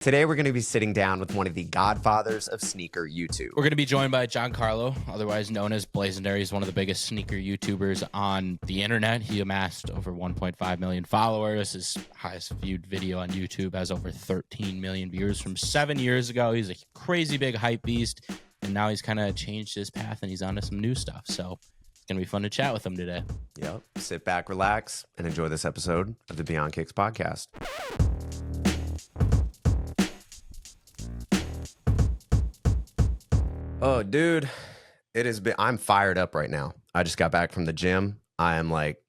Today, we're going to be sitting down with one of the godfathers of sneaker YouTube. We're going to be joined by Giancarlo, otherwise known as Blazendary. He's one of the biggest sneaker YouTubers on the internet. He amassed over 1.5 million followers. His highest viewed video on YouTube has over 13 million views from 7 years ago. He's a crazy big hype beast, and now he's kind of changed his path, and he's onto some new stuff. So it's going to be fun to chat with him today. Yep. Sit back, relax, and enjoy this episode of the Beyond Kicks podcast. Oh, dude, I'm fired up right now. I just got back from the gym. I am like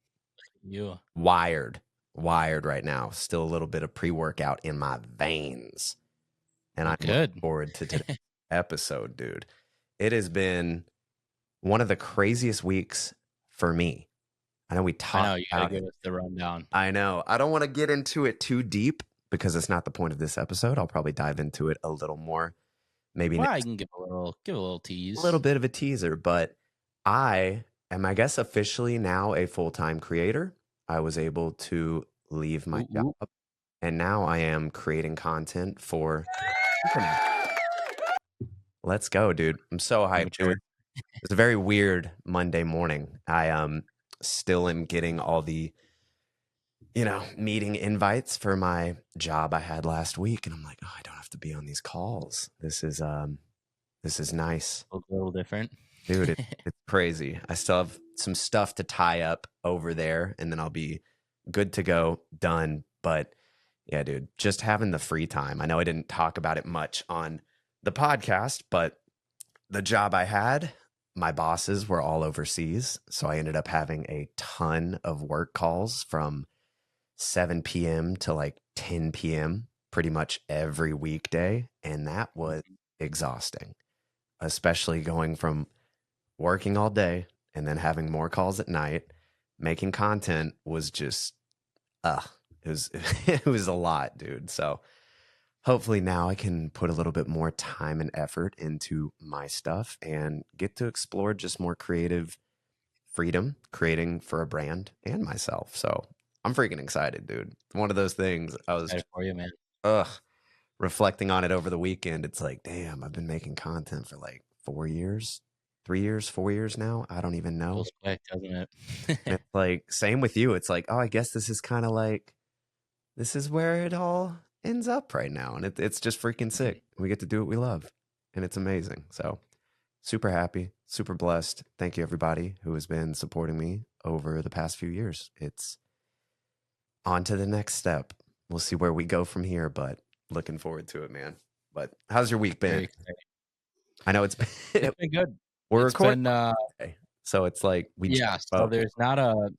wired right now. Still a little bit of pre-workout in my veins. And I'm looking forward to today's episode, dude. It has been one of the craziest weeks for me. I know we talked. I know, you gotta give us the rundown. I know. I don't want to get into it too deep because it's not the point of this episode. I'll probably dive into it a little more. Maybe I can give a little tease. A little bit of a teaser, but I am, I guess, officially now a full-time creator. I was able to leave my job, and now I am creating content for Let's go, dude. I'm so hyped. It's a very weird Monday morning. I still am getting all the meeting invites for my job I had last week, and I'm like, oh, I don't have to be on these calls. This is nice. A little different, dude. It's crazy. I still have some stuff to tie up over there, and then I'll be good to go, done. But yeah, dude, just having the free time. I know I didn't talk about it much on the podcast, but the job I had, my bosses were all overseas, so I ended up having a ton of work calls from 7 p.m. to like 10 p.m. pretty much every weekday. And that was exhausting, especially going from working all day and then having more calls at night. Making content was just, it was a lot, dude. So hopefully now I can put a little bit more time and effort into my stuff and get to explore just more creative freedom, creating for a brand and myself. So I'm freaking excited, dude. One of those things I was excited for you, man. Reflecting on it over the weekend. It's like, damn, I've been making content for like 4 years, 3 years, 4 years now. I don't even know. Feels quick, doesn't it? It's like, same with you. It's like, oh, I guess this is kind of like, this is where it all ends up right now. And it's just freaking sick. We get to do what we love, and it's amazing. So super happy, super blessed. Thank you, everybody who has been supporting me over the past few years. It's on to the next step. We'll see where we go from here, but looking forward to it, man. But how's your week been? I know it's been good. We're recording, so it's like so there's not a.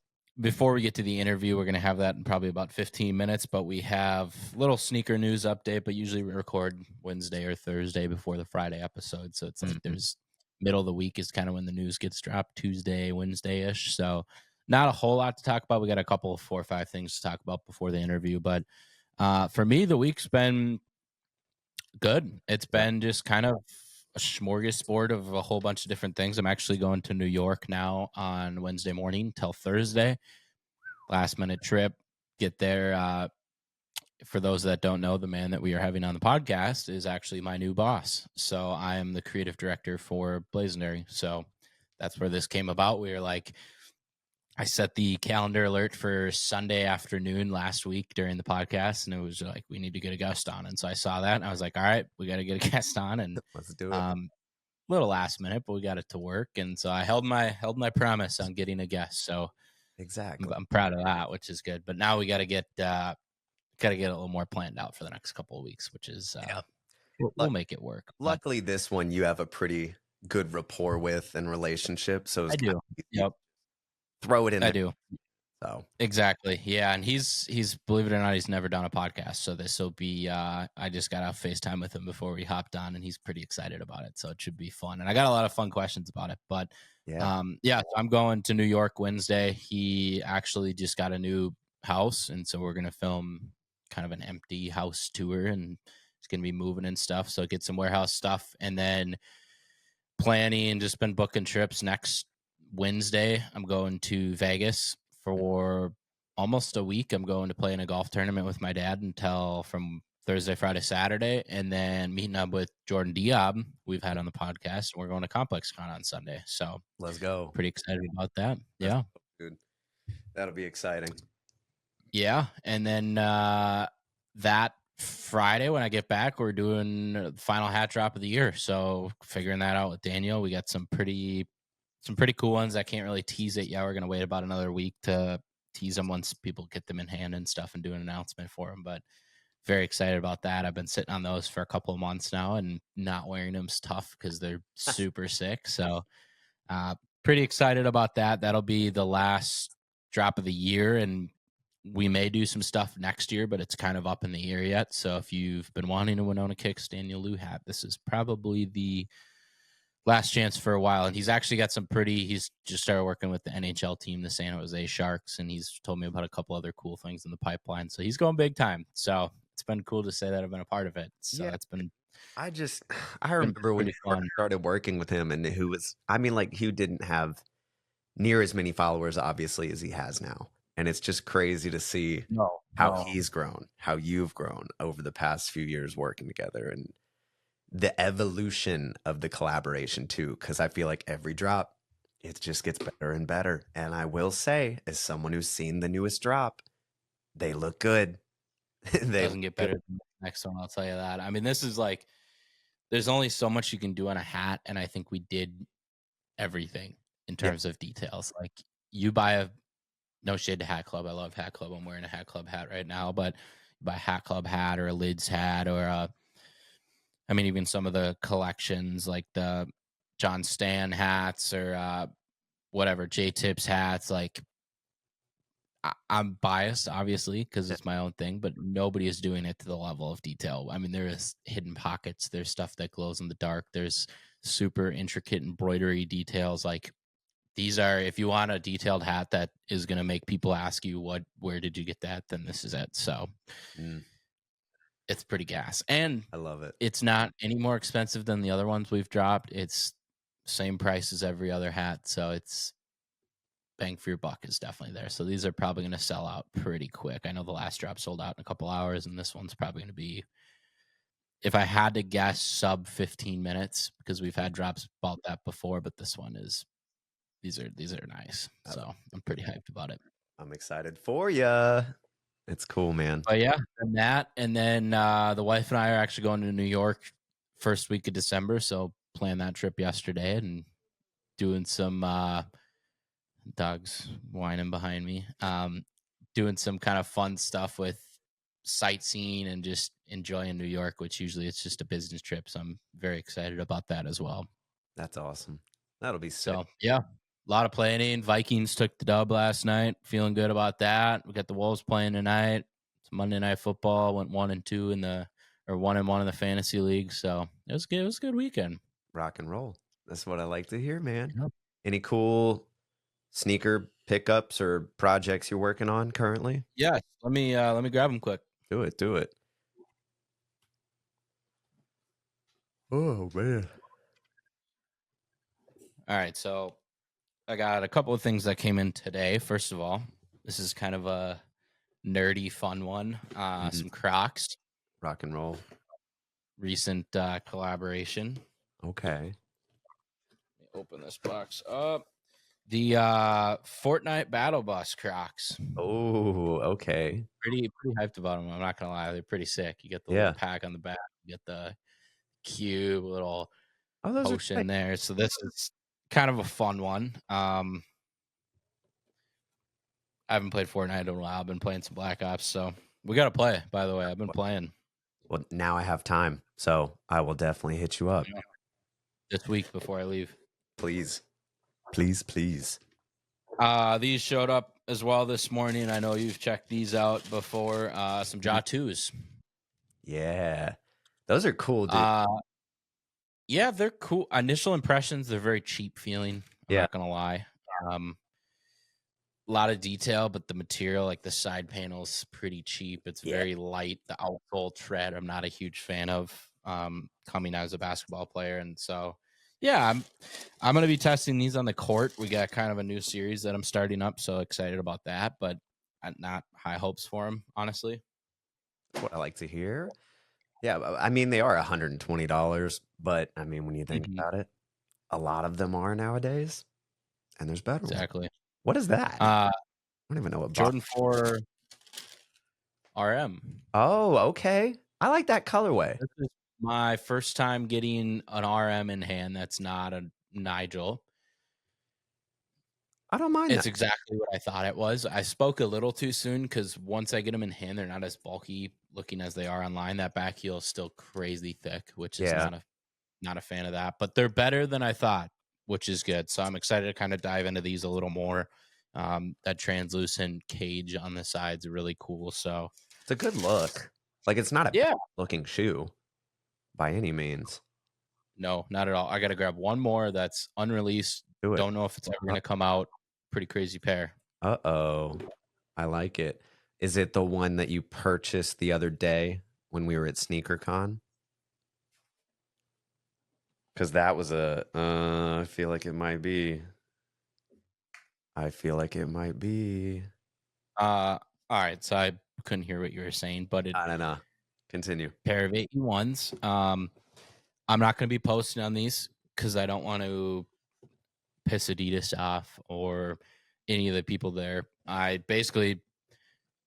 Before we get to the interview, we're going to have that in probably about 15 minutes, but we have a little sneaker news update, but usually we record Wednesday or Thursday before the Friday episode. So it's like there's middle of the week is kind of when the news gets dropped, Tuesday, Wednesday-ish. So not a whole lot to talk about. We got a couple of 4 or 5 things to talk about before the interview, but for me, the week's been good. It's been just kind of a smorgasbord of a whole bunch of different things. I'm actually going to New York now on Wednesday morning till Thursday. Last minute trip. Get there. For those that don't know, the man that we are having on the podcast is actually my new boss. So I am the creative director for Blazendary. So that's where this came about. We were like, I set the calendar alert for Sunday afternoon last week during the podcast, and it was like, we need to get a guest on. And so I saw that, and I was like, all right, we got to get a guest on. And let's do it. Little last minute, but we got it to work. And so I held my promise on getting a guest. So exactly, I'm proud of that, which is good. But now we got to get a little more planned out for the next couple of weeks, which is we'll make it work. Luckily, this one you have a pretty good rapport with and relationship. So I do. Yep. Throw it in. I do. So exactly. Yeah. And he's believe it or not, he's never done a podcast. So this will be, I just got off FaceTime with him before we hopped on, and he's pretty excited about it. So it should be fun. And I got a lot of fun questions about it, but so I'm going to New York Wednesday. He actually just got a new house. And so we're going to film kind of an empty house tour, and it's going to be moving and stuff. So get some warehouse stuff, and then planning, just been booking trips. Next Wednesday, I'm going to Vegas for almost a week. I'm going to play in a golf tournament with my dad until from Thursday, Friday, Saturday, and then meeting up with Jordan Diab, we've had on the podcast, and we're going to ComplexCon on Sunday. So Let's go. pretty excited about that. That's Yeah. good. That'll be exciting. Yeah. And then that Friday when I get back, we're doing the final hat drop of the year. So figuring that out with Daniel. We got some pretty cool ones. I can't really tease it yet. We're gonna wait about another week to tease them once people get them in hand and stuff and do an announcement for them. But very excited about that. I've been sitting on those for a couple of months now, and not wearing them's tough because they're super sick. So pretty excited about that. That'll be the last drop of the year, and we may do some stuff next year, but it's kind of up in the air yet. So if you've been wanting a Winona Kicks Daniel Liu hat, this is probably the last chance for a while. And he's actually got he's just started working with the NHL team, the San Jose Sharks, and he's told me about a couple other cool things in the pipeline. So he's going big time. So it's been cool to say that I've been a part of it. So it's been I remember when you fun. started working with him, and he didn't have near as many followers, obviously, as he has now. And it's just crazy to see how he's grown, how you've grown over the past few years working together, and the evolution of the collaboration too. Because I feel like every drop, it just gets better and better. And I will say, as someone who's seen the newest drop, they look good. They doesn't get better than the next one, I'll tell you that. I mean, this is like, there's only so much you can do on a hat, and I think we did everything in terms of details. Like, you buy no shade to Hat Club. I love Hat Club. I'm wearing a Hat Club hat right now, but you buy a Hat Club hat or a Lids hat or even some of the collections like the John Stan hats or whatever, J-Tips hats. Like, I'm biased, obviously, because it's my own thing, but nobody is doing it to the level of detail. I mean, there is hidden pockets. There's stuff that glows in the dark. There's super intricate embroidery details. Like, these are, if you want a detailed hat that is going to make people ask you, where did you get that? Then this is it. So it's pretty gas. And I love it. It's not any more expensive than the other ones we've dropped. It's same price as every other hat. So it's bang for your buck is definitely there. So these are probably going to sell out pretty quick. I know the last drop sold out in a couple hours, and this one's probably going to be, if I had to guess, sub 15 minutes, because we've had drops about that before, but this one is, these are nice. So I'm pretty hyped about it. I'm excited for you. It's cool, man. But yeah, and that, and then the wife and I are actually going to New York first week of December. So planned that trip yesterday and doing some dogs whining behind me. Doing some kind of fun stuff with sightseeing and just enjoying New York, which usually it's just a business trip. So I'm very excited about that as well. That's awesome. That'll be sick. So yeah, a lot of planning. Vikings took the dub last night. Feeling good about that. We got the Wolves playing tonight. It's Monday Night Football. Went 1-2 1-1 in the fantasy league. So it was good. It was a good weekend. Rock and roll. That's what I like to hear, man. Yep. Any cool sneaker pickups or projects you're working on currently? Yeah, let me grab them quick. Do it. Oh man. All right, so I got a couple of things that came in today. First of all, this is kind of a nerdy, fun one. Some Crocs. Rock and roll. Recent collaboration. Okay. Let me open this box up. The Fortnite Battle Bus Crocs. Oh, okay. Pretty hyped about them. I'm not gonna lie, they're pretty sick. You get the little pack on the back. You get the cube, little potion there. So this is kind of a fun one. I haven't played Fortnite in a while. I've been playing some Black Ops, so we got to play. By the way, I've been playing. Well, now I have time, so I will definitely hit you up this week before I leave. Please. These showed up as well this morning. I know you've checked these out before. Some Ja 2s. Yeah, those are cool, dude. Yeah, they're cool. Initial impressions, they're very cheap feeling. I'm not gonna lie. A lot of detail, but the material, like the side panel, is pretty cheap. It's very light. The outsole tread, I'm not a huge fan of. Coming out as a basketball player, and so yeah, I'm gonna be testing these on the court. We got kind of a new series that I'm starting up, so excited about that. But not high hopes for them, honestly. What I like to hear. Yeah, I mean they are $120, but I mean when you think Mhm. about it, a lot of them are nowadays, and there's better ones. Exactly. What is that? I Uh, don't even know what box. Jordan 4 RM. Oh, okay. I like that colorway. This is my first time getting an RM in hand that's not a Nigel. I don't mind It's that. exactly what I thought it was. I spoke a little too soon because once I get them in hand, they're not as bulky looking as they are online. That back heel is still crazy thick, which is Yeah, not a fan of that. But they're better than I thought, which is good. So I'm excited to kind of dive into these a little more. That translucent cage on the sides are really cool. So it's a good look. Like it's not a bad yeah, looking shoe by any means. no, not at all. I got to grab one more that's unreleased. Do it. Don't know if it's ever going to come out. Pretty crazy pair. Uh-oh. I like it. Is it the one that you purchased the other day when we were at SneakerCon? Because that was I feel like it might be. I feel like it might be. All right. So I couldn't hear what you were saying, but it I don't know. Continue. pair of 81s. I'm not going to be posting on these because I don't want to piss Adidas off or any of the people there. I'm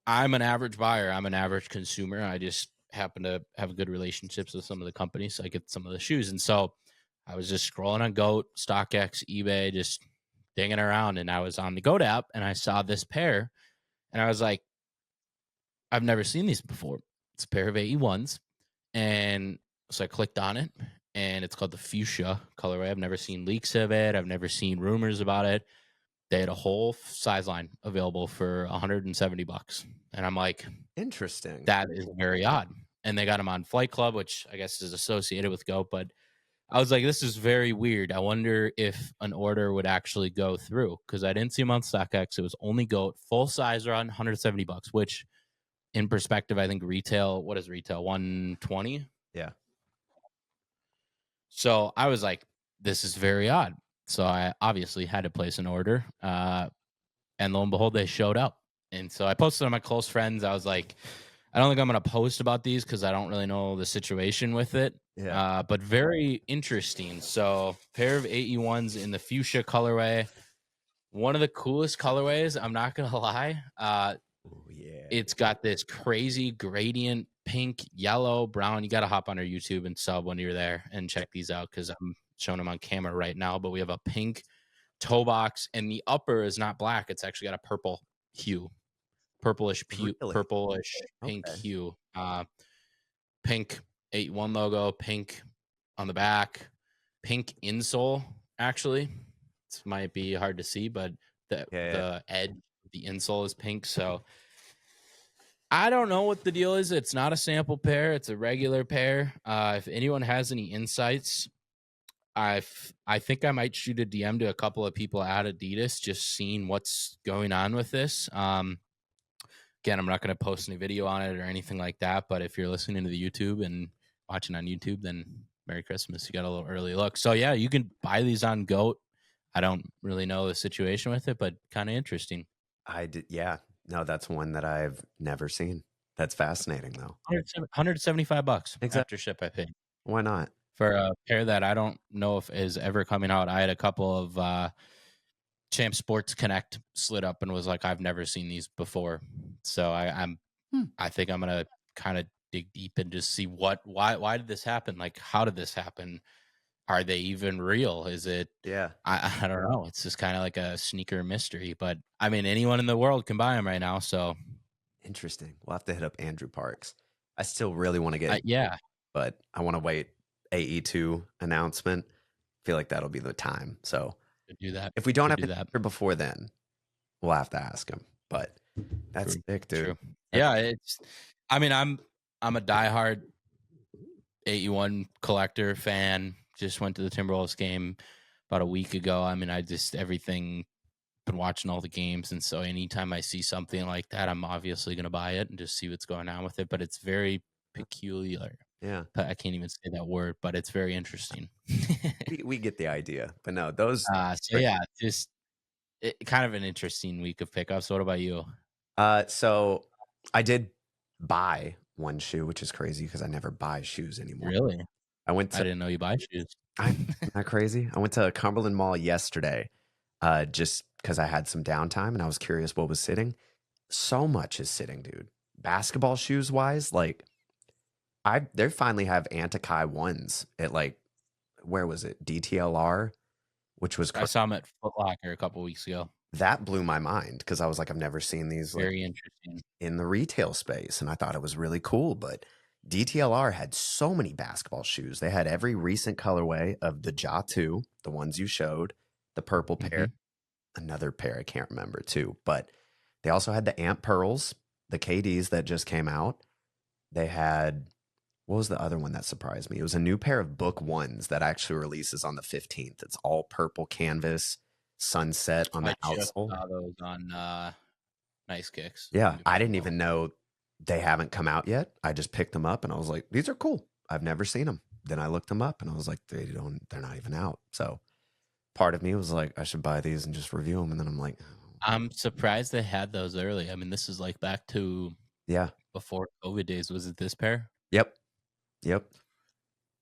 an average buyer. I'm an average consumer. I just happen to have good relationships with some of the companies. So I get some of the shoes. And so I was just scrolling on GOAT, StockX, eBay, just dinging around. And I was on the GOAT app and I saw this pair. And I was like, I've never seen these before. It's a pair of 81s. And so I clicked on it and it's called the fuchsia colorway. I've never seen leaks of it. I've never seen rumors about it. They had a whole size line available for $170. And I'm like, Interesting. that is very odd. And they got them on Flight Club, which I guess is associated with GOAT. But I was like, this is very weird. I wonder if an order would actually go through because I didn't see them on StockX. It was only GOAT, full size run, $170, which in perspective, I think retail, what is retail? 120. Yeah. So I was like, this is very odd. So I obviously had to place an order. And lo and behold, they showed up. And so I posted on my close friends. I was like, I don't think I'm going to post about these because I don't really know the situation with it. Yeah. But very interesting. So pair of 81s in the fuchsia colorway. One of the coolest colorways. I'm not going to lie. Oh yeah. It's got this crazy gradient, pink, yellow, brown. You got to hop on our YouTube and sub when you're there and check these out because I'm showing them on camera right now. But we have a pink toe box, and the upper is not black. It's actually got a purple hue, Really? purplish pink Okay. hue. Pink 81 logo, pink on the back, pink insole. Actually, this might be hard to see, but Yeah. the edge of the insole is pink. So I don't know what the deal is. It's not a sample pair. It's a regular pair. If anyone has any insights, I think I might shoot a DM to a couple of people at Adidas, just seeing what's going on with this. Again, I'm not going to post any video on it or anything like that. But if you're listening to the YouTube and watching on YouTube, then Merry Christmas. You got a little early look. So yeah, you can buy these on GOAT. I don't really know the situation with it, but kind of interesting. I did. Yeah. No, that's one that I've never seen. That's fascinating though. $175 Exactly. after ship. I paid Why not? for a pair that I don't know if is ever coming out. I had a couple of Champ Sports Connect slid up and was like, I've never seen these before. So Hmm. I think I'm gonna kind of dig deep and just see why did this happen? Like, how did this happen? Are they even real? Is it? Yeah. I don't know. It's just kind of like a sneaker mystery. But I mean, anyone in the world can buy them right now. So Interesting. We'll have to hit up Andrew Parks. I still really want to get, yeah, but I want to wait AE2 announcement. Feel like that'll be the time. So could do that. if we don't Could have do an that. answer before then, we'll have to ask him. But that's True. sick, dude. True. Yeah, it's. I mean, I'm a diehard 81 collector fan. Just went to the Timberwolves game about a week ago. I mean, I just everything been watching all the games, and so anytime I see something like that, I'm obviously going to buy it and just see what's going on with it. But it's very peculiar. Yeah. I can't even say that word, but it's very interesting. We get the idea. But no, those So yeah, just kind of an interesting week of pickups. What about you? so I did buy one shoe, which is crazy because I never buy shoes anymore. Really? I went I to didn't know you buy shoes. I'm not crazy. I went to Cumberland Mall yesterday, just because I had some downtime and I was curious what was sitting. So much is sitting, dude. Basketball shoes wise, like they finally have Antikai ones at like where was it? DTLR, which was I saw them at Foot Locker a couple weeks ago. that blew my mind because I was like, I've never seen these like Very interesting. in the retail space, and I thought it was really cool. But DTLR had so many basketball shoes. They had every recent colorway of the Ja 2, the ones you showed, the purple pair, Mhm. another pair I can't remember too. But they also had the Ant Pearls, the KDs that just came out. They had what was the other one that surprised me? It was a new pair of Book Ones that actually releases on the 15th. It's all purple canvas, sunset on the I just outsole. saw those on Nice Kicks. Yeah, Let me I pull 'em didn't up. even know they haven't come out yet. I just picked them up and I was like, these are cool. I've never seen them. Then I looked them up and I was like, they're not even out. So part of me was like, I should buy these and just review them. And then I'm like, oh, I'm surprised they had those early. I mean, this is like back to yeah, before COVID days. Was it this pair? yep, yep.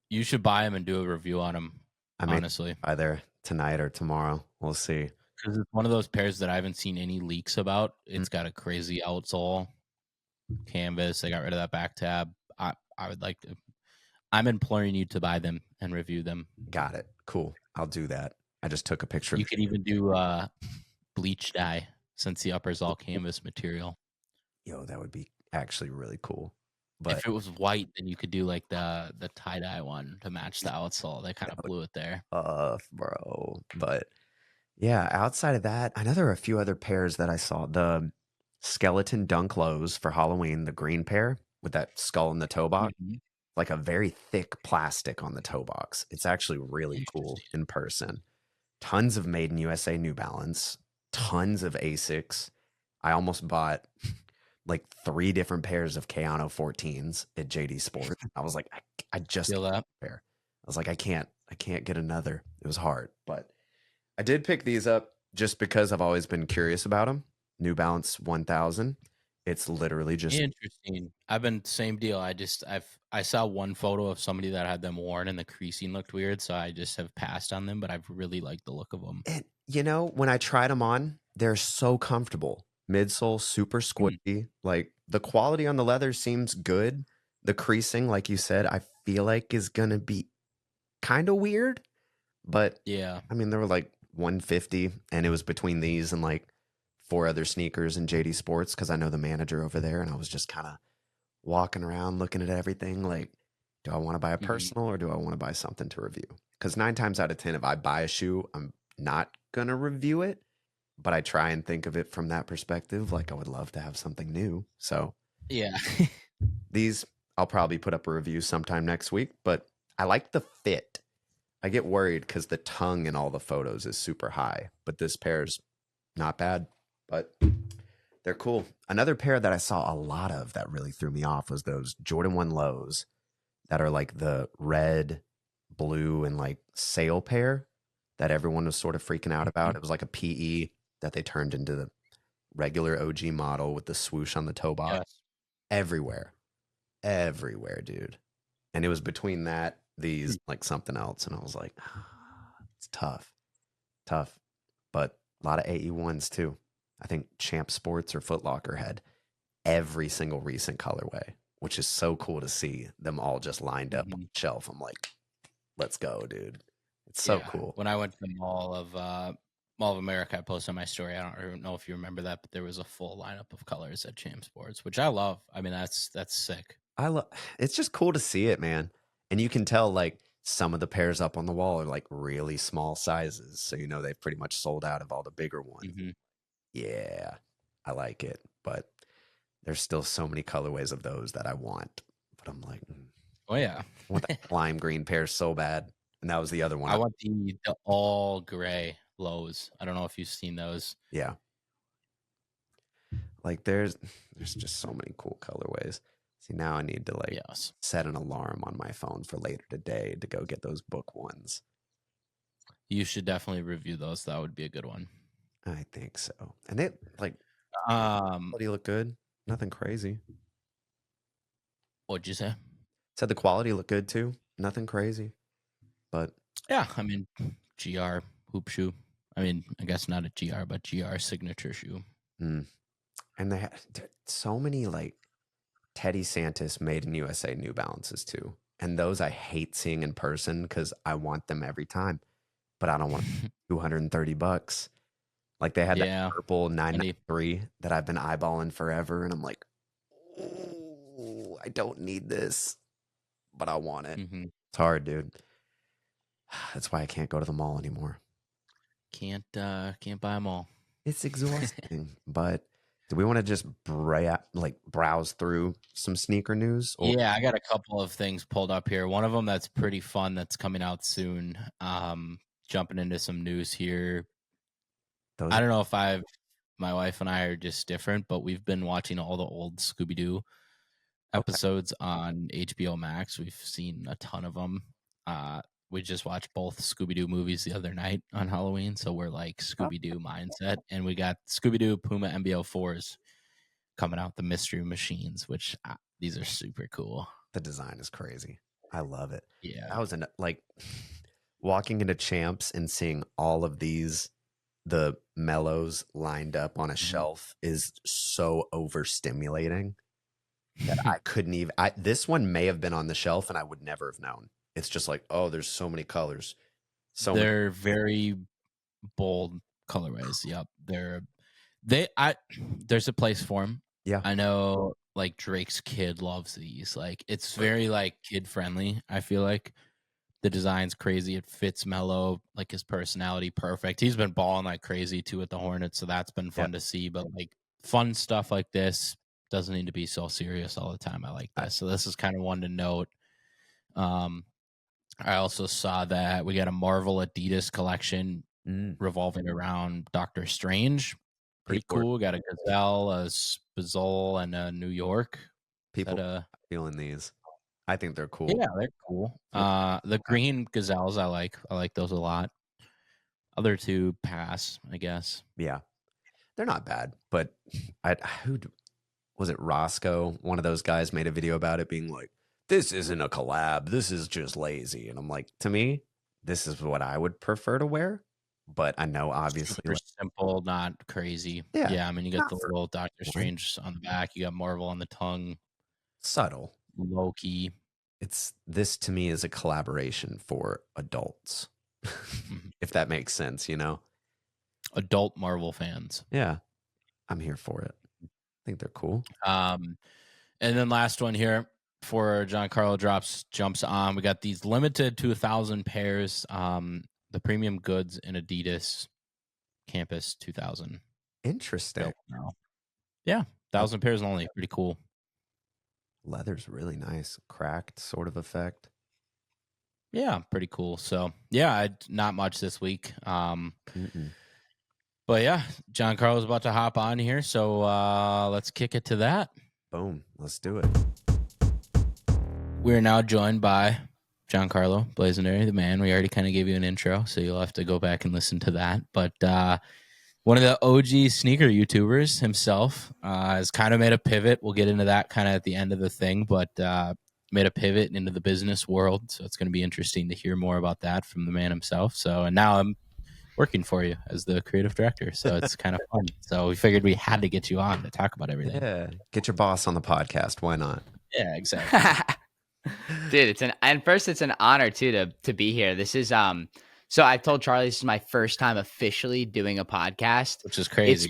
You should buy them and do a review on them, I may honestly, buy there tonight or tomorrow. We'll see. because it's one of those pairs that I haven't seen any leaks about. Mm, It's got a crazy outsole, canvas. They got rid of that back tab. I would like to. I'm imploring you to buy them and review them. got it. Cool. I'll do that. I just took a picture of You could even do bleach dye since the upper is all canvas material. yo, that would be actually really cool. But If it was white, then you could do like the tie dye one to match the outsole. They kind that of would blew it there. bro. But yeah, outside of that, I know there are a few other pairs that I saw. The skeleton dunk lows for Halloween, the green pair with that skull in the toe box, Mhm. like a very thick plastic on the toe box. It's actually really cool Interesting. in person. Tons of Made in USA New Balance, tons of Asics. I almost bought like three different pairs of Kayano 14s at JD Sports. I was like, I just Feel can't that? pair. I was like, I can't get another. It was hard, but I did pick these up just because I've always been curious about them. New Balance 1000. It's literally just Interesting. I've been same deal. I saw one photo of somebody that had them worn and the creasing looked weird, so I just have passed on them. But I've really liked the look of them. and when I tried them on, they're so comfortable. Midsole super Mm, squishy. Like the quality on the leather seems good. The creasing, like you said, I feel like is gonna be kind of weird, but yeah. I mean, they were like 150, and it was between these and like four other sneakers in JD Sports because I know the manager over there, and I was just kind of walking around looking at everything like, do I want to buy a Hmm. personal or do I want to buy something to review? Because nine times out of 10, if I buy a shoe, I'm not going to review it, but I try and think of it from that perspective. Like, I would love to have something new. So Yeah. these, I'll probably put up a review sometime next week, but I like the fit. I get worried because the tongue in all the photos is super high, but this pair's not bad, but they're cool. Another pair that I saw a lot of that really threw me off was those Jordan 1 lows that are like the red, blue, and like sail pair that everyone was sort of freaking out about. Mhm. It was like a PE that they turned into the regular OG model with the swoosh on the toe box. Yes. Everywhere. Everywhere, dude. And it was between that, these, like something else. And I was like, it's tough. Tough. But a lot of AE1s too. I think Champ Sports or Foot Locker had every single recent colorway, which is so cool to see them all just lined up on Mhm. the shelf. I'm like, let's go, dude. It's so Yeah. cool. When I went to the Mall of America, I posted on my story. I don't know if you remember that, but there was a full lineup of colors at Champ Sports, which I love. I mean, that's sick. I love it's just cool to see it, man. And you can tell like some of the pairs up on the wall are like really small sizes. So they've pretty much sold out of all the bigger ones. Hmm. Yeah. I like it. But there's still so many colorways of those that I want. But I'm like, Oh yeah. I want that lime green pair so bad. And that was the other one. I want the all gray lows. I don't know if you've seen those. Yeah. Like there's just so many cool colorways. See, now I need to like Yes. set an alarm on my phone for later today to go get those book ones. You should definitely review those. That would be a good one. I think so. And they like Um, quality look good. Nothing crazy. What'd you say? Said the quality looked good too. Nothing crazy, but Yeah, I mean, GR hoop shoe. I mean, I guess not a GR, but GR signature shoe. mm. And they had so many like Teddy Santis made in USA New Balances too. And those I hate seeing in person because I want them every time, but I don't want $230. Like they had that Yeah, purple funny. 993 that I've been eyeballing forever, and I'm like, "Ooh, I don't need this, but I want it." Hmm. It's hard, dude. That's why I can't go to the mall anymore. Can't buy them all. It's exhausting. But do we want to just browse through some sneaker news, or Yeah, I got a couple of things pulled up here. One of them that's pretty fun that's coming out soon. Jumping into some news here. those I are don't know if my wife and I are just different, but we've been watching all the old Scooby Doo okay? episodes on HBO Max. We've seen a ton of them. We just watched both Scooby Doo movies the other night on Halloween, so we're like Oh, Scooby Doo mindset. And we got Scooby Doo Puma MBO4s coming out, the Mystery Machines, which these are super cool. the design is crazy. I love it. Yeah. That was like walking into Champs and seeing all of these the mellows lined up on a Mhm. shelf is so overstimulating that I couldn't even. This one may have been on the shelf and I would never have known. It's just like, oh, there's so many colors, so many. They're very bold colorways. Yep. They I there's a place for them. Yeah, I know like Drake's kid loves these. Like it's very like kid friendly, I feel like. The design's crazy. It fits Mello, like his personality perfect. He's been balling like crazy too at the Hornets, so that's been yeah. fun to see. But like fun stuff like this doesn't need to be so serious all the time. I like I, this. So this is kind of one to note. Um, I also saw that we got a Marvel Adidas collection mm, revolving around Doctor Strange. Pretty people are cool. Got a Gazelle, a Spazzole, and a New York. Is that people a are feeling these. I think they're cool. Yeah, they're cool. Look, The green Gazelles I like. I like those a lot. Other two pass, I guess. yeah, they're not bad, but I who was it? Roscoe, one of those guys, made a video about it, being like, "This isn't a collab. This is just lazy." And I'm like, to me, this is what I would prefer to wear. But I know, obviously, Super like, simple, not crazy. yeah, Yeah, I mean you got not the for little Doctor everyone. Strange on the back, you got Marvel on the tongue, Subtle. Loki. It's this to me is a collaboration for adults, Mhm. if that makes sense. Adult Marvel fans. Yeah, I'm here for it. I think they're cool. Um, and then last one here before Giancarlo jumps on, we got these limited to 1,000 pairs. The premium goods in Adidas Campus 2000 Interesting. built now. Yeah, That 1,000 pairs only. Pretty cool. leather's really nice, cracked sort of effect. Yeah, pretty cool. So yeah, not much this week. Mm-mm. But yeah, John Carlo's about to hop on here, so let's kick it to that. Boom. Let's do it. We're now joined by Giancarlo Blazendary, the man. We already kind of gave you an intro, so you'll have to go back and listen to that. But one of the OG sneaker YouTubers himself has kind of made a pivot. We'll get into that kind of at the end of the thing, but made a pivot into the business world. So it's going to be interesting to hear more about that from the man himself. So, and now I'm working for you as the creative director. So it's kind of fun. So we figured we had to get you on to talk about everything. Yeah. Get your boss on the podcast. Why not? Yeah, exactly. Dude, it's an honor too to be here. This is so I told Charlie this is my first time officially doing a podcast. Which is crazy.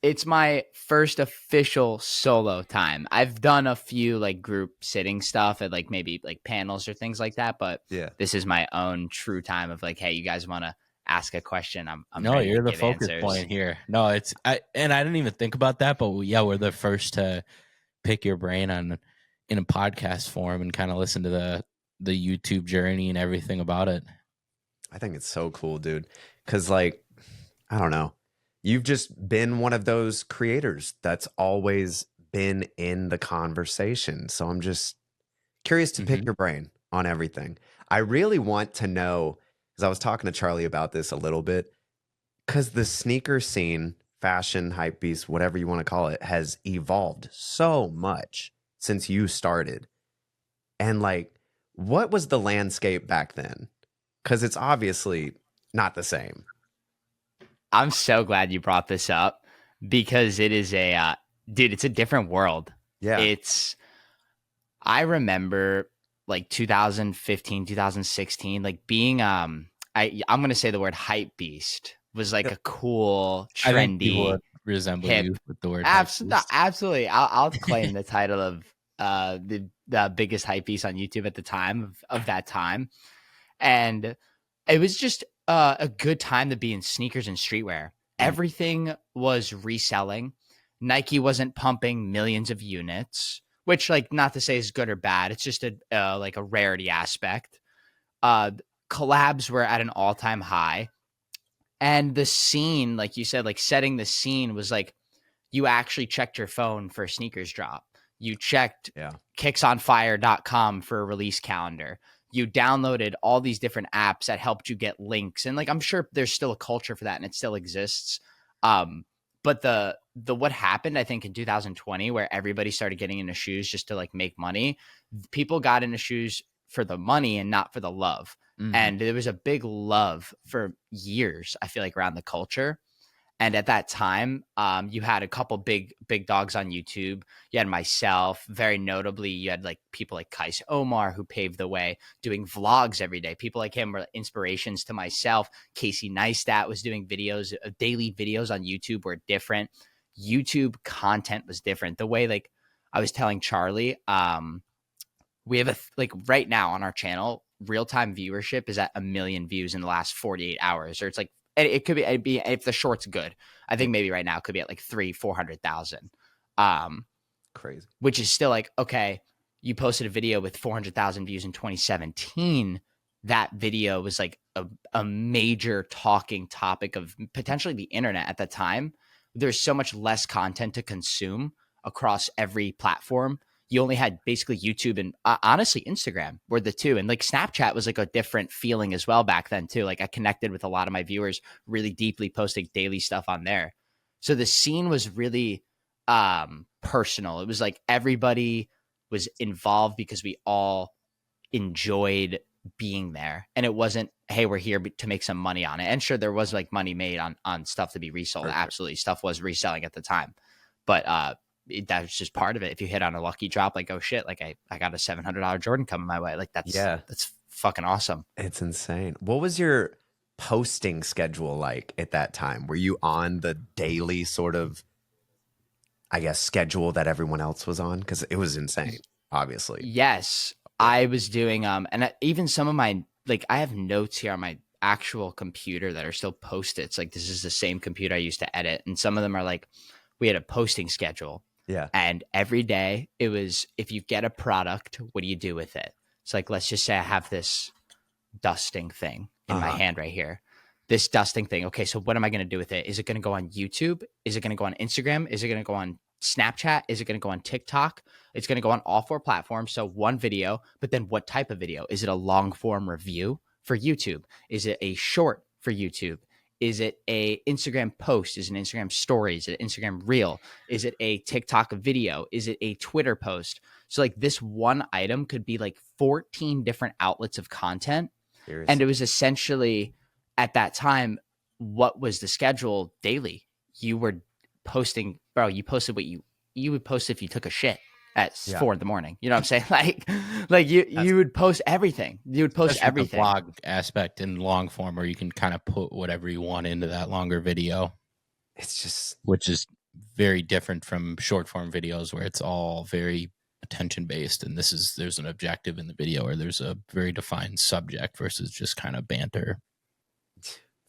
It's my first official solo time. I've done a few like group sitting stuff at like maybe like panels or things like that, but Yeah. this is my own true time of like, hey, you guys want to ask a question? I'm No, ready to you're the give focus answers. point here. No, I didn't even think about that, but yeah, we're the first to pick your brain in a podcast form and kind of listen to the YouTube journey and everything about it. I think it's so cool, dude. Because, like, I don't know. You've just been one of those creators that's always been in the conversation. So I'm just curious to pick your brain on everything. I really want to know, because I was talking to Charlie about this a little bit, because the sneaker scene, fashion, hype beast, whatever you want to call it, has evolved so much since you started. And like, what was the landscape back then? Because it's obviously not the same. I'm so glad you brought this up because it is dude, it's a different world. Yeah. I remember like 2015, 2016, like being I'm gonna say the word hype beast was like Yep. a cool, I think people trendy, would resemble hip. you with the word hype beast. Absolutely. I'll claim the title of the biggest hype beast on YouTube at the time of that time. And it was just a good time to be in sneakers and streetwear. Everything was reselling. Nike wasn't pumping millions of units, which, like, not to say is good or bad. It's just a like a rarity aspect. Uh, Collabs were at an all-time high, and the scene, like you said, like setting the scene was like you actually checked your phone for a sneakers drop. You checked kicksonfire.com for a release calendar. You downloaded all these different apps that helped you get links. And like I'm sure there's still a culture for that and it still exists. But the what happened, I think, in 2020, where everybody started getting into shoes just to like make money, people got into shoes for the money and not for the love. Mm-hmm. And there was a big love for years, I feel like, around the culture. And at that time, you had a couple big dogs on YouTube. You had myself, very notably. You had like people like Kais Omar, who paved the way, doing vlogs every day. People like him were inspirations to myself. Casey Neistat was doing videos, daily videos on YouTube were different. YouTube content was different. The way, like I was telling Charlie, we have like right now on our channel, real time viewership is at 1 million views in the last 48 hours, or it's like. It could be, it'd be if the short's good. I think maybe right now it could be at like 300,000-400,000. Crazy. Which is still like, okay, you posted a video with 400,000 views in 2017. That video was like a major talking topic of potentially the internet at the time. There's so much less content to consume across every platform. You only had basically YouTube and honestly Instagram were the two. And like Snapchat was like a different feeling as well back then too. Like I connected with a lot of my viewers really deeply, posting daily stuff on there. So the scene was really personal. It was like everybody was involved because we all enjoyed being there. And it wasn't, hey, we're here to make some money on it. And sure, there was like money made on stuff to be resold. Perfect. Absolutely. Stuff was reselling at the time. But that was just part of it. If you hit on a lucky drop, like, oh shit, like I got a $700 Jordan coming my way. Like that's fucking awesome. It's insane. What was your posting schedule like at that time? Were you on the daily sort of, I guess, schedule that everyone else was on? Because it was insane, obviously. Yes, I was doing and even some of my, like, I have notes here on my actual computer that are still post-its. Like this is the same computer I used to edit, and some of them are like, we had a posting schedule. Yeah. And every day it was, if you get a product, what do you do with it? It's like, let's just say I have this dusting thing in my hand right here. This dusting thing. Okay, so what am I going to do with it? Is it going to go on YouTube? Is it going to go on Instagram? Is it going to go on Snapchat? Is it going to go on TikTok? It's going to go on all 4 platforms. So one video, but then what type of video? Is it a long form review for YouTube? Is it a short for YouTube? Is it a Instagram post? Is it an Instagram story? Is it an Instagram reel? Is it a TikTok video? Is it a Twitter post? So like this one item could be like 14 different outlets of content. Seriously. And it was essentially at that time, what was the schedule daily? You were posting, bro, you posted what you would post if you took a shit at 4 a.m. You know what I'm saying? Like you would post everything. You would post everything. The blog aspect in long form, where you can kind of put whatever you want into that longer video. It's just, which is very different from short form videos where it's all very attention based. And there's an objective in the video, or there's a very defined subject versus just kind of banter.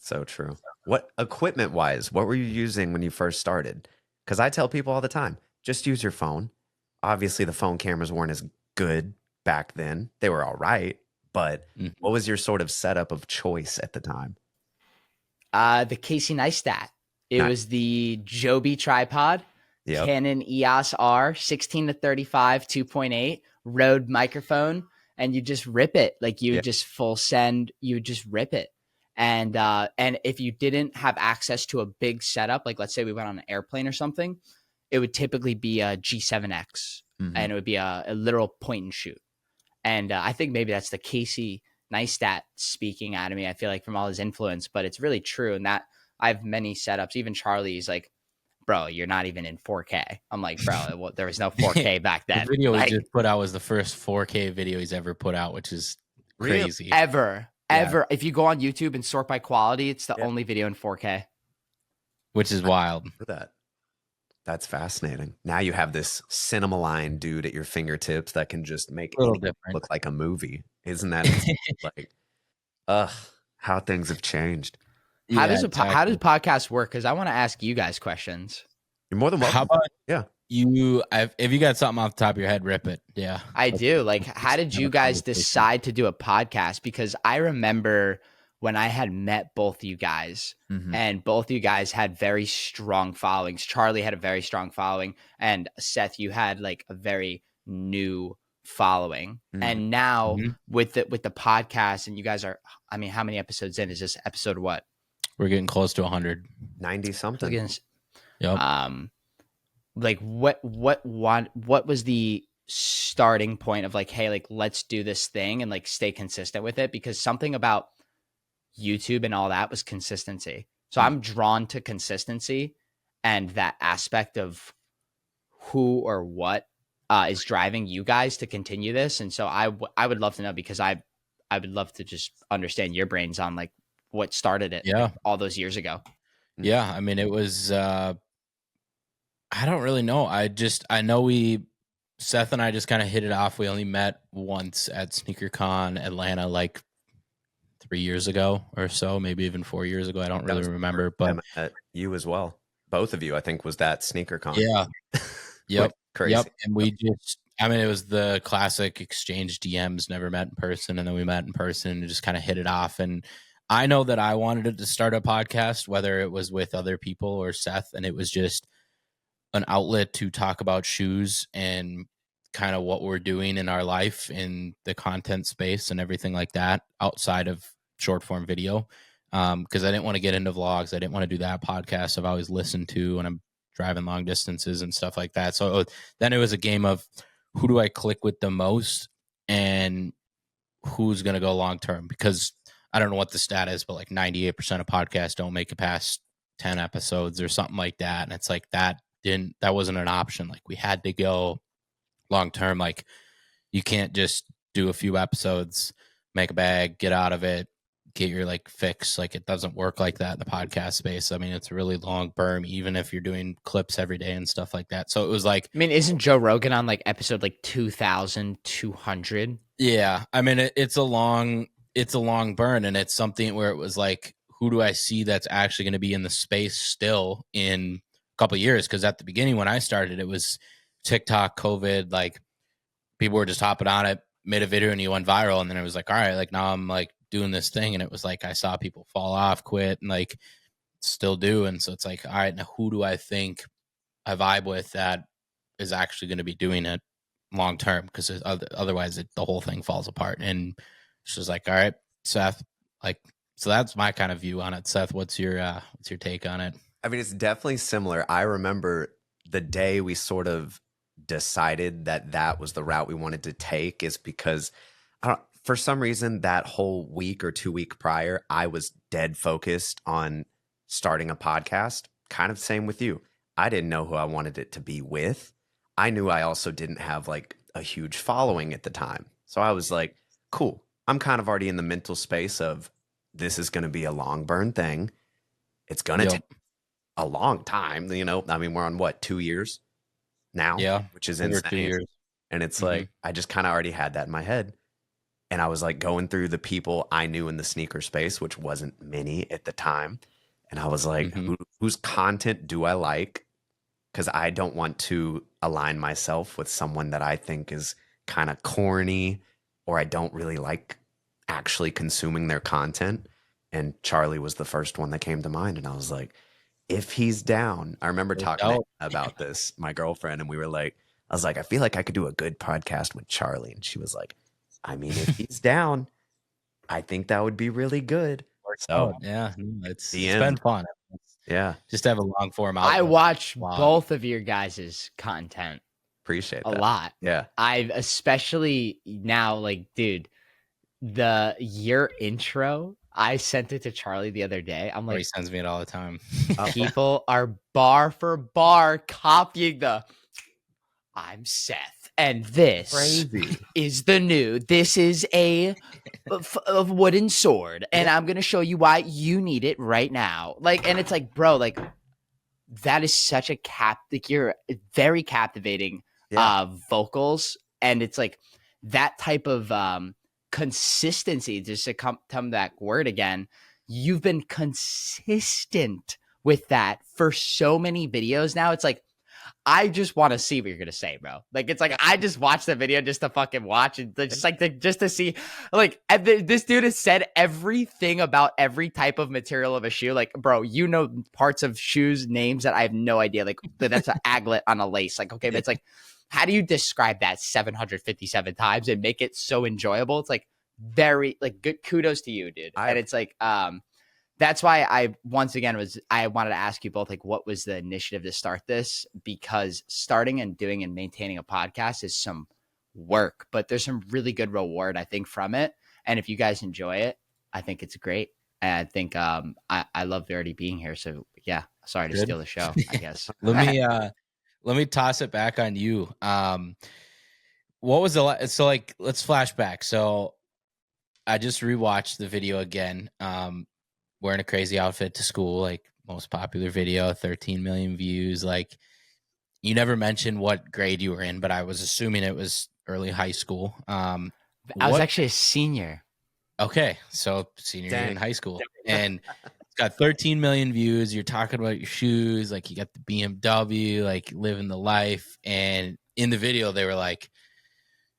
so true. What equipment wise, what were you using when you first started? Because I tell people all the time, just use your phone. Obviously, the phone cameras weren't as good back then. They were all right. But what was your sort of setup of choice at the time? The Casey Neistat. It was the Joby tripod, Canon EOS R, 16 to 35, 2.8, Rode microphone, and you just rip it. Like you would just full send, you would just rip it. And if you didn't have access to a big setup, like let's say we went on an airplane or something, it would typically be a G7X, and it would be a literal point and shoot. And I think maybe that's the Casey Neistat speaking out of me. I feel like from all his influence, but it's really true. And that I have many setups. Even Charlie's like, bro, you're not even in 4K. I'm like, bro, there was no 4K back then. The video like, he just put out was the first 4K video he's ever put out, which is crazy. Ever. If you go on YouTube and sort by quality, it's the only video in 4K. Which is wild. That's fascinating. Now you have this cinema line dude at your fingertips that can just make it look like a movie. Isn't that like, how things have changed? How does podcast work? Because I want to ask you guys questions. You're more than welcome. How about if you got something off the top of your head, rip it. Yeah, I do. Like, how did you guys decide to do a podcast? Because I remember when I had met both you guys, and both you guys had very strong followings. Charlie had a very strong following, and Seth, you had like a very new following. And now with the podcast, and you guys are, I mean, how many episodes in? Is this episode what? We're getting close to 190 something. Yep. Like what was the starting point of like, hey, like let's do this thing and like stay consistent with it? Because something about YouTube and all that was consistency. So I'm drawn to consistency and that aspect of who or what is driving you guys to continue this. And so I would love to know, because I would love to just understand your brains on like what started it like, all those years ago. Yeah. I mean, it was, I don't really know. I know Seth and I just kind of hit it off. We only met once at SneakerCon Atlanta, like 3 years ago or so, maybe even 4 years ago. I don't really remember, but you as well. Both of you, I think, was that SneakerCon. Yeah. Yep. Crazy. Yep. And we just, I mean, it was the classic exchange DMs, never met in person. And then we met in person and just kind of hit it off. And I know that I wanted to start a podcast, whether it was with other people or Seth, and it was just an outlet to talk about shoes and kind of what we're doing in our life in the content space and everything like that outside of short form video. Because I didn't want to get into vlogs. I didn't want to do that podcast I've always listened to when I'm driving long distances and stuff like that. So then it was a game of who do I click with the most and who's going to go long term? Because I don't know what the stat is, but like 98% of podcasts don't make it past 10 episodes or something like that. And it's like that wasn't an option. Like we had to go long term. Like you can't just do a few episodes, make a bag, get out of it, get your like fix. Like it doesn't work like that in the podcast space. I mean, it's a really long burn, even if you're doing clips every day and stuff like that. So it was like, I mean, isn't Joe Rogan on like episode like 2,200? Yeah. I mean, it's a long burn, and it's something where it was like, who do I see that's actually going to be in the space still in a couple of years? Because at the beginning when I started, it was TikTok, COVID, like people were just hopping on it, made a video and you went viral. And then it was like, all right, like now I'm like doing this thing. And it was like, I saw people fall off, quit, and like still do. And so it's like, all right, now who do I think I vibe with that is actually going to be doing it long term? Because otherwise the whole thing falls apart. And it's just like, all right, Seth, like, so that's my kind of view on it. Seth, what's your take on it? I mean, it's definitely similar. I remember the day we sort of decided that was the route we wanted to take is because for some reason that whole week or 2 week prior, I was dead focused on starting a podcast. Kind of same with you. I didn't know who I wanted it to be with. I knew I also didn't have like a huge following at the time. So I was like, cool. I'm kind of already in the mental space of this is going to be a long burn thing. It's going to take a long time. You know, I mean, we're on what, 2 years now? Yeah. Which is over insane. 2 years. And it's like, I just kind of already had that in my head. And I was like going through the people I knew in the sneaker space, which wasn't many at the time. And I was like, whose content do I like? Because I don't want to align myself with someone that I think is kind of corny or I don't really like actually consuming their content. And Charlie was the first one that came to mind. And I was like, if he's down, I remember talking about this, my girlfriend, and we were like, I was like, I feel like I could do a good podcast with Charlie. And she was like, I mean, if he's down, I think that would be really good. So yeah, it's been fun. Yeah. Just have a long form out. I watch both of your guys' content. Appreciate a that. lot. Yeah. I've especially now, like, dude, the year intro, I sent it to Charlie the other day. I'm Or he like, sends me it all the time. people are bar for bar copying the I'm Seth, and this Crazy. is the new. This is a wooden sword, and I'm gonna show you why you need it right now. Like, and it's like, bro, like that is such a like you're very captivating vocals, and it's like that type of consistency. Just to come that word again, you've been consistent with that for so many videos now. It's like, I just want to see what you're gonna say, bro. Like, it's like I just watched the video just to fucking watch and just like just to see. Like, this dude has said everything about every type of material of a shoe. Like, bro, you know parts of shoes names that I have no idea. Like, that's an aglet on a lace. Like, okay, but it's like, how do you describe that 757 times and make it so enjoyable? It's like very like good. Kudos to you, dude. And it's like that's why I once again I wanted to ask you both, like, what was the initiative to start this? Because starting and doing and maintaining a podcast is some work, but there's some really good reward, I think, from it. And if you guys enjoy it, I think it's great. And I think I love Verity being here. So yeah, sorry to steal the show, I guess. Let me toss it back on you. What was so like, let's flash back. So I just rewatched the video again. Wearing a crazy outfit to school, like most popular video, 13 million views. Like, you never mentioned what grade you were in, but I was assuming it was early high school. I was actually a senior. Okay, so senior year in high school, and it's got 13 million views. You're talking about your shoes, like you got the BMW, like living the life. And in the video, they were like,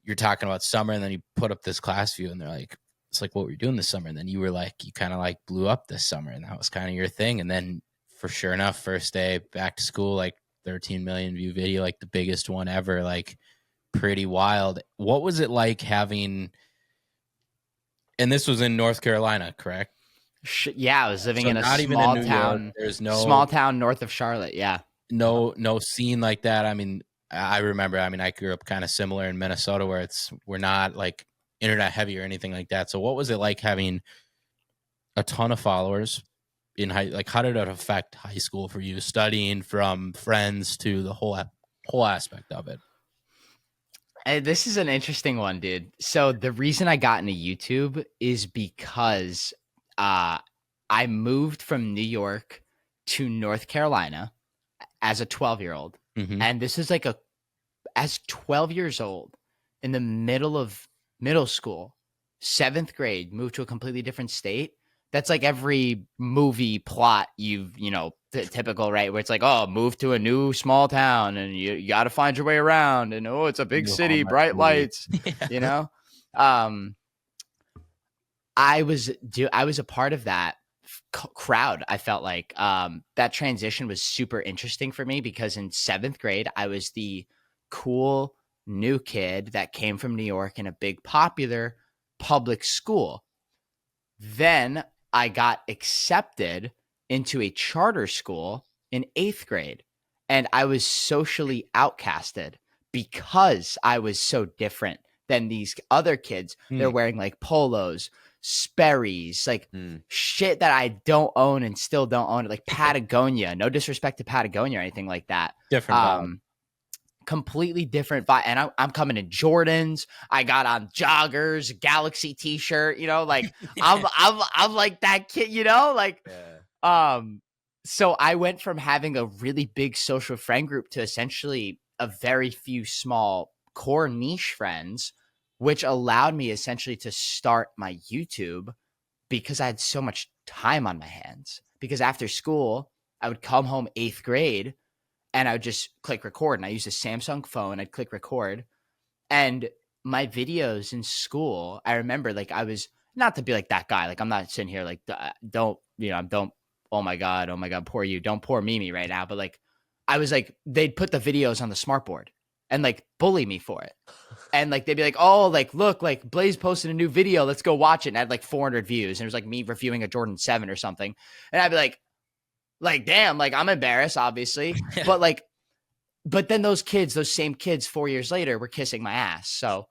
you're talking about summer, and then you put up this class view, and they're like, it's like, what were you doing this summer? And then you were like, you kind of like blew up this summer, and that was kind of your thing. And then for sure enough, first day back to school, like 13 million view video, like the biggest one ever, like pretty wild. What was it like having, and this was in North Carolina, correct? Yeah, I was living in a small town. There's no small town north of Charlotte. Yeah. No scene like that. I mean, I remember, I grew up kind of similar in Minnesota where we're not like internet heavy or anything like that. So what was it like having a ton of followers in like, how did it affect high school for you, studying, from friends to the whole aspect of it? This is an interesting one, dude. So the reason I got into YouTube is because I moved from New York to North Carolina as a 12-year-old. Mm-hmm. And this is like as 12 years old, in the middle of middle school, 7th grade, moved to a completely different state. That's like every movie plot typical, right? Where it's like, oh, move to a new small town and you got to find your way around, and oh, it's a big city, bright lights, you know? I was a part of that crowd. I felt like that transition was super interesting for me because in 7th grade, I was the cool new kid that came from New York in a big popular public school. Then I got accepted into a charter school in 8th grade, and I was socially outcasted because I was so different than these other kids. They're wearing like polos, Sperry's, like shit that I don't own and still don't own it, like Patagonia. No disrespect to Patagonia or anything like that. Different completely different vibe. And I'm coming in Jordans. I got on joggers, Galaxy t-shirt, like I'm like that kid, like, so I went from having a really big social friend group to essentially a very few small core niche friends, which allowed me essentially to start my YouTube because I had so much time on my hands. Because after school, I would come home 8th grade and I would just click record. And I used a Samsung phone. I'd click record. And my videos in school, I remember, like, I was, not to be like that guy. Like, I'm not sitting here like, don't, oh my God, poor you. Don't pour Mimi right now. But like, I was like, they'd put the videos on the smartboard and like bully me for it. And like, they'd be like, oh, like, look, like Blaze posted a new video. Let's go watch it. And I had like 400 views. And it was like me reviewing a Jordan 7 or something. And I'd be like, damn, like I'm embarrassed, obviously. But like, but then those same kids 4 years later were kissing my ass. So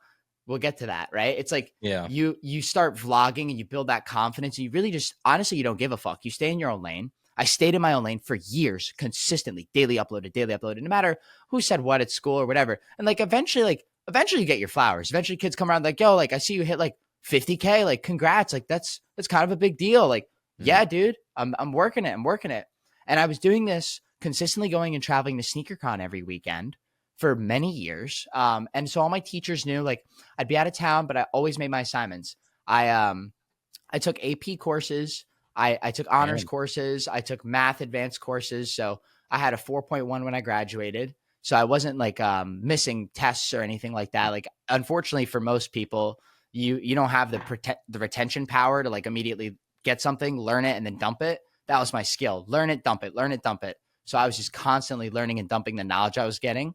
we'll get to that, right? It's like you start vlogging and you build that confidence and you really just honestly you don't give a fuck. You stay in your own lane. I stayed in my own lane for years, consistently, daily uploaded, no matter who said what at school or whatever. And like eventually you get your flowers. Eventually kids come around like, yo, like I see you hit like 50K, like congrats. Like that's kind of a big deal. Like, yeah, dude, I'm working it. And I was doing this consistently, going and traveling to SneakerCon every weekend for many years. And so all my teachers knew, like I'd be out of town, but I always made my assignments. I took AP courses. I took honors courses. I took math advanced courses. So I had a 4.1 when I graduated. So I wasn't like missing tests or anything like that. Like, unfortunately for most people, you don't have the retention power to like immediately get something, learn it, and then dump it. That was my skill. Learn it, dump it, learn it, dump it. So I was just constantly learning and dumping the knowledge I was getting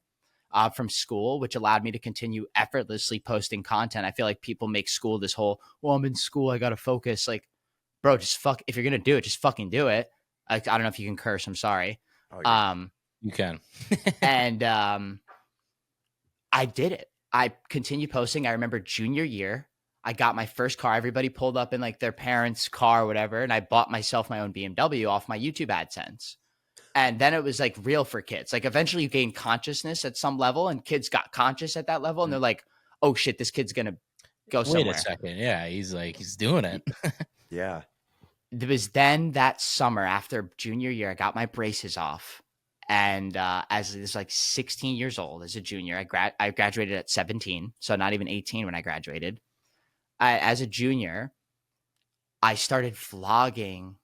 from school, which allowed me to continue effortlessly posting content. I feel like people make school this whole, well, I'm in school, I got to focus. Like, bro, just if you're going to do it, just fucking do it. I don't know if you can curse. I'm sorry. Oh, yeah. You can. And I did it. I continued posting. I remember junior year, I got my first car. Everybody pulled up in like their parents' car or whatever. And I bought myself my own BMW off my YouTube AdSense. And then it was like real for kids. Like eventually you gain consciousness at some level and kids got conscious at that level. And they're like, oh shit, this kid's going to go somewhere. Wait a second. Yeah. He's doing it. Yeah. It was then that summer after junior year, I got my braces off. And as I was like 16 years old as a junior, I graduated at 17. So not even 18 when I graduated. As a junior, I started vlogging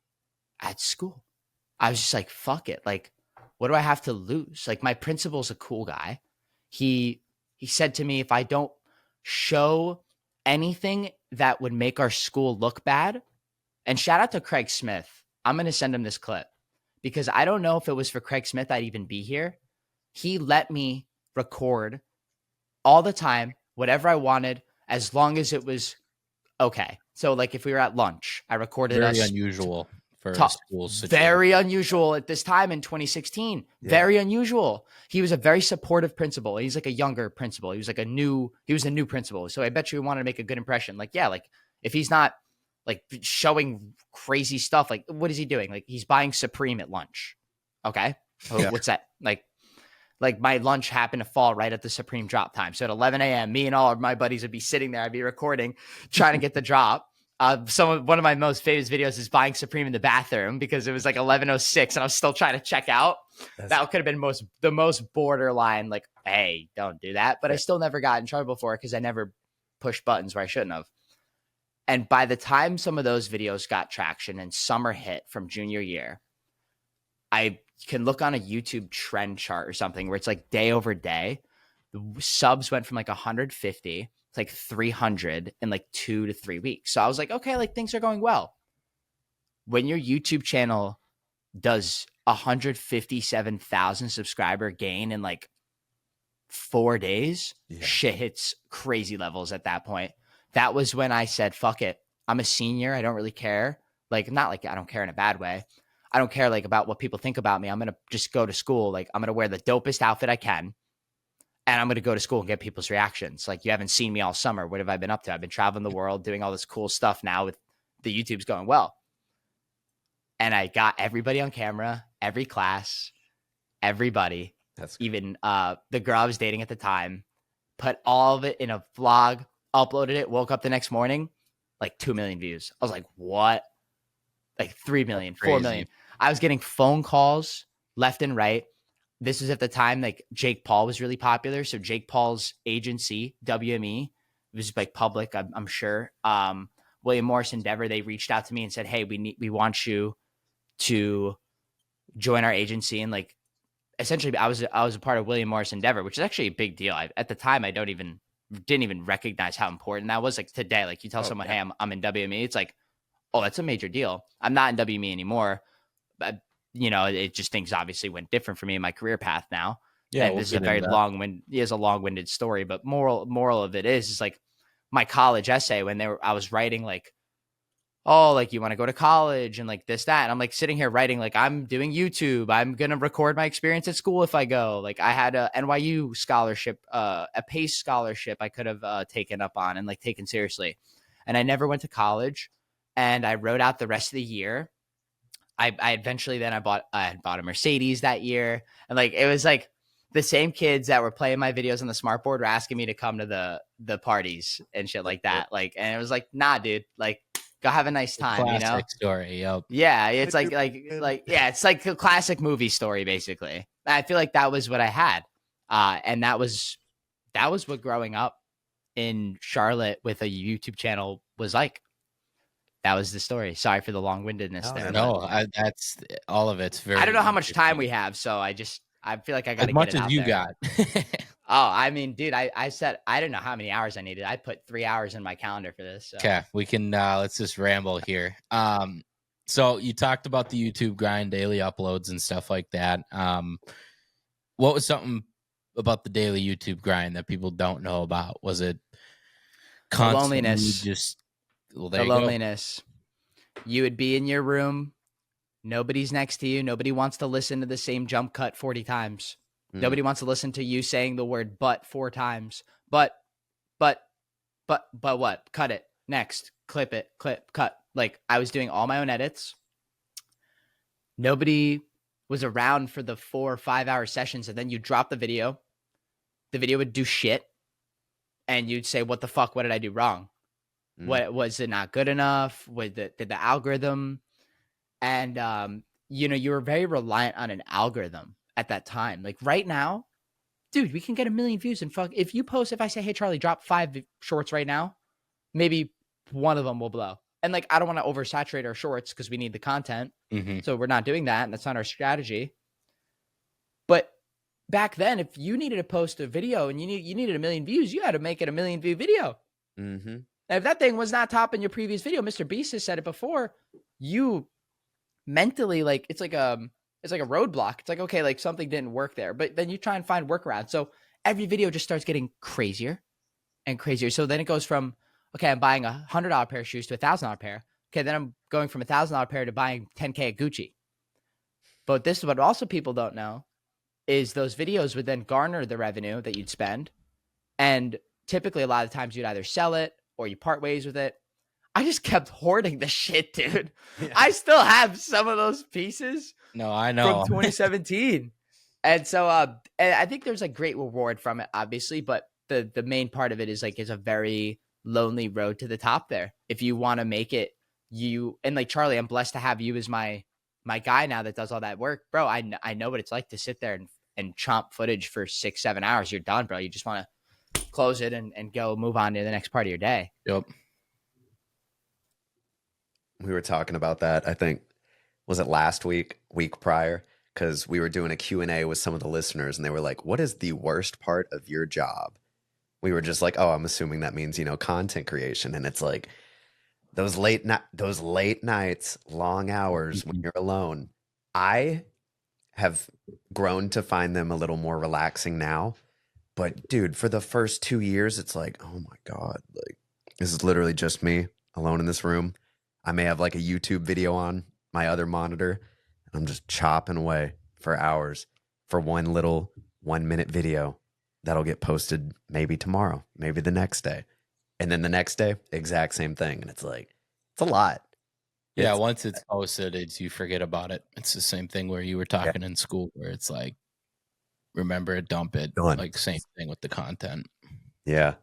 at school. I was just like, fuck it. Like, what do I have to lose? Like, my principal's a cool guy. He said to me, if I don't show anything that would make our school look bad, and shout out to Craig Smith. I'm going to send him this clip because I don't know if it was for Craig Smith I'd even be here. He let me record all the time, whatever I wanted, as long as it was okay. So like if we were at lunch, I recorded Very unusual for a school situation. Very unusual at this time in 2016. Yeah. Very unusual. He was a very supportive principal. He's like a younger principal. He was a new principal. So I bet you he wanted to make a good impression. Like, yeah, like if he's not like showing crazy stuff, like what is he doing? Like he's buying Supreme at lunch. Okay. Yeah. What's that? Like my lunch happened to fall right at the Supreme drop time. So at 11 a.m., me and all of my buddies would be sitting there. I'd be recording, trying to get the drop. One of my most famous videos is buying Supreme in the bathroom because it was like 11:06 and I was still trying to check out. That could have been the most borderline, like, hey, don't do that. But I still never got in trouble for it because I never pushed buttons where I shouldn't have. And by the time some of those videos got traction and summer hit from junior year, I can look on a YouTube trend chart or something where it's like day over day, the subs went from like 150 to like 300 in like 2 to 3 weeks. So I was like, okay, like things are going well. When your YouTube channel does 157,000 subscriber gain in like 4 days, shit hits crazy levels at that point. That was when I said, fuck it. I'm a senior. I don't really care. Like, not like I don't care in a bad way. I don't care like about what people think about me. I'm going to just go to school. Like I'm going to wear the dopest outfit I can. And I'm going to go to school and get people's reactions. Like you haven't seen me all summer. What have I been up to? I've been traveling the world doing all this cool stuff now with the YouTube's going well. And I got everybody on camera, every class, everybody, even the girl I was dating at the time, put all of it in a vlog, uploaded it, woke up the next morning, like 2 million views. I was like, what? Like 3 million, 4 million. I was getting phone calls left and right. This was at the time, like Jake Paul was really popular. So Jake Paul's agency, WME, it was like public, I'm sure. William Morris Endeavor, they reached out to me and said, hey, we want you to join our agency. And like, essentially I was a part of William Morris Endeavor, which is actually a big deal. At the time, I didn't even recognize how important that was. Like today, like you tell someone, hey, I'm in WME. It's like, oh, that's a major deal. I'm not in WME anymore. But, you know, it just things obviously went different for me in my career path now. Yeah. And this is a very long-winded story, but moral of it is like my college essay when I was writing like oh, like you want to go to college and like this, that. And I'm like sitting here writing, like I'm doing YouTube. I'm going to record my experience at school if I go. Like I had a NYU scholarship, a PACE scholarship I could have taken up on and like taken seriously. And I never went to college, and I wrote out the rest of the year. I eventually then I bought a Mercedes that year. And like it was like the same kids that were playing my videos on the smartboard were asking me to come to the parties and shit like that. Like, and it was like, nah, dude, like go have a nice time, you know? Classic story. Yep. Yeah, it's yeah, it's like a classic movie story, basically. I feel like that was what I had. And that was what growing up in Charlotte with a YouTube channel was like. That was the story. Sorry for the long-windedness there. No, that's all of it's very. I don't know how much time we have, so I feel like I got to get it out as you there. got. Oh, I mean, dude, I said I don't know how many hours I needed. I put 3 hours in my calendar for this. So. Okay, we can let's just ramble here. So you talked about the YouTube grind, daily uploads, and stuff like that. What was something about the daily YouTube grind that people don't know about? Was it loneliness? Just the loneliness. You would be in your room. Nobody's next to you. Nobody wants to listen to the same jump cut 40 times. Nobody wants to listen to you saying the word but 4 times. But what? Cut it. Next. Clip it. Cut. Like I was doing all my own edits. Nobody was around for the 4 or 5 hour sessions. And then you drop the video. The video would do shit. And you'd say, what the fuck? What did I do wrong? What was it not good enough? Did the algorithm? And you were very reliant on an algorithm at that time. Like right now, dude, we can get 1 million views and fuck. If I say, hey Charlie, drop 5 shorts right now, maybe one of them will blow. And like I don't want to oversaturate our shorts because we need the content, so we're not doing that, and that's not our strategy. But back then, if you needed to post a video and you needed 1 million views, you had to make it 1 million view video. And if that thing was not top in your previous video, Mr. Beast has said it before, you mentally like it's like a roadblock. It's like, okay, like something didn't work there, but then you try and find workarounds. So every video just starts getting crazier and crazier. So then it goes from, okay, I'm buying $100 pair of shoes to $1,000 pair. Okay, then I'm going from $1,000 pair to buying 10K at Gucci. But this is what also people don't know is those videos would then garner the revenue that you'd spend. And typically a lot of times you'd either sell it or you part ways with it. I just kept hoarding the shit, dude. Yeah. I still have some of those pieces. No, I know. From 2017. And so and I think there's a great reward from it, obviously, but the main part of it is like it's a very lonely road to the top there. If you want to make it, and like Charlie, I'm blessed to have you as my guy now that does all that work. Bro, I know what it's like to sit there and chomp footage for 6-7 hours. You're done, bro. You just want to close it and go move on to the next part of your day. Yep. We were talking about that. I think, was it last week prior? Because we were doing a Q&A with some of the listeners and they were like, what is the worst part of your job? We were just like, oh, I'm assuming that means, content creation. And it's like those late nights, long hours when you're alone. I have grown to find them a little more relaxing now. But dude, for the first 2 years, it's like, oh my God, like this is literally just me alone in this room. I may have like a YouTube video on my other monitor. And I'm just chopping away for hours for one little 1-minute video that'll get posted maybe tomorrow, maybe the next day. And then the next day, exact same thing. And it's like, it's a lot. Yeah, once it's posted, you forget about it. It's the same thing where you were talking in school where it's like, remember it, dump it. Done. Like same thing with the content. Yeah.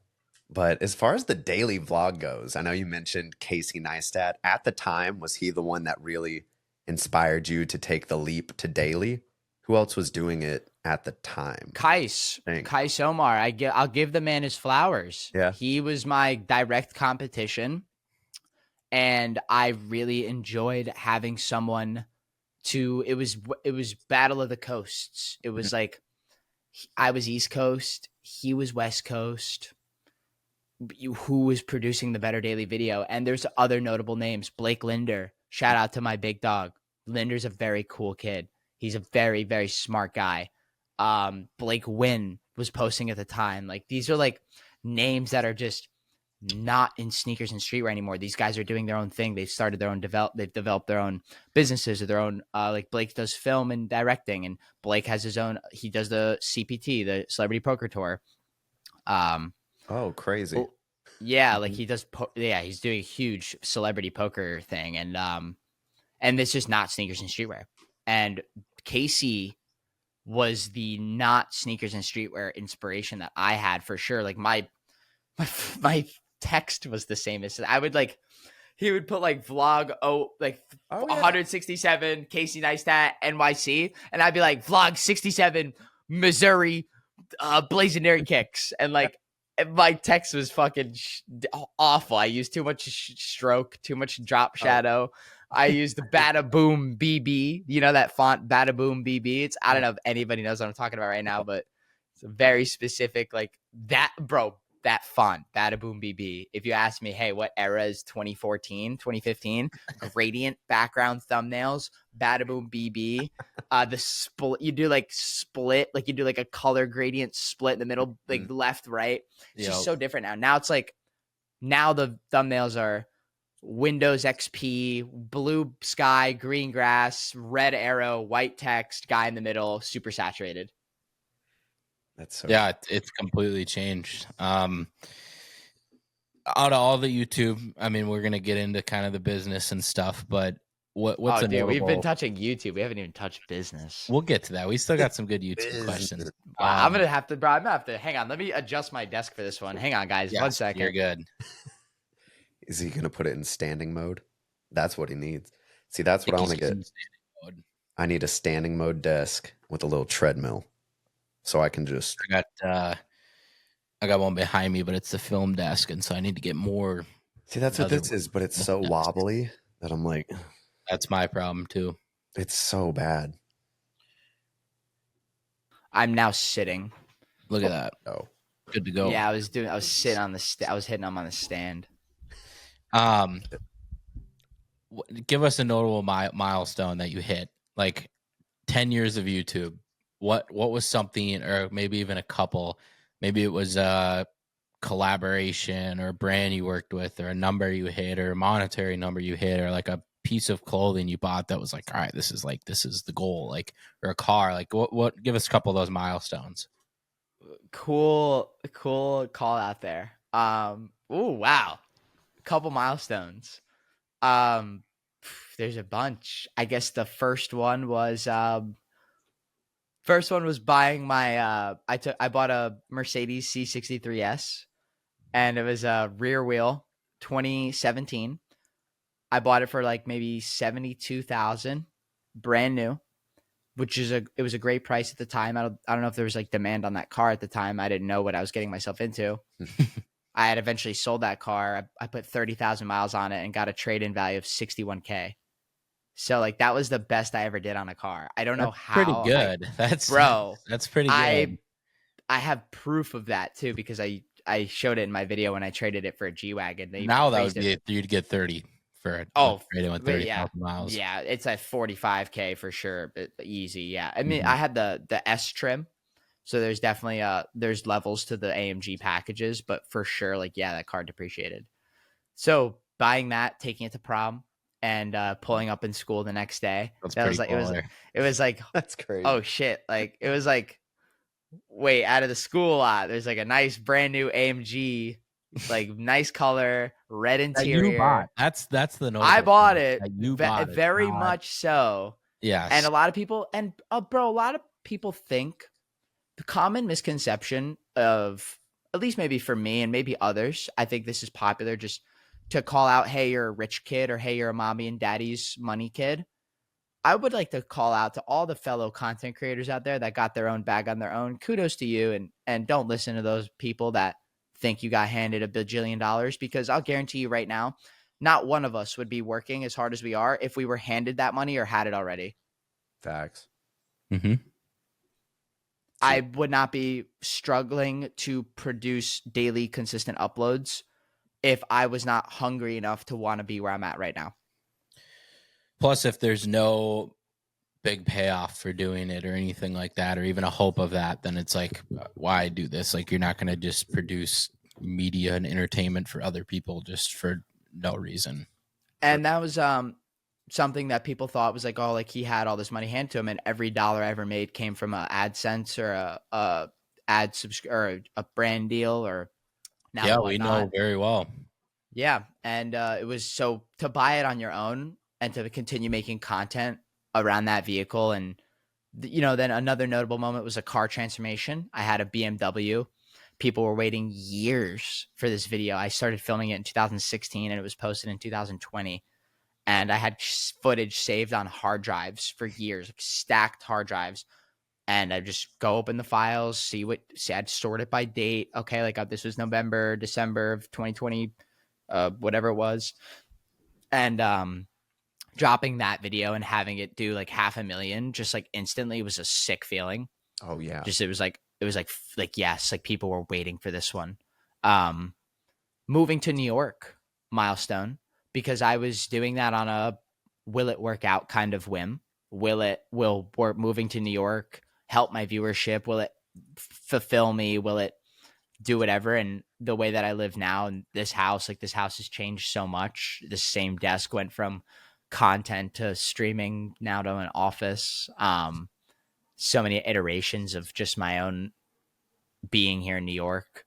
But as far as the daily vlog goes, I know you mentioned Casey Neistat. At the time, was he the one that really inspired you to take the leap to daily? Who else was doing it at the time? Kais Omar. I'll give the man his flowers. Yeah. He was my direct competition. And I really enjoyed having someone it was Battle of the Coasts. It was like, I was East Coast. He was West Coast. Who was producing the better daily video? And there's other notable names. Blake Linder. Shout out to my big dog. Linder's a very cool kid. He's a very, very smart guy. Blake Wynn was posting at the time. Like these are like names that are just not in sneakers and streetwear anymore. These guys are doing their own thing. They've started their own they've developed their own businesses or their own like Blake does film and directing, and Blake has his own, he does the CPT, the Celebrity Poker Tour. Oh, crazy. Yeah, like he does he's doing a huge celebrity poker thing, and it's just not sneakers and streetwear. And Casey was the not sneakers and streetwear inspiration that I had for sure. Like my text was the same as I would like. He would put like vlog 167 Casey Neistat NYC, and I'd be like vlog 67 Missouri Blazendary kicks, and like my text was fucking awful. I used too much stroke, too much drop shadow. I used the Bada Boom BB. You know that font, Bada Boom BB. It's, I don't know if anybody knows what I'm talking about right now, but it's a very specific, like that, bro. That font, Bada Boom BB. If you ask me, hey, what era is 2014, 2015? Gradient background thumbnails, Bada Boom BB. The split, you do like split, like you do like a color gradient split in the middle, like left, right. It's just so different now. Now it's like, now the thumbnails are Windows XP, blue sky, green grass, red arrow, white text, guy in the middle, super saturated. That's so it's completely changed. Out of all the YouTube, I mean, we're gonna get into kind of the business and stuff, but what's dude, we've been touching YouTube. We haven't even touched business. We'll get to that. We still got some good YouTube questions. I'm gonna have to hang on. Let me adjust my desk for this one. Hang on, guys. 1 second. You're good. Is he gonna put it in standing mode? That's what he needs. See, that's what I want to get. I need a standing mode desk with a little treadmill. So I can just. I got one behind me, but it's the film desk, and so I need to get more. See, that's what this is, but it's so wobbly that I'm like. That's my problem too. It's so bad. I'm now sitting. Look at that. Oh, good to go. Yeah, I was sitting on the. I was hitting them on the stand. Give us a notable milestone that you hit, like 10 years of YouTube. What was something, or maybe even a couple, maybe it was a collaboration or a brand you worked with, or a number you hit, or a monetary number you hit, or like a piece of clothing you bought that was like, all right, this is the goal, like, or a car, like what give us a couple of those milestones. Cool call out there. Oh wow, a couple milestones. There's a bunch. I guess the first one was buying my I bought a Mercedes C63S, and it was a rear wheel 2017. I bought it for like maybe 72,000, brand new, which is it was a great price at the time. I don't know if there was like demand on that car at the time. I didn't know what I was getting myself into. I had eventually sold that car. I put 30,000 miles on it and got a trade-in value of 61K. So like that was the best I ever did on a car. I don't know how. Pretty good. That's pretty good. I have proof of that too, because I showed it in my video when I traded it for a G-Wagon. Now that would be you'd get 30 for it. Trade-in with 30,000 miles. Yeah, it's at 45K for sure, but easy. Yeah, I mean I had the S trim, so there's definitely there's levels to the AMG packages, but for sure, like that car depreciated. So buying that, taking it to prom, and pulling up in school the next day. That was like it was like that's crazy. Oh shit! Like it was like, wait, out of the school lot, there's like a nice brand new AMG, like nice color, red interior. That you bought. That's the notable I bought it. You bought it. Very much so. Yeah. And a lot of people, and bro, a lot of people think the common misconception of, at least maybe for me and maybe others, I think this is popular, just to call out, hey, you're a rich kid, or hey, you're a mommy and daddy's money kid. I would like to call out to all the fellow content creators out there that got their own bag on their own. Kudos to you, and don't listen to those people that think you got handed $1 bajillion, because I'll guarantee you right now, not one of us would be working as hard as we are if we were handed that money or had it already. Facts. Mm-hmm. I would not be struggling to produce daily consistent uploads if I was not hungry enough to want to be where I'm at right now. Plus, if there's no big payoff for doing it or anything like that, or even a hope of that, then it's like, why do this? Like, you're not going to just produce media and entertainment for other people just for no reason. And that was something that people thought was like, oh, like he had all this money handed to him, and every dollar I ever made came from a AdSense or or a brand deal or now Yeah, the we whatnot. know very well. Yeah, and it was so to buy it on your own and to continue making content around that vehicle, and then another notable moment was a car transformation. I had a BMW. People were waiting years for this video. I started filming it in 2016 and it was posted in 2020. And I had footage saved on hard drives for years, like stacked hard drives. And I just go open the files, see I'd sort it by date. Okay, like this was November, December of 2020, whatever it was. And dropping that video and having it do like 500,000 just like instantly was a sick feeling. Oh yeah. Just it was like yes, like people were waiting for this one. Moving to New York milestone, because I was doing that on a will it work out kind of whim. Will moving to New York help my viewership? Will it fulfill me? Will it do whatever? And the way that I live now in this house has changed so much. The same desk went from content to streaming now to an office. So many iterations of just my own being here in New York.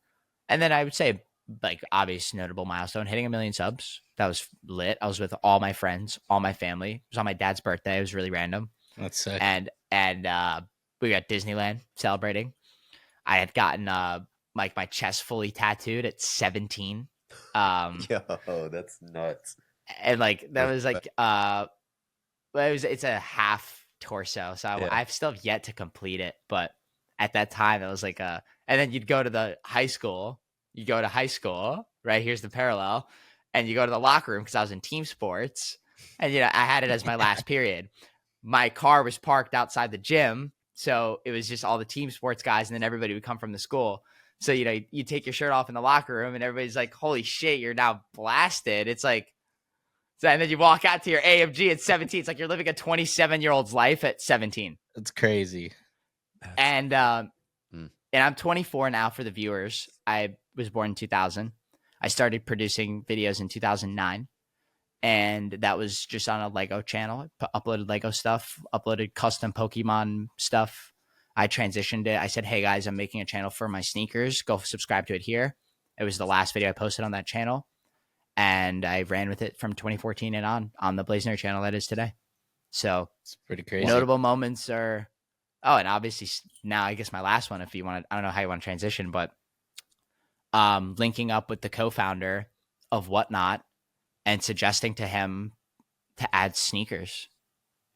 And then I would say, like, obvious notable milestone, hitting 1 million subs. That was lit. I was with all my friends, all my family. It was on my dad's birthday. It was really random. That's sick. And we got Disneyland celebrating. I had gotten like my chest fully tattooed at 17. Yo, that's nuts. And like that was like it's a half torso, so I've still yet to complete it. But at that time, it was like and then you'd go to the high school. You go to high school, right? Here's the parallel, and you go to the locker room because I was in team sports, and I had it as my last period. My car was parked outside the gym, so it was just all the team sports guys, and then everybody would come from the school. So you take your shirt off in the locker room, and everybody's like, "Holy shit, you're now blasted!" It's like. And then you walk out to your AMG at 17. It's like you're living a 27-year-old's life at 17. It's crazy. And I'm 24 now for the viewers. I was born in 2000. I started producing videos in 2009. And that was just on a Lego channel. I uploaded Lego stuff, uploaded custom Pokemon stuff. I transitioned it. I said, hey, guys, I'm making a channel for my sneakers. Go subscribe to it here. It was the last video I posted on that channel. And I ran with it from 2014 and on the Blazendary channel that is today. So it's pretty crazy. Notable moments are, and obviously now I guess my last one, if you want to, I don't know how you want to transition, but linking up with the co-founder of Whatnot and suggesting to him to add sneakers,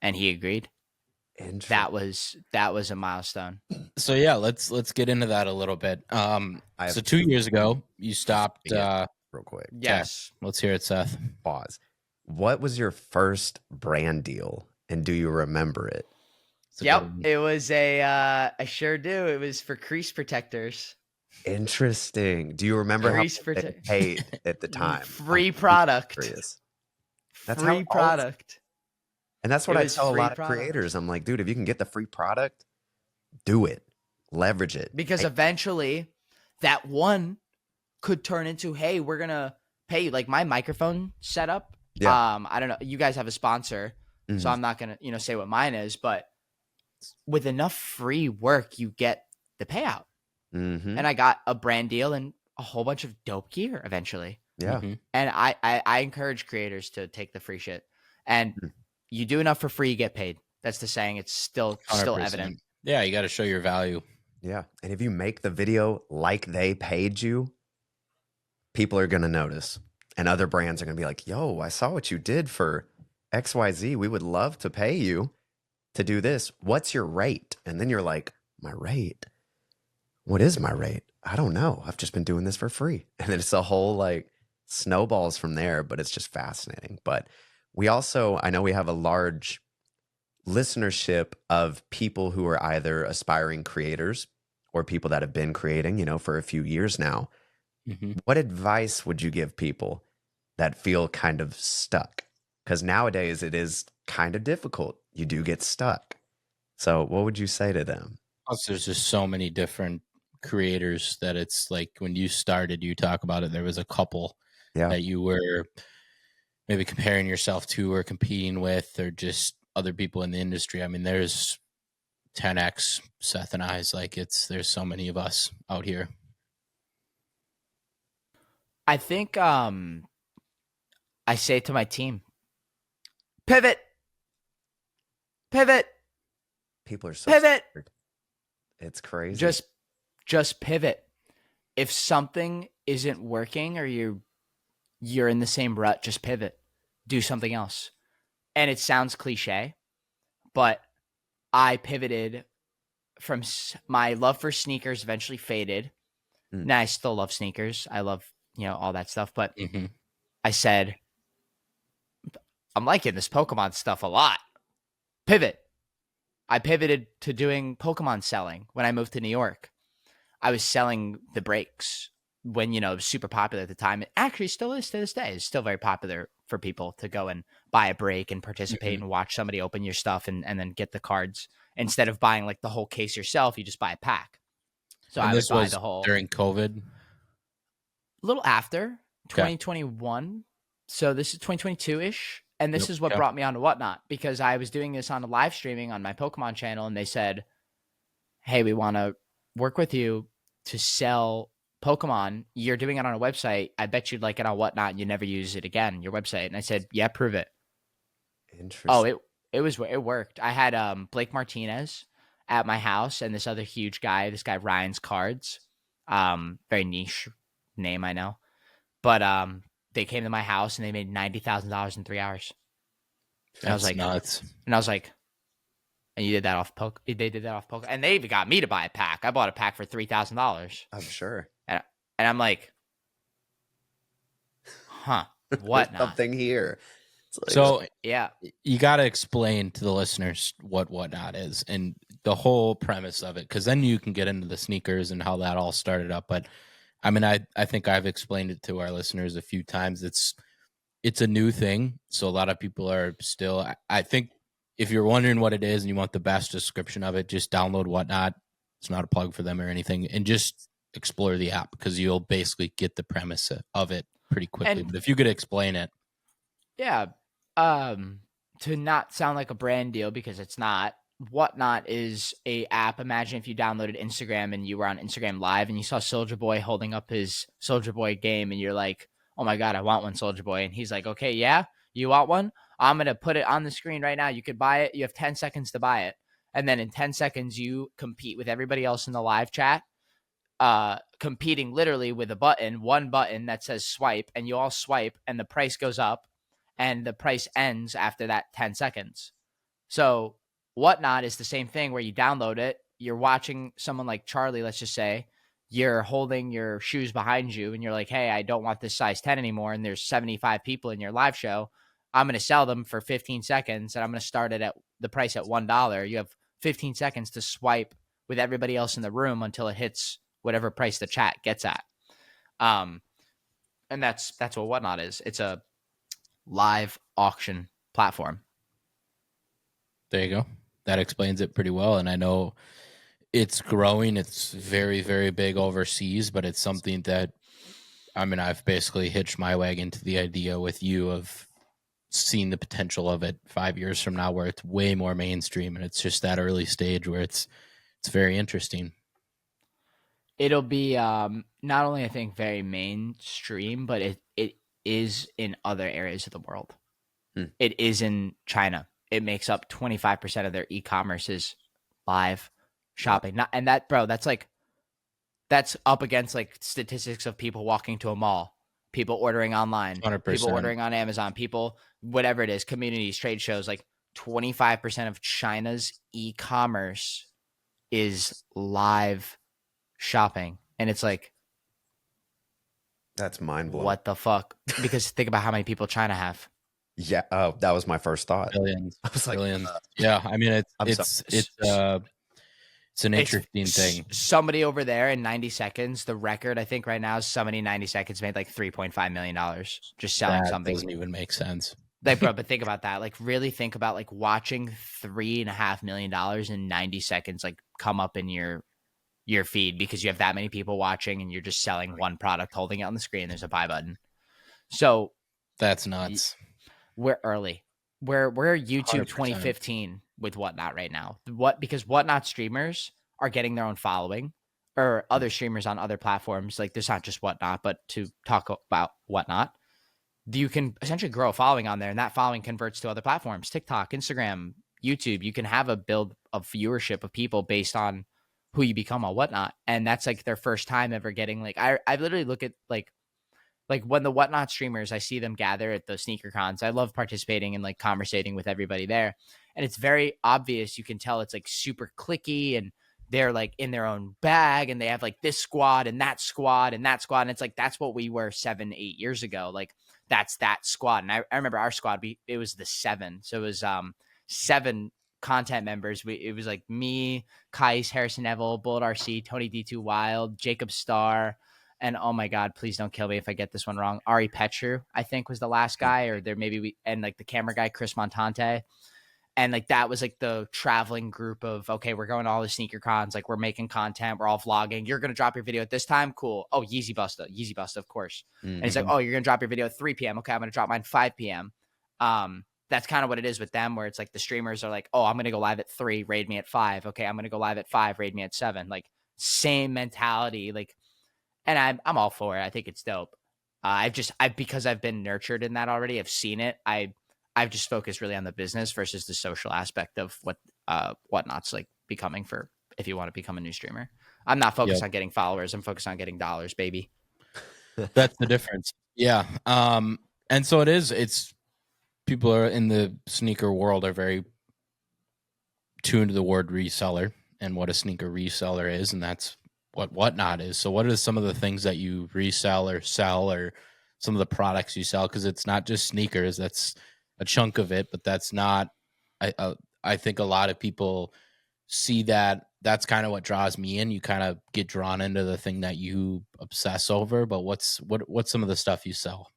and he agreed. That was a milestone. So yeah, let's get into that a little bit. So 2 years ago, you stopped. Real quick. Yes. Okay. Let's hear it, Seth. Pause. What was your first brand deal, and do you remember it? Yep. It was I sure do. It was for crease protectors. Interesting. Do you remember how they paid at the time? Free product. That's free product. And that's what I tell a lot of creators. I'm like, dude, if you can get the free product, do it. Leverage it. Because eventually that one could turn into, hey, we're going to pay you. Like my microphone setup. Yeah. I don't know. You guys have a sponsor, so I'm not going to, say what mine is, but with enough free work, you get the payout. And I got a brand deal and a whole bunch of dope gear eventually. Yeah. And I encourage creators to take the free shit. And you do enough for free, you get paid. That's the saying. It's still 100%. Evident. Yeah, you got to show your value. Yeah. And if you make the video like they paid you, people are going to notice. And other brands are going to be like, yo, I saw what you did for XYZ. We would love to pay you to do this. What's your rate? And then you're like, my rate? What is my rate? I don't know. I've just been doing this for free. And then it's a whole like snowballs from there, but it's just fascinating. But we also, I know we have a large listenership of people who are either aspiring creators or people that have been creating, for a few years now. What advice would you give people that feel kind of stuck? Because nowadays it is kind of difficult. You do get stuck. So what would you say to them? Plus, there's just so many different creators that it's like when you started, you talk about it, there was a couple that you were maybe comparing yourself to or competing with, or just other people in the industry. I mean, there's 10x Seth and I's, like there's so many of us out here. I think I say to my team, pivot. People are so pivot. scared. It's crazy. Just pivot. If something isn't working or you're in the same rut, just pivot. Do something else. And it sounds cliche, but I pivoted from my love for sneakers eventually faded. Now I still love sneakers. I love, all that stuff. But I said, I'm liking this Pokemon stuff a lot. Pivot. I pivoted to doing Pokemon selling when I moved to New York. I was selling the breaks when, it was super popular at the time. It actually still is to this day. It's still very popular for people to go and buy a break and participate and watch somebody open your stuff and then get the cards. Instead of buying like the whole case yourself, you just buy a pack. So and I this would buy was the whole during COVID. A little after 2021. So this is 2022-ish. And this is what brought me onto Whatnot, because I was doing this on a live streaming on my Pokemon channel, and they said, hey, we want to work with you to sell Pokemon. You're doing it on a website. I bet you'd like it on Whatnot and you never use it again, your website. And I said, yeah, prove it. Interesting. Oh, it worked. I had Blake Martinez at my house and this other huge guy, Ryan's Cards. Very niche name, I know. But they came to my house and they made $90,000 in 3 hours. And I was like, nuts. And I was like, and you did that off Poke? They did that off Poke, and they even got me to buy a pack. I bought a pack for $3,000. I'm sure. And I'm like, what? Something here. Like, so yeah, you got to explain to the listeners what Whatnot is and the whole premise of it, because then you can get into the sneakers and how that all started up. But I mean, I think I've explained it to our listeners a few times. It's a new thing, so a lot of people are still. I think if you're wondering what it is and you want the best description of it, just download Whatnot. It's not a plug for them or anything, and just explore the app, because you'll basically get the premise of it pretty quickly. But if you could explain it, yeah, to not sound like a brand deal, because it's not. Whatnot is a app. Imagine if you downloaded Instagram and you were on Instagram Live and you saw Soldier Boy holding up his Soldier Boy game, and you're like, oh my God, I want one, Soldier Boy. And he's like, okay, yeah, you want one? I'm going to put it on the screen right now. You could buy it. You have 10 seconds to buy it. And then in 10 seconds, you compete with everybody else in the live chat, competing literally with one button that says swipe, and you all swipe and the price goes up and the price ends after that 10 seconds. So Whatnot is the same thing, where you download it. You're watching someone like Charlie, let's just say. You're holding your shoes behind you and you're like, hey, I don't want this size 10 anymore. And there's 75 people in your live show. I'm going to sell them for 15 seconds and I'm going to start it at the price at $1. You have 15 seconds to swipe with everybody else in the room until it hits whatever price the chat gets at. And that's what Whatnot is. It's a live auction platform. There you go. That explains it pretty well. And I know it's growing. It's very, very big overseas, but it's something that, I mean, I've basically hitched my wagon to the idea with you of seeing the potential of it 5 years from now, where it's way more mainstream, and it's just that early stage where it's very interesting. It'll be not only, I think, very mainstream, but it is in other areas of the world. It is in China. It makes up 25% of their e-commerce is live shopping. That's up against like statistics of people walking to a mall, people ordering online, 100%. people ordering on Amazon, people, whatever it is, communities, trade shows. Like 25% of China's e-commerce is live shopping. And it's like, that's mind blowing. What the fuck? Because think about how many people China have. Yeah. Oh, that was my first thought. Billions. I was like, billions. Yeah. I mean, it's an interesting thing. Somebody over there in 90 seconds, the record I think right now is somebody in 90 seconds made like $3.5 million just selling something. Doesn't even make sense. Like, bro, but think about that. Like, really think about like watching $3.5 million in 90 seconds like come up in your your feed because you have that many people watching and you're just selling one product, holding it on the screen. There's a buy button. So That's nuts. we're early. We're YouTube 100%. 2015 with Whatnot right now. Because Whatnot streamers are getting their own following, or other streamers on other platforms. Like there's not just Whatnot, but to talk about Whatnot, you can essentially grow a following on there, and that following converts to other platforms, TikTok, Instagram, YouTube. You can have a build of viewership of people based on who you become on Whatnot, and that's like their first time ever getting like I literally look at like when the Whatnot streamers, I see them gather at the sneaker cons. I love participating and like conversating with everybody there. And it's very obvious. You can tell it's like super clicky and they're like in their own bag and they have like this squad and that squad and that squad. And it's like, that's what we were 7, 8 years ago. Like that's that squad. And I remember our squad, it was the 7. So it was 7 content members. It was like me, Kais, Harrison Neville, Bullet RC, Tony D2 Wild, Jacob Starr, and oh my God, please don't kill me if I get this one wrong. Ari Petru, I think, was the last guy, or there maybe and like the camera guy, Chris Montante. And like that was like the traveling group of, okay, we're going to all the sneaker cons, like we're making content, we're all vlogging. You're gonna drop your video at this time, cool. Oh, Yeezy Busta, of course. Mm-hmm. And it's like, oh, you're gonna drop your video at 3 p.m. Okay, I'm gonna drop mine 5 p.m. That's kind of what it is with them, where it's like the streamers are like, oh, I'm gonna go live at 3, raid me at 5. Okay, I'm gonna go live at 5, raid me at 7. Like same mentality, like. And I'm all for it. I think it's dope. Because I've been nurtured in that already. I've seen it. I've just focused really on the business versus the social aspect of Whatnot's like becoming for if you want to become a new streamer. I'm not focused on getting followers. I'm focused on getting dollars, baby. That's the difference. Yeah. And so it's people are in the sneaker world are very tuned to the word reseller and what a sneaker reseller is, and that's what Whatnot is. So what are some of the things that you resell or sell, or some of the products you sell? Because it's not just sneakers, that's a chunk of it, but that's not, I think a lot of people see that. That's kind of what draws me in. You kind of get drawn into the thing that you obsess over, but what's some of the stuff you sell?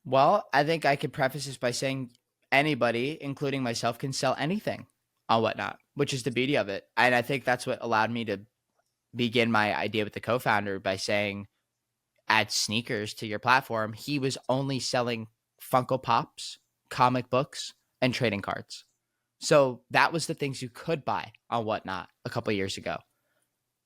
Well, I think I could preface this by saying anybody, including myself, can sell anything on Whatnot, which is the beauty of it. And I think that's what allowed me to begin my idea with the co-founder by saying, add sneakers to your platform. He was only selling Funko Pops, comic books, and trading cards. So that was the things you could buy on Whatnot a couple of years ago.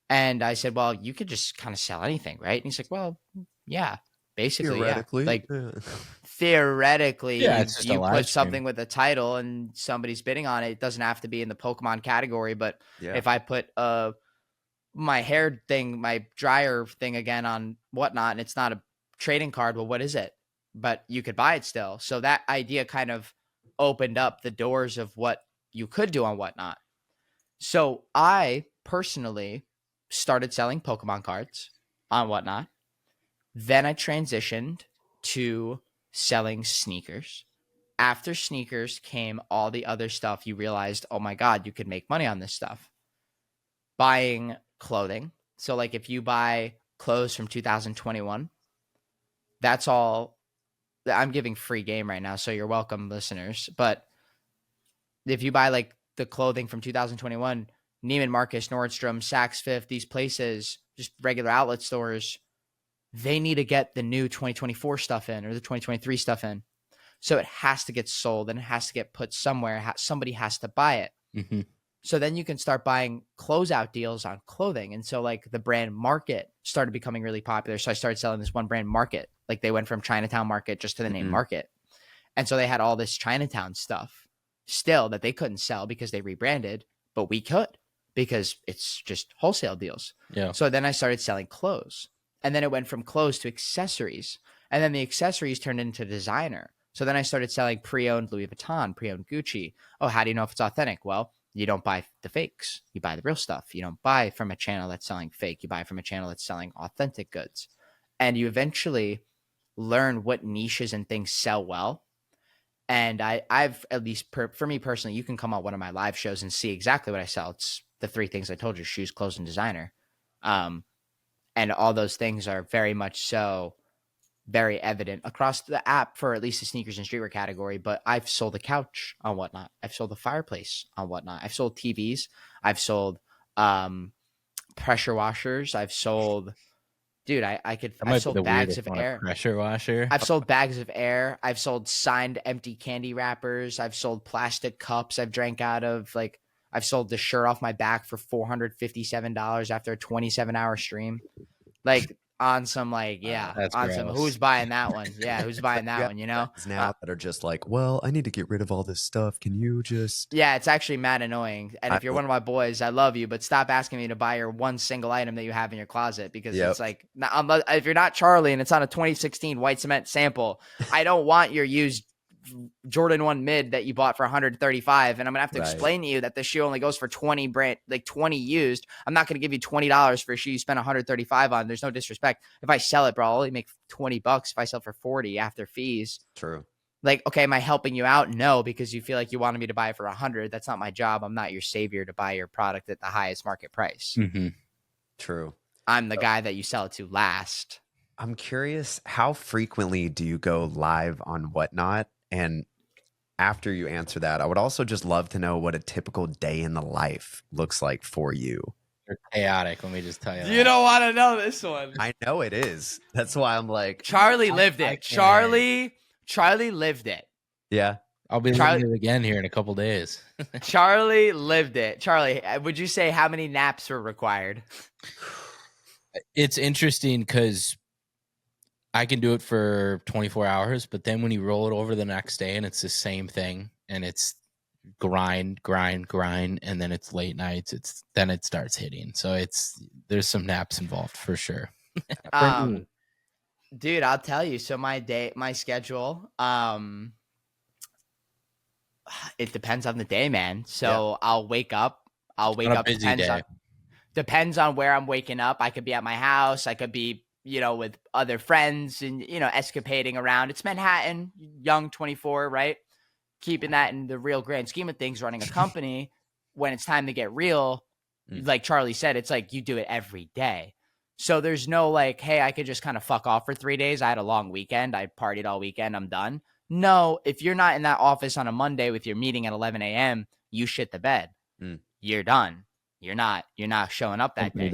And I said, well, you could just kind of sell anything, right? And he's like, well, yeah, basically, theoretically, yeah. Like theoretically, it's you put something with a title and somebody's bidding on it. It doesn't have to be in the Pokemon category, but if I put my hair thing, my dryer thing again on Whatnot, and it's not a trading card, well, what is it? But you could buy it still. So that idea kind of opened up the doors of what you could do on Whatnot. So I personally started selling Pokemon cards on Whatnot. Then I transitioned to selling sneakers. After sneakers came all the other stuff. You realized, oh my God, you could make money on this stuff. Buying clothing. So like if you buy clothes from 2021, that's all. I'm giving free game right now, so you're welcome, listeners. But if you buy like the clothing from 2021, Neiman Marcus, Nordstrom, Saks Fifth, these places, just regular outlet stores, they need to get the new 2024 stuff in or the 2023 stuff in. So it has to get sold and it has to get put somewhere. Somebody has to buy it. Mm-hmm. So then you can start buying closeout deals on clothing. And so like the brand Market started becoming really popular. So I started selling this one brand Market. Like they went from Chinatown Market just to the name Market. And so they had all this Chinatown stuff still that they couldn't sell because they rebranded, but we could because it's just wholesale deals. Yeah. So then I started selling clothes. And then it went from clothes to accessories. And then the accessories turned into designer. So then I started selling pre-owned Louis Vuitton, pre-owned Gucci. Oh, how do you know if it's authentic? Well, you don't buy the fakes. You buy the real stuff. You don't buy from a channel that's selling fake. You buy from a channel that's selling authentic goods. And you eventually learn what niches and things sell well. And I've at least, for me personally, you can come on one of my live shows and see exactly what I sell. It's the 3 things I told you: shoes, clothes, and designer. And all those things are very much so very evident across the app for at least the sneakers and streetwear category. But I've sold a couch on Whatnot. I've sold a fireplace on Whatnot. I've sold TVs. I've sold pressure washers. I've sold, dude, I've sold bags of air. Pressure washer. I've sold bags of air. I've sold signed empty candy wrappers. I've sold plastic cups I've drank out of. Like, I've sold the shirt off my back for $457 after a 27-hour stream. Like, on some, like, That's on gross. some, who's buying that one? Yeah, who's buying that one, you know? Now that are just like, well, I need to get rid of all this stuff. Can you just? Yeah, it's actually mad annoying. And if you're one of my boys, I love you, but stop asking me to buy your one single item that you have in your closet, because it's like, if you're not Charlie and it's on a 2016 white cement sample, I don't want your used Jordan 1 mid that you bought for 135, and I'm gonna have to explain to you that the shoe only goes for 20 used. I'm not gonna give you $20 for a shoe you spent 135 on. There's no disrespect. If I sell it, bro, I'll only make $20 if I sell it for 40 after fees. True. Like, okay, am I helping you out? No, because you feel like you wanted me to buy it for 100. That's not my job. I'm not your savior to buy your product at the highest market price. Mm-hmm. True. I'm the guy that you sell it to last. I'm curious, how frequently do you go live on Whatnot? And after you answer that, I would also just love to know what a typical day in the life looks like for you. You're chaotic, let me just tell you. You don't want to know this one. I know it is. That's why I'm like, Charlie lived it. Charlie lived it. Yeah. I'll be living it again here in a couple days. Charlie lived it. Charlie, would you say how many naps were required? It's interesting because I can do it for 24 hours, but then when you roll it over the next day and it's the same thing and it's grind, and then it's late nights, then it starts hitting. So there's some naps involved for sure. Dude, I'll tell you. So my schedule, it depends on the day, man. So I'll wake up. Depends on where I'm waking up. I could be at my house. I could be, with other friends and, escapading around. It's Manhattan, young 24, right? Keeping that in the real grand scheme of things, running a company, when it's time to get real, like Charlie said, it's like you do it every day. So there's no like, hey, I could just kind of fuck off for 3 days. I had a long weekend. I partied all weekend. I'm done. No, if you're not in that office on a Monday with your meeting at 11 a.m., you shit the bed. You're done. You're not showing up that day.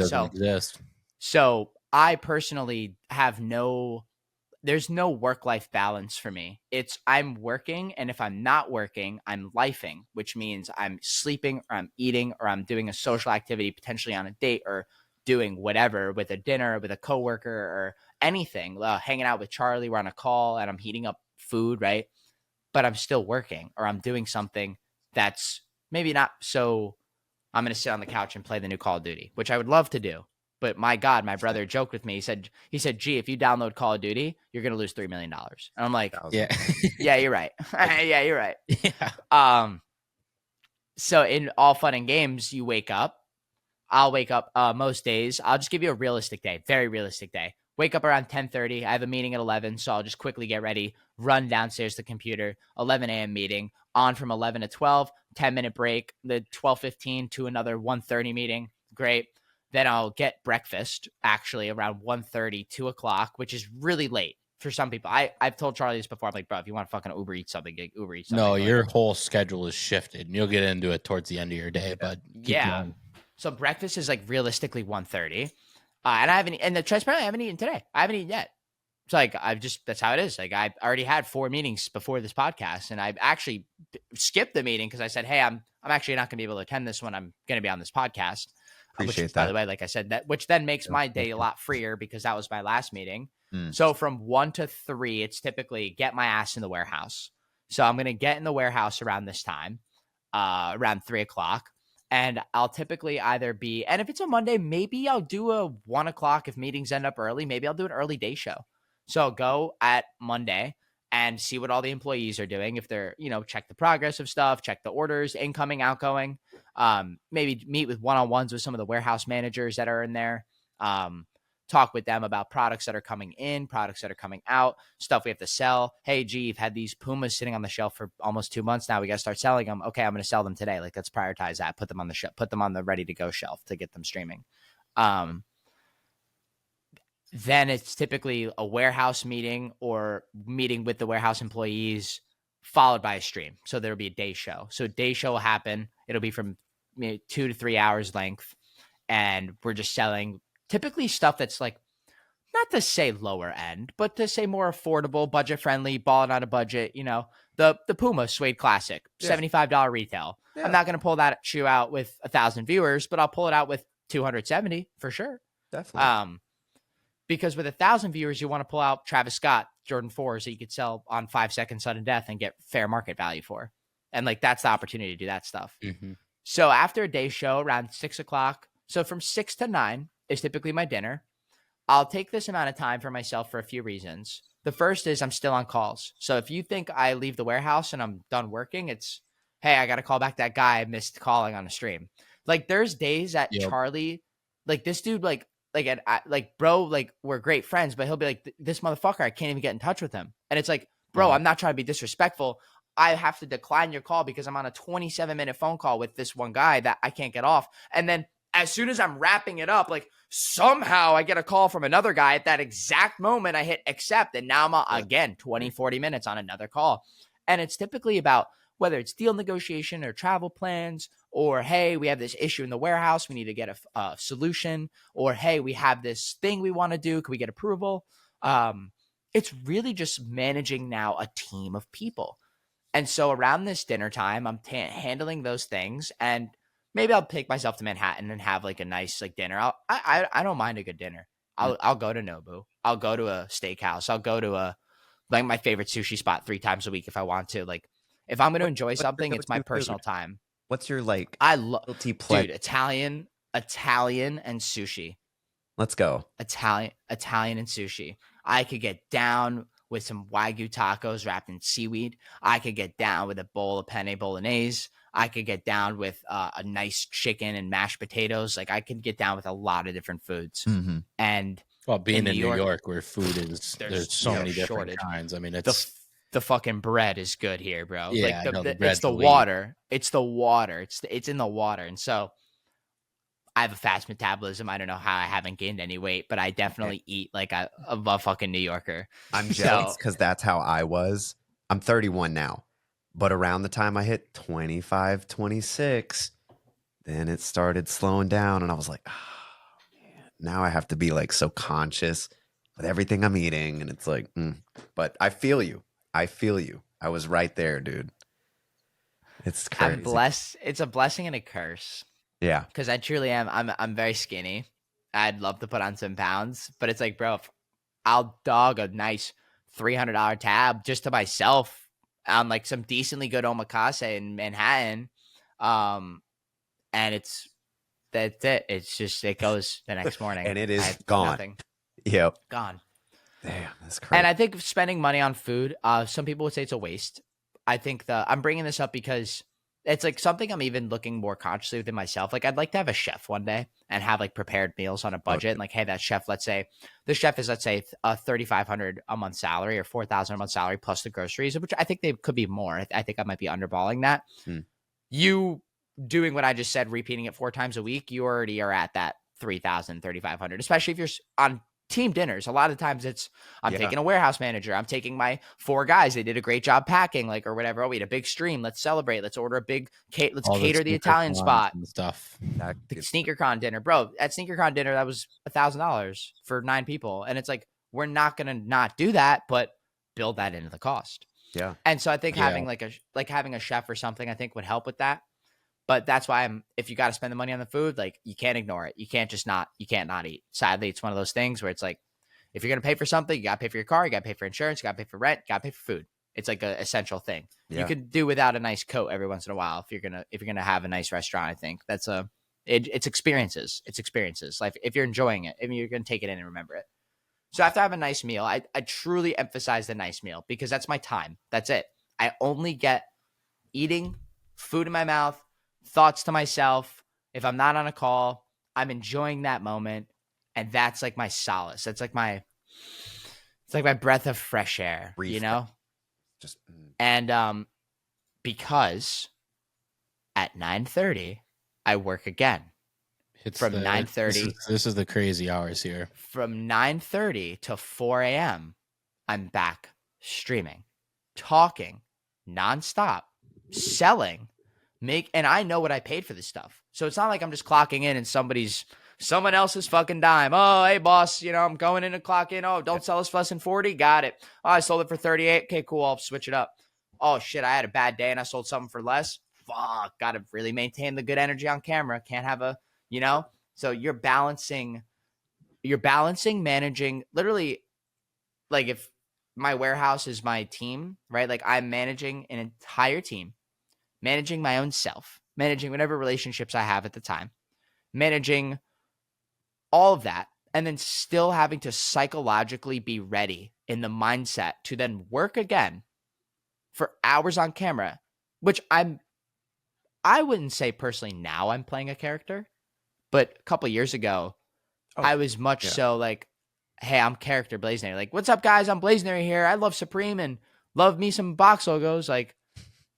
So I personally have there's no work-life balance for me. I'm working, and if I'm not working, I'm lifing, which means I'm sleeping or I'm eating or I'm doing a social activity, potentially on a date or doing whatever with a dinner with a coworker or anything, hanging out with Charlie. We're on a call and I'm heating up food, right? But I'm still working, or I'm doing something that's maybe not so. I'm going to sit on the couch and play the new Call of Duty, which I would love to do. But my God, my brother joked with me. He said, gee, if you download Call of Duty, you're going to lose $3 million. And I'm like, yeah, you're right. Yeah, you're right. Yeah. So in all fun and games, you wake up. I'll wake up most days. I'll just give you a realistic day, very realistic day. Wake up around 10:30. I have a meeting at 11, so I'll just quickly get ready, run downstairs to the computer, 11 a.m. meeting, on from 11 to 12, 10-minute break, the 12:15 to another 1:30 meeting. Great. Then I'll get breakfast, actually, around 1:30, 2 o'clock, which is really late for some people. I've told Charlie this before. I'm like, bro, if you want to fucking Uber Eats something, get Uber Eats something. No, your whole schedule is shifted, and you'll get into it towards the end of your day, but keep going. So breakfast is like realistically 1:30. And I haven't, and the transparently, I haven't eaten today. I haven't eaten yet. It's like, that's how it is. Like, I already had 4 meetings before this podcast, and I actually skipped the meeting because I said, hey, I'm actually not going to be able to attend this when I'm going to be on this podcast. Appreciate that. By the way, like I said, which then makes my day a lot freer because that was my last meeting. So from 1 to 3, it's typically get my ass in the warehouse. So I'm going to get in the warehouse around this time, around 3 o'clock. And I'll typically either be, and if it's a Monday, maybe I'll do a 1 o'clock if meetings end up early. Maybe I'll do an early day show. So I'll go at Monday and see what all the employees are doing. If they're, check the progress of stuff, check the orders, incoming, outgoing, maybe meet with one-on-ones with some of the warehouse managers that are in there. Talk with them about products that are coming in, products that are coming out, stuff we have to sell. Hey, gee, you've had these Pumas sitting on the shelf for almost 2 months now. We got to start selling them. Okay, I'm going to sell them today. Like, let's prioritize that. Put them on the shelf. Put them on the ready to go shelf to get them streaming. Then it's typically a warehouse meeting or meeting with the warehouse employees, followed by a stream. So there'll be a day show. So day show will happen. It'll be from 2 to 3 hours length. and we're just selling typically stuff that's like, not to say lower end, but to say more affordable, budget friendly, balling on a budget. You know, the Puma Suede Classic, $75 retail. Yeah. I'm not going to pull that shoe out with 1,000 viewers, but I'll pull it out with 270 for sure. Definitely. Because with 1,000 viewers, you want to pull out Travis Scott Jordan 4s that you could sell on 5 second sudden death and get fair market value for. And like, that's the opportunity to do that stuff. Mm-hmm. So after a day show around 6 o'clock, so from 6 to 9 is typically my dinner. I'll take this amount of time for myself for a few reasons. The first is I'm still on calls. So if you think I leave the warehouse and I'm done working, it's, hey, I got to call back that guy I missed calling on the stream. Like, there's days that Charlie, like this dude, like bro, like we're great friends, but he'll be like, this motherfucker, I can't even get in touch with him. And it's like, bro, I'm not trying to be disrespectful. I have to decline your call because I'm on a 27-minute phone call with this one guy that I can't get off. And then as soon as I'm wrapping it up, like somehow I get a call from another guy at that exact moment. I hit accept, and now I'm again 20, 40 minutes on another call. And it's typically about whether it's deal negotiation or travel plans, or, hey, we have this issue in the warehouse, we need to get a solution, or, hey, we have this thing we want to do, can we get approval? It's really just managing now a team of people. And so around this dinner time, I'm handling those things, and maybe I'll take myself to Manhattan and have like a nice like dinner. I don't mind a good dinner. I'll go to Nobu. I'll go to a steakhouse. I'll go to like my favorite sushi spot 3 times a week if I want to. Like, if I'm going to enjoy something, it's my personal time. What's your like? I love, dude, Italian and sushi. Let's go. Italian and sushi. I could get down with some Wagyu tacos wrapped in seaweed. I could get down with a bowl of penne bolognese. I could get down with a nice chicken and mashed potatoes. Like, I could get down with a lot of different foods. Mm-hmm. And well, being in New York where food is, there's so many different shortage. kinds. I mean, it's the fucking bread is good here, bro. Yeah, like it's the water. It's the water. It's in the water. And so I have a fast metabolism. I don't know how I haven't gained any weight, but I definitely eat like a fucking New Yorker. I'm jealous because that's how I was. I'm 31 now, but around the time I hit 25, 26, then it started slowing down, and I was like, oh, man, now I have to be like so conscious with everything I'm eating, and it's like, but I feel you. I was right there, dude. It's crazy. I'm blessed. It's a blessing and a curse. Yeah. Because I truly am. I'm very skinny. I'd love to put on some pounds, but it's like, bro, I'll dog a nice $300 tab just to myself on like some decently good omakase in Manhattan. And that's it. It's just, it goes the next morning. And it is gone. Nothing. Yep. Gone. Damn, that's crazy. And I think spending money on food, some people would say it's a waste. I think I'm bringing this up because it's like something I'm even looking more consciously within myself. Like, I'd like to have a chef one day and have like prepared meals on a budget. And like, hey, that chef, let's say the chef is, let's say a $3,500 a month salary or $4,000 a month salary plus the groceries, which I think they could be more. I think I might be underballing that. You doing what I just said, repeating it 4 times a week, you already are at that $3,000, $3,500, especially if you're on team dinners. A lot of times it's, I'm taking a warehouse manager. I'm taking my 4 guys. They did a great job packing, like, or whatever. Oh, we had a big stream. Let's celebrate. Let's order a big let's cater the Italian spot and stuff. The SneakerCon dinner, bro. At SneakerCon dinner, that was $1,000 for 9 people. And it's like, we're not going to not do that, but build that into the cost. Yeah. And so I think having having a chef or something, I think would help with that. But that's why if you got to spend the money on the food, like, you can't ignore it. You can't not eat. Sadly, it's one of those things where it's like, if you're going to pay for something, you got to pay for your car, you got to pay for insurance, you got to pay for rent, you got to pay for food. It's like an essential thing. Yeah. You could do without a nice coat every once in a while if you're going to have a nice restaurant. I think that's it's experiences. It's experiences. Like, if you're enjoying it, you're going to take it in and remember it. So after I have a nice meal, I truly emphasize the nice meal because that's my time. That's it. I only get eating, food in my mouth, thoughts to myself. If I'm not on a call, I'm enjoying that moment, and that's like my solace. That's like it's like my breath of fresh air, you know? Just and because at 9:30 I work again. It's from 9:30. This is the crazy hours here. From 9:30 to 4 a.m. I'm back streaming, talking nonstop, selling and I know what I paid for this stuff. So it's not like I'm just clocking in and someone else's fucking dime. Oh, hey boss, I'm going in to clock in. Oh, don't sell us for less than 40. Got it. Oh, I sold it for 38. Okay, cool. I'll switch it up. Oh shit, I had a bad day and I sold something for less. Fuck, gotta really maintain the good energy on camera. Can't have so you're balancing managing literally, like if my warehouse is my team, right? Like I'm managing an entire team, managing my own self, managing whatever relationships I have at the time, managing all of that, and then still having to psychologically be ready in the mindset to then work again for hours on camera, which I wouldn't say personally now I'm playing a character, but a couple years ago, I was much so like, hey, I'm character Blazendary. Like, what's up, guys? I'm Blazendary here. I love Supreme and love me some box logos. Like,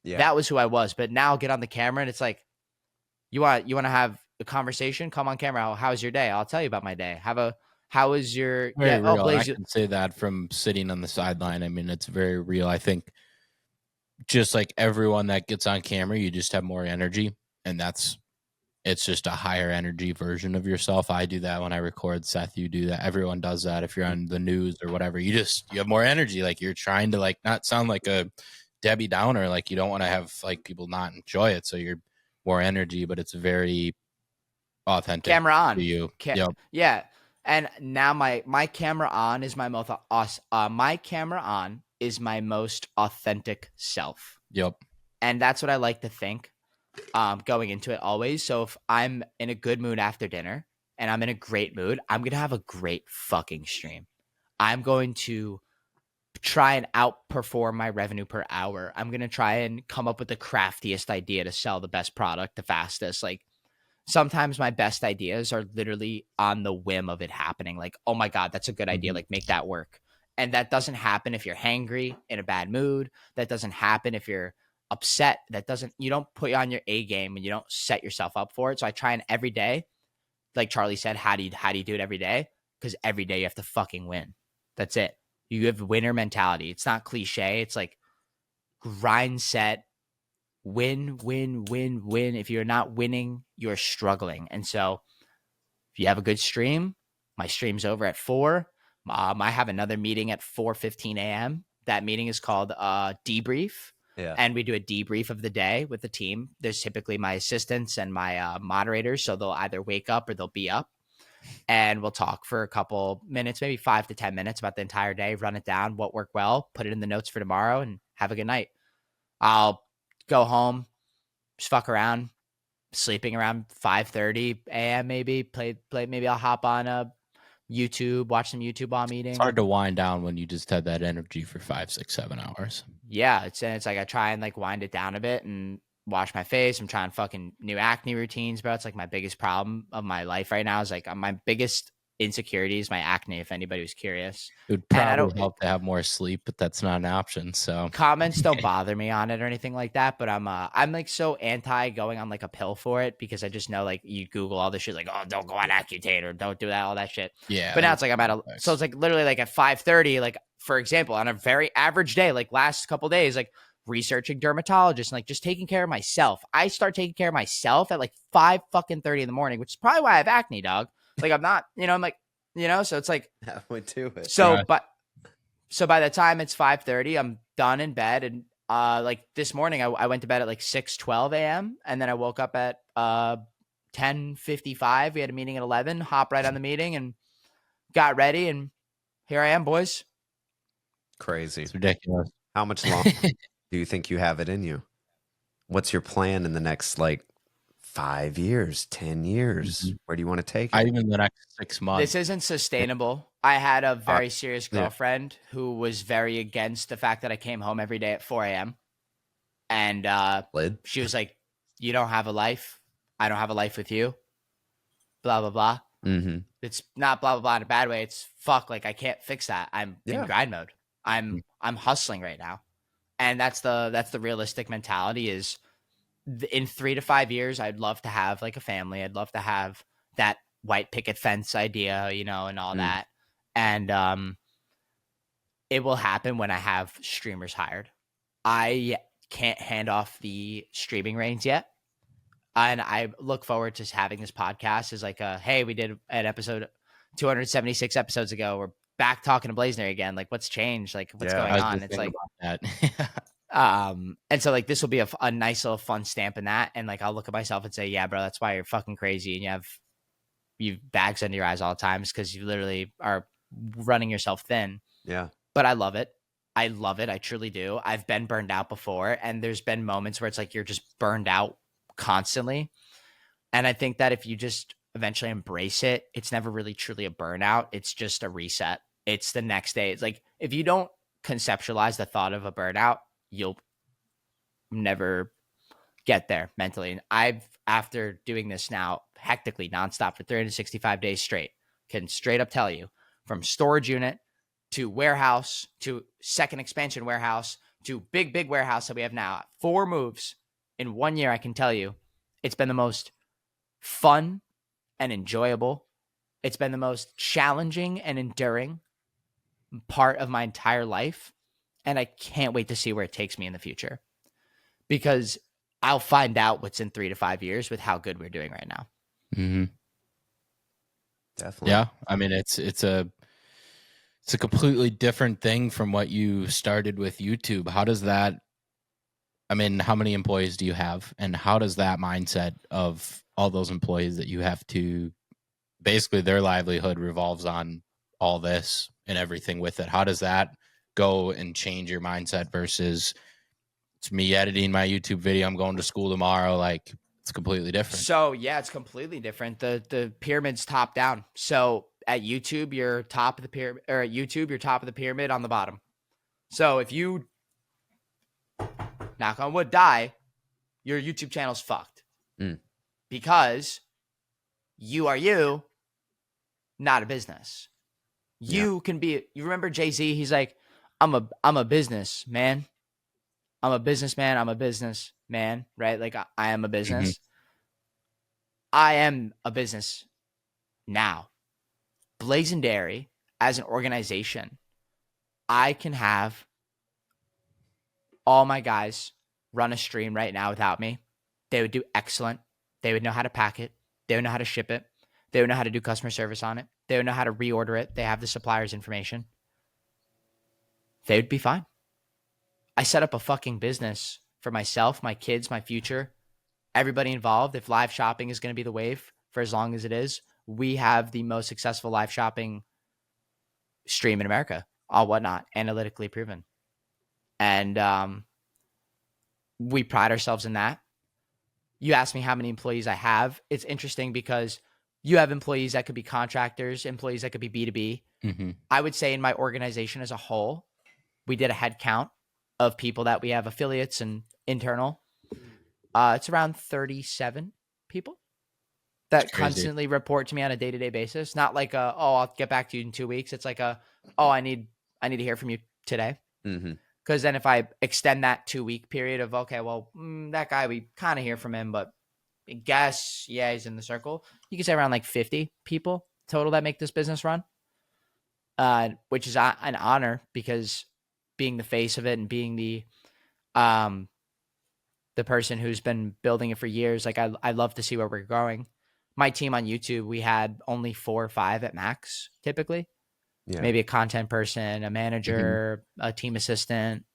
that was who I was. But now get on the camera and it's like, you want to have a conversation? Come on camera. How was your day? I'll tell you about my day. How was your very real. I can say that from sitting on the sideline. I mean, it's very real. I think just like everyone that gets on camera, you just have more energy, and it's just a higher energy version of yourself. I do that when I record. Seth, you do that. Everyone does that. If you're on the news or whatever, you have more energy. Like you're trying to like not sound like a Debbie Downer. Like you don't want to have like people not enjoy it. So you're more energy, but it's very authentic. Camera on to you. Yeah. And now my camera on is my most authentic self. Yep. And that's what I like to think. Going into it always. So if I'm in a good mood after dinner and I'm in a great mood, I'm going to have a great fucking stream. I'm going to try and outperform my revenue per hour. I'm going to try and come up with the craftiest idea to sell the best product the fastest. Like sometimes my best ideas are literally on the whim of it happening. Like, oh my God, that's a good idea. Like make that work. And that doesn't happen if you're hangry, in a bad mood. That doesn't happen if you're upset. You don't put on your A game and you don't set yourself up for it. So I try and every day, like Charlie said, how do you do it every day? Because every day you have to fucking win. That's it. You have winner mentality. It's not cliche. It's like grind set, win, win, win, win. If you're not winning, you're struggling. And so if you have a good stream, my stream's over at 4. I have another meeting at 4:15 a.m. That meeting is called Debrief. Yeah. And we do a debrief of the day with the team. There's typically my assistants and my moderators. So they'll either wake up or they'll be up. And we'll talk for a couple minutes, maybe 5 to 10 minutes about the entire day, run it down, what worked well, put it in the notes for tomorrow, and have a good night. I'll go home, just fuck around, sleeping around 5:30 a.m. maybe, play. Maybe I'll hop on YouTube, watch some YouTube while I'm eating. It's hard to wind down when you just had that energy for 5, 6, 7 hours. Yeah, it's like I try and like wind it down a bit and wash my face. I'm trying fucking new acne routines, bro. It's like my biggest problem of my life right now is like my biggest insecurity is my acne, if anybody was curious. It would probably help to have more sleep, but that's not an option. So comments don't bother me on it or anything like that. But I'm like so anti going on like a pill for it because I just know like you Google all this shit like, oh, don't go on Accutane or don't do that, all that shit. Yeah. But now it's like so it's like literally like at 5:30, like for example, on a very average day, like last couple days, like researching dermatologists and like just taking care of myself. I start taking care of myself at like 5:30 in the morning, which is probably why I have acne, dog. Like I'm not, I'm like, so it's like halfway to it. So, so by the time it's 5:30, I'm done in bed. And like this morning, I went to bed at like 6:12 a.m. And then I woke up at 10:55. We had a meeting at 11, hop right on the meeting and got ready. And here I am, boys. Crazy. It's ridiculous. How much longer do you think you have it in you? What's your plan in the next like 5 years, 10 years? Mm-hmm. Where do you want to take it? Even the next 6 months. This isn't sustainable. I had a very serious girlfriend who was very against the fact that I came home every day at 4 a.m. And she was like, you don't have a life. I don't have a life with you. Blah, blah, blah. Mm-hmm. It's not blah, blah, blah in a bad way. It's fuck. Like I can't fix that. I'm in grind mode. I'm hustling right now. And that's the realistic mentality is in 3 to 5 years, I'd love to have like a family. I'd love to have that white picket fence idea, and all that. And it will happen when I have streamers hired. I can't hand off the streaming reins yet. And I look forward to having this podcast as like hey, we did an episode 276 episodes ago. We're back talking to Blazendary again. Like, what's changed? Like, what's going I was on? just It's thinking like about that. and so like this will be a nice little fun stamp in that. And like I'll look at myself and say, yeah, bro, that's why you're fucking crazy and you bags under your eyes all the time, because you literally are running yourself thin. Yeah. But I love it. I love it. I truly do. I've been burned out before, and there's been moments where it's like you're just burned out constantly. And I think that if you just eventually embrace it, it's never really truly a burnout. It's just a reset. It's the next day. It's like if you don't conceptualize the thought of a burnout, you'll never get there mentally. And after doing this now hectically nonstop for 365 days straight, can straight up tell you, from storage unit to warehouse to second expansion warehouse to big warehouse that we have now, 4 moves in 1 year, I can tell you it's been the most fun and enjoyable. It's been the most challenging and enduring part of my entire life. And I can't wait to see where it takes me in the future, because I'll find out what's in 3 to 5 years with how good we're doing right now. Mm-hmm. Definitely. Yeah. I mean, it's a completely different thing from what you started with YouTube. How does that, I mean, how many employees do you have? And how does that mindset of all those employees that you have to, basically their livelihood revolves on all this and everything with it. How does that go and change your mindset versus it's me editing my YouTube video, I'm going to school tomorrow? Like, it's completely different. So yeah, it's completely different. The pyramid's top down. So at YouTube, you're top of the pyramid, or at YouTube, you're top of the pyramid on the bottom. So if you, knock on wood, die, your YouTube channel's fucked. Because you are you, not a business. You can be, you remember Jay-Z, he's like, I'm a business man. I'm a businessman. I'm a businessman, right? Like I am a business. Mm-hmm. I am a business now. Blazendary as an organization, I can have all my guys run a stream right now without me. They would do excellent. They would know how to pack it. They would know how to ship it. They would know how to do customer service on it. They would know how to reorder it. They have the supplier's information. They would be fine. I set up a fucking business for myself, my kids, my future, everybody involved. If live shopping is going to be the wave for as long as it is, we have the most successful live shopping stream in America, all whatnot, analytically proven. And we pride ourselves in that. You asked me how many employees I have. It's interesting because you have employees that could be contractors, employees that could be B2B. Mm-hmm. I would say in my organization as a whole, we did a head count of people that we have affiliates and internal. It's around 37 people that constantly report to me on a day-to-day basis. Not like I'll get back to you in 2 weeks. It's like I need to hear from you today. Mm-hmm. Because then if I extend that 2-week period of, okay, well, that guy, we kind of hear from him, but I guess, yeah, he's in the circle. You can say around like 50 people total that make this business run, which is an honor, because being the face of it and being the person who's been building it for years, like I love to see where we're going. My team on YouTube, we had only 4 or 5 at max, typically. Yeah. Maybe a content person, a manager, a team assistant.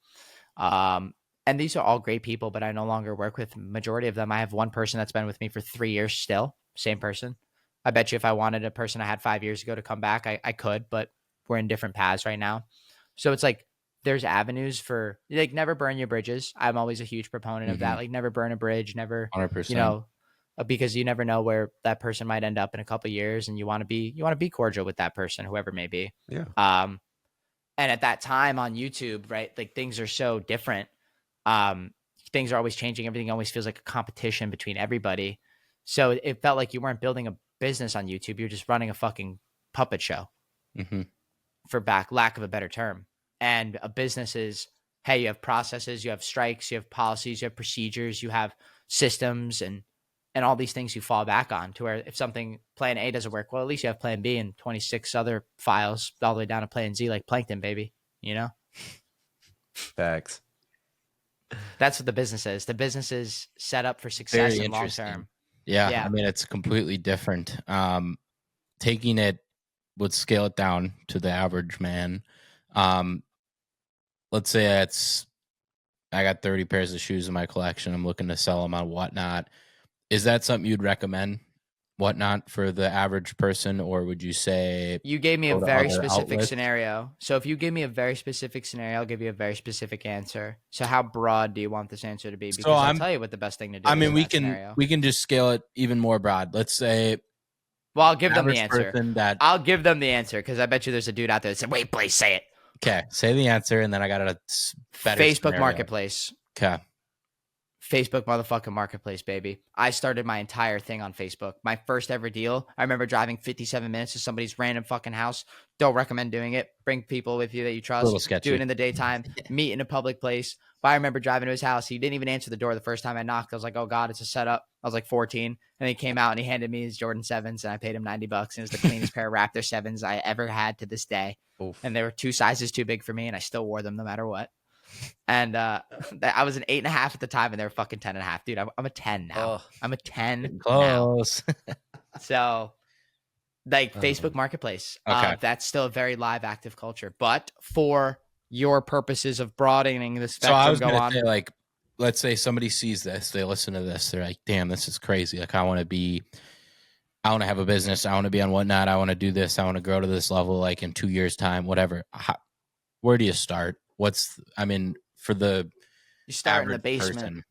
And these are all great people, but I no longer work with majority of them. I have one person that's been with me for 3 years still, same person. I bet you if I wanted a person I had 5 years ago to come back, I could, but we're in different paths right now. So it's like, there's avenues for, like, never burn your bridges. I'm always a huge proponent of that. Like, never burn a bridge, never, 100%. Because you never know where that person might end up in a couple of years, and you want to be cordial with that person, whoever it may be. Yeah. And at that time on YouTube, right, like things are so different. Things are always changing. Everything always feels like a competition between everybody. So it felt like you weren't building a business on YouTube. You're just running a fucking puppet show, for lack of a better term. And a business is, hey, you have processes, you have strikes, you have policies, you have procedures, you have systems, and all these things you fall back on, to where if plan A doesn't work, well, at least you have plan B and 26 other files all the way down to plan Z, like Plankton, baby, you know? Facts. That's what the business is. The business is set up for success Very and long interesting. term. Yeah, Yeah. I mean, it's completely different. Taking it would scale it down to the average man. Let's say I got 30 pairs of shoes in my collection. I'm looking to sell them on Whatnot. Is that something you'd recommend, Whatnot, for the average person, or would you say You gave me a go to very other specific outlets? scenario. So if you give me a very specific scenario, I'll give you a very specific answer. So how broad do you want this answer to be? Because I'll tell you what the best thing to do I is mean, in that scenario. we can just scale it even more broad. Let's say Well, I'll give them the average answer. person that I'll give them the answer because I bet you there's a dude out there that said, "Wait, please say it." okay, say the answer, and then I got a better Facebook scenario. Marketplace. Okay, Facebook motherfucking Marketplace, baby. I started my entire thing on Facebook. My first ever deal. I remember driving 57 minutes to somebody's random fucking house. Don't recommend doing it. Bring people with you that you a little trust. sketchy. Do it in the daytime. Meet in a public place. But I remember driving to his house. He didn't even answer the door the first time I knocked. I was like, oh God, it's a setup. I was like 14. And he came out and he handed me his Jordan 7s and I paid him $90. And it was the cleanest pair of Raptor 7s I ever had to this day. Oof. And they were 2 sizes too big for me and I still wore them no matter what. And I was an 8.5 at the time, and they were fucking 10.5. Dude, I'm a 10 now. Oh. I'm a 10 now. Close. So, like Facebook Marketplace, Okay. that's still a very live, active culture. But for your purposes of broadening the So spectrum, I was go gonna on. say, like, let's say somebody sees this, they listen to this, they're like, "Damn, this is crazy! Like, I want to have a business. I want to be on Whatnot. I want to do this. I want to grow to this level, like in 2 years' time, whatever." Where do you start? For the You start in the average basement. person.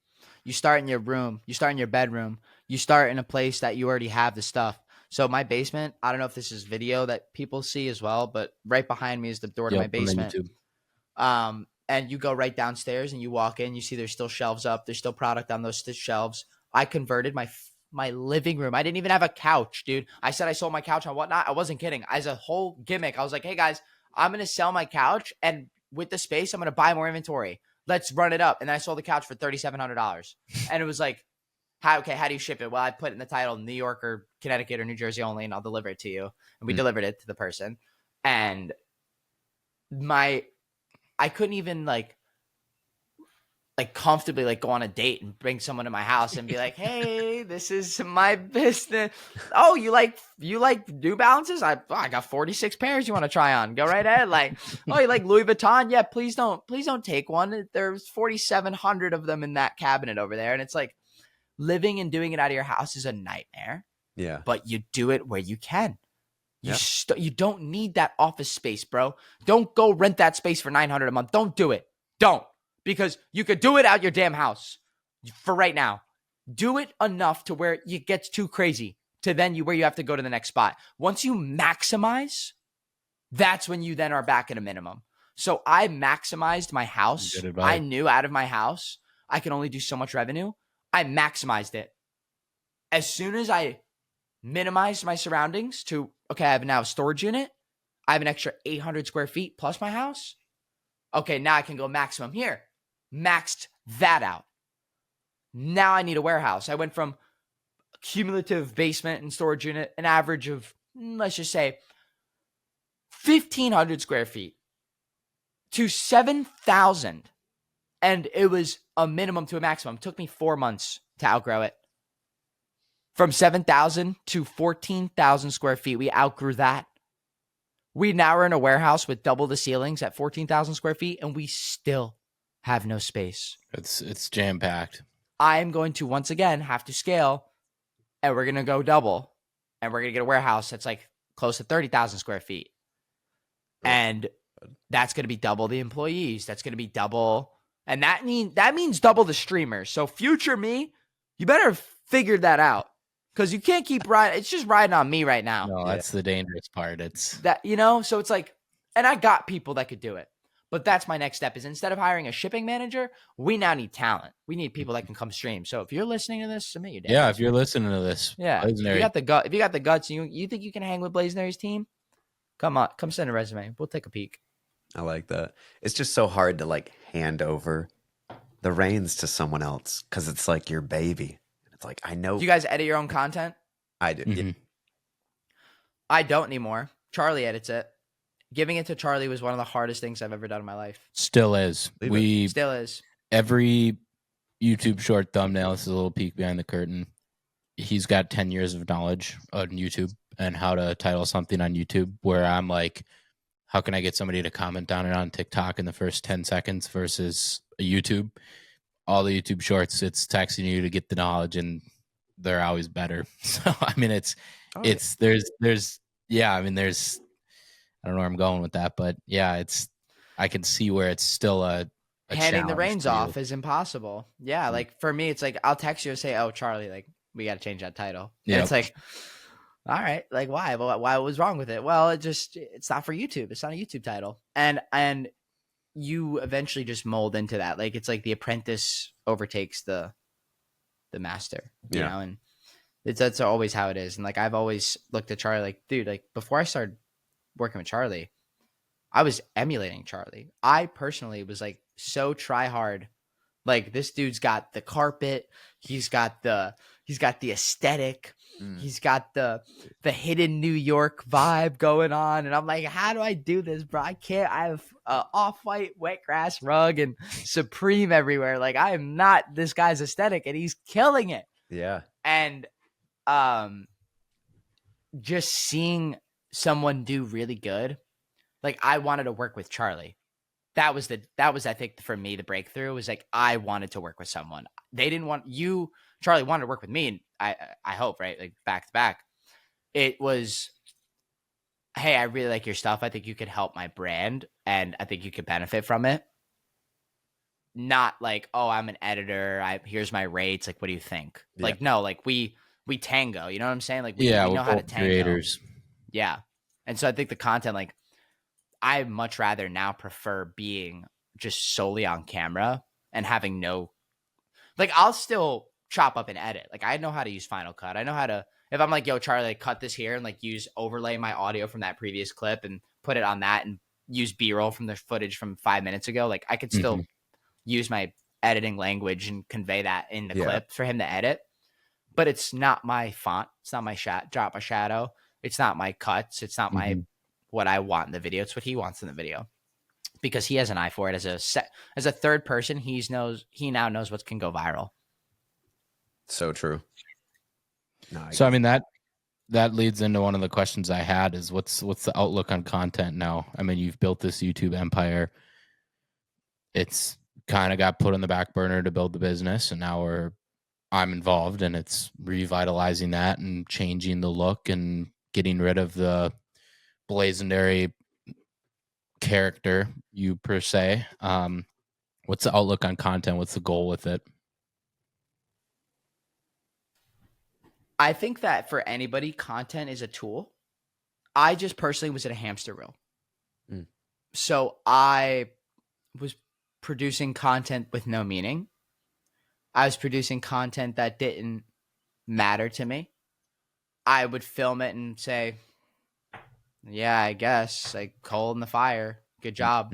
You start in your room. You start in your bedroom. You start in a place that you already have the stuff. So my basement, I don't know if this is video that people see as well, but right behind me is the door to my Yep, on the basement. YouTube. And you go right downstairs and you walk in, you see there's still shelves up. There's still product on those shelves. I converted my living room. I didn't even have a couch, dude. I said I sold my couch on Whatnot. I wasn't kidding. As a whole gimmick, I was like, hey guys, I'm going to sell my couch. And with the space, I'm going to buy more inventory. Let's run it up. And then I sold the couch for $3,700. And it was like, how do you ship it? Well, I put in the title New York or Connecticut or New Jersey only, and I'll deliver it to you. And we delivered it to the person. And I couldn't even like comfortably like go on a date and bring someone to my house and be like, hey, this is my business. Oh, you like New Balances? I got 46 pairs you want to try on. Go right ahead. Like, oh, you like Louis Vuitton? Yeah, please don't take one. There's 4,700 of them in that cabinet over there. And it's like living and doing it out of your house is a nightmare. Yeah. But you do it where you can. You don't need that office space, bro. Don't go rent that space for $900 a month. Don't do it. Don't. Because you could do it out your damn house for right now. Do it enough to where it gets too crazy to then where you have to go to the next spot. Once you maximize, that's when you then are back at a minimum. So I maximized my house. I knew out of my house, I can only do so much revenue. I maximized it. As soon as I minimized my surroundings to, okay, I have now a storage unit. I have an extra 800 square feet plus my house. Okay, now I can go maximum here. Maxed that out. Now I need a warehouse. I went from cumulative basement and storage unit, an average of, let's just say, 1,500 square feet to 7,000. And it was a minimum to a maximum. It took me 4 months to outgrow it. From 7,000 to 14,000 square feet, we outgrew that. We now are in a warehouse with double the ceilings at 14,000 square feet, and we still have no space. It's jam-packed. I am going to once again have to scale, and we're going to go double, and we're going to get a warehouse that's like close to 30,000 square feet. And that's going to be double the employees. That's going to be double. And that means double the streamers. So future me, you better figure that out. Because you can't keep riding. It's just riding on me right now. No, that's the dangerous part. It's that, so it's like, and I got people that could do it. But that's my next step is instead of hiring a shipping manager, we now need talent. We need people that can come stream. So if you're listening to this, submit your yeah, if you're listening to this, yeah, Blazendary. if you got the guts, and you think you can hang with Blazendary's team, come send a resume. We'll take a peek. I like that. It's just so hard to like hand over the reins to someone else because it's like your baby. It's like, I know. Do you guys edit your own content? I do. Mhm. Yeah. I don't anymore. Charlie edits it. Giving it to Charlie was one of the hardest things I've ever done in my life. Still is. Leave Still is. every YouTube short thumbnail, this is a little peek behind the curtain. He's got 10 years of knowledge on YouTube and how to title something on YouTube, where I'm like, how can I get somebody to comment on it on TikTok in the first 10 seconds versus a YouTube? All the YouTube shorts, it's texting you to get the knowledge, and they're always better. So, I mean, there's, I mean, there's, I don't know where I'm going with that, but yeah, I can see where it's still a handing the reins for you. off is impossible. Yeah. Like for me, it's like, I'll text you and say, oh, Charlie, like we got to change that title. Yeah. It's like, all right, like why? Why was wrong with it? Well, it's not for YouTube. It's not a YouTube title. And you eventually just mold into that. Like it's like the apprentice overtakes the master, you know, and that's always how it is. And like I've always looked at Charlie like, dude, like before I started working with Charlie, I was emulating Charlie. I personally was like so try hard. Like this dude's got the carpet, he's got the aesthetic. He's got the hidden New York vibe going on. And I'm like, how do I do this, bro? I can't. I have off-white wet grass rug and Supreme everywhere. Like I am not this guy's aesthetic, and he's killing it. Yeah. And just seeing someone do really good, like I wanted to work with Charlie. That was I think for me the breakthrough was like I wanted to work with someone. They didn't want you. Charlie wanted to work with me, and I hope, right? Like back to back. It was, hey, I really like your stuff. I think you could help my brand, and I think you could benefit from it. Not like, oh, I'm an editor. Here's my rates. Like, what do you think? Yeah. Like, no, like we tango. You know what I'm saying? Like, we know how to tango. Creators. Yeah, and so I think the content, like, I much rather now prefer being just solely on camera and having no, like, I'll still chop up and edit. Like I know how to use Final Cut. I know how to, if I'm like, yo, Charlie, like, cut this here and like overlay my audio from that previous clip and put it on that and use B-roll from the footage from 5 minutes ago. Like I could still use my editing language and convey that in the clip for him to edit, but it's not my font. It's not my drop a shadow. It's not my cuts. It's not my, what I want in the video. It's what he wants in the video, because he has an eye for it. As a third person, he now knows what can go viral. So true. No, I mean, that leads into one of the questions I had is what's the outlook on content now? I mean, you've built this YouTube empire. It's kind of got put on the back burner to build the business, and now I'm involved, and it's revitalizing that and changing the look and getting rid of the Blazendary character, you per se. What's the outlook on content? What's the goal with it? I think that for anybody, content is a tool. I just personally was at a hamster wheel. So I was producing content with no meaning. I was producing content that didn't matter to me. I would film it and say, yeah, I guess, like, coal in the fire. Good job.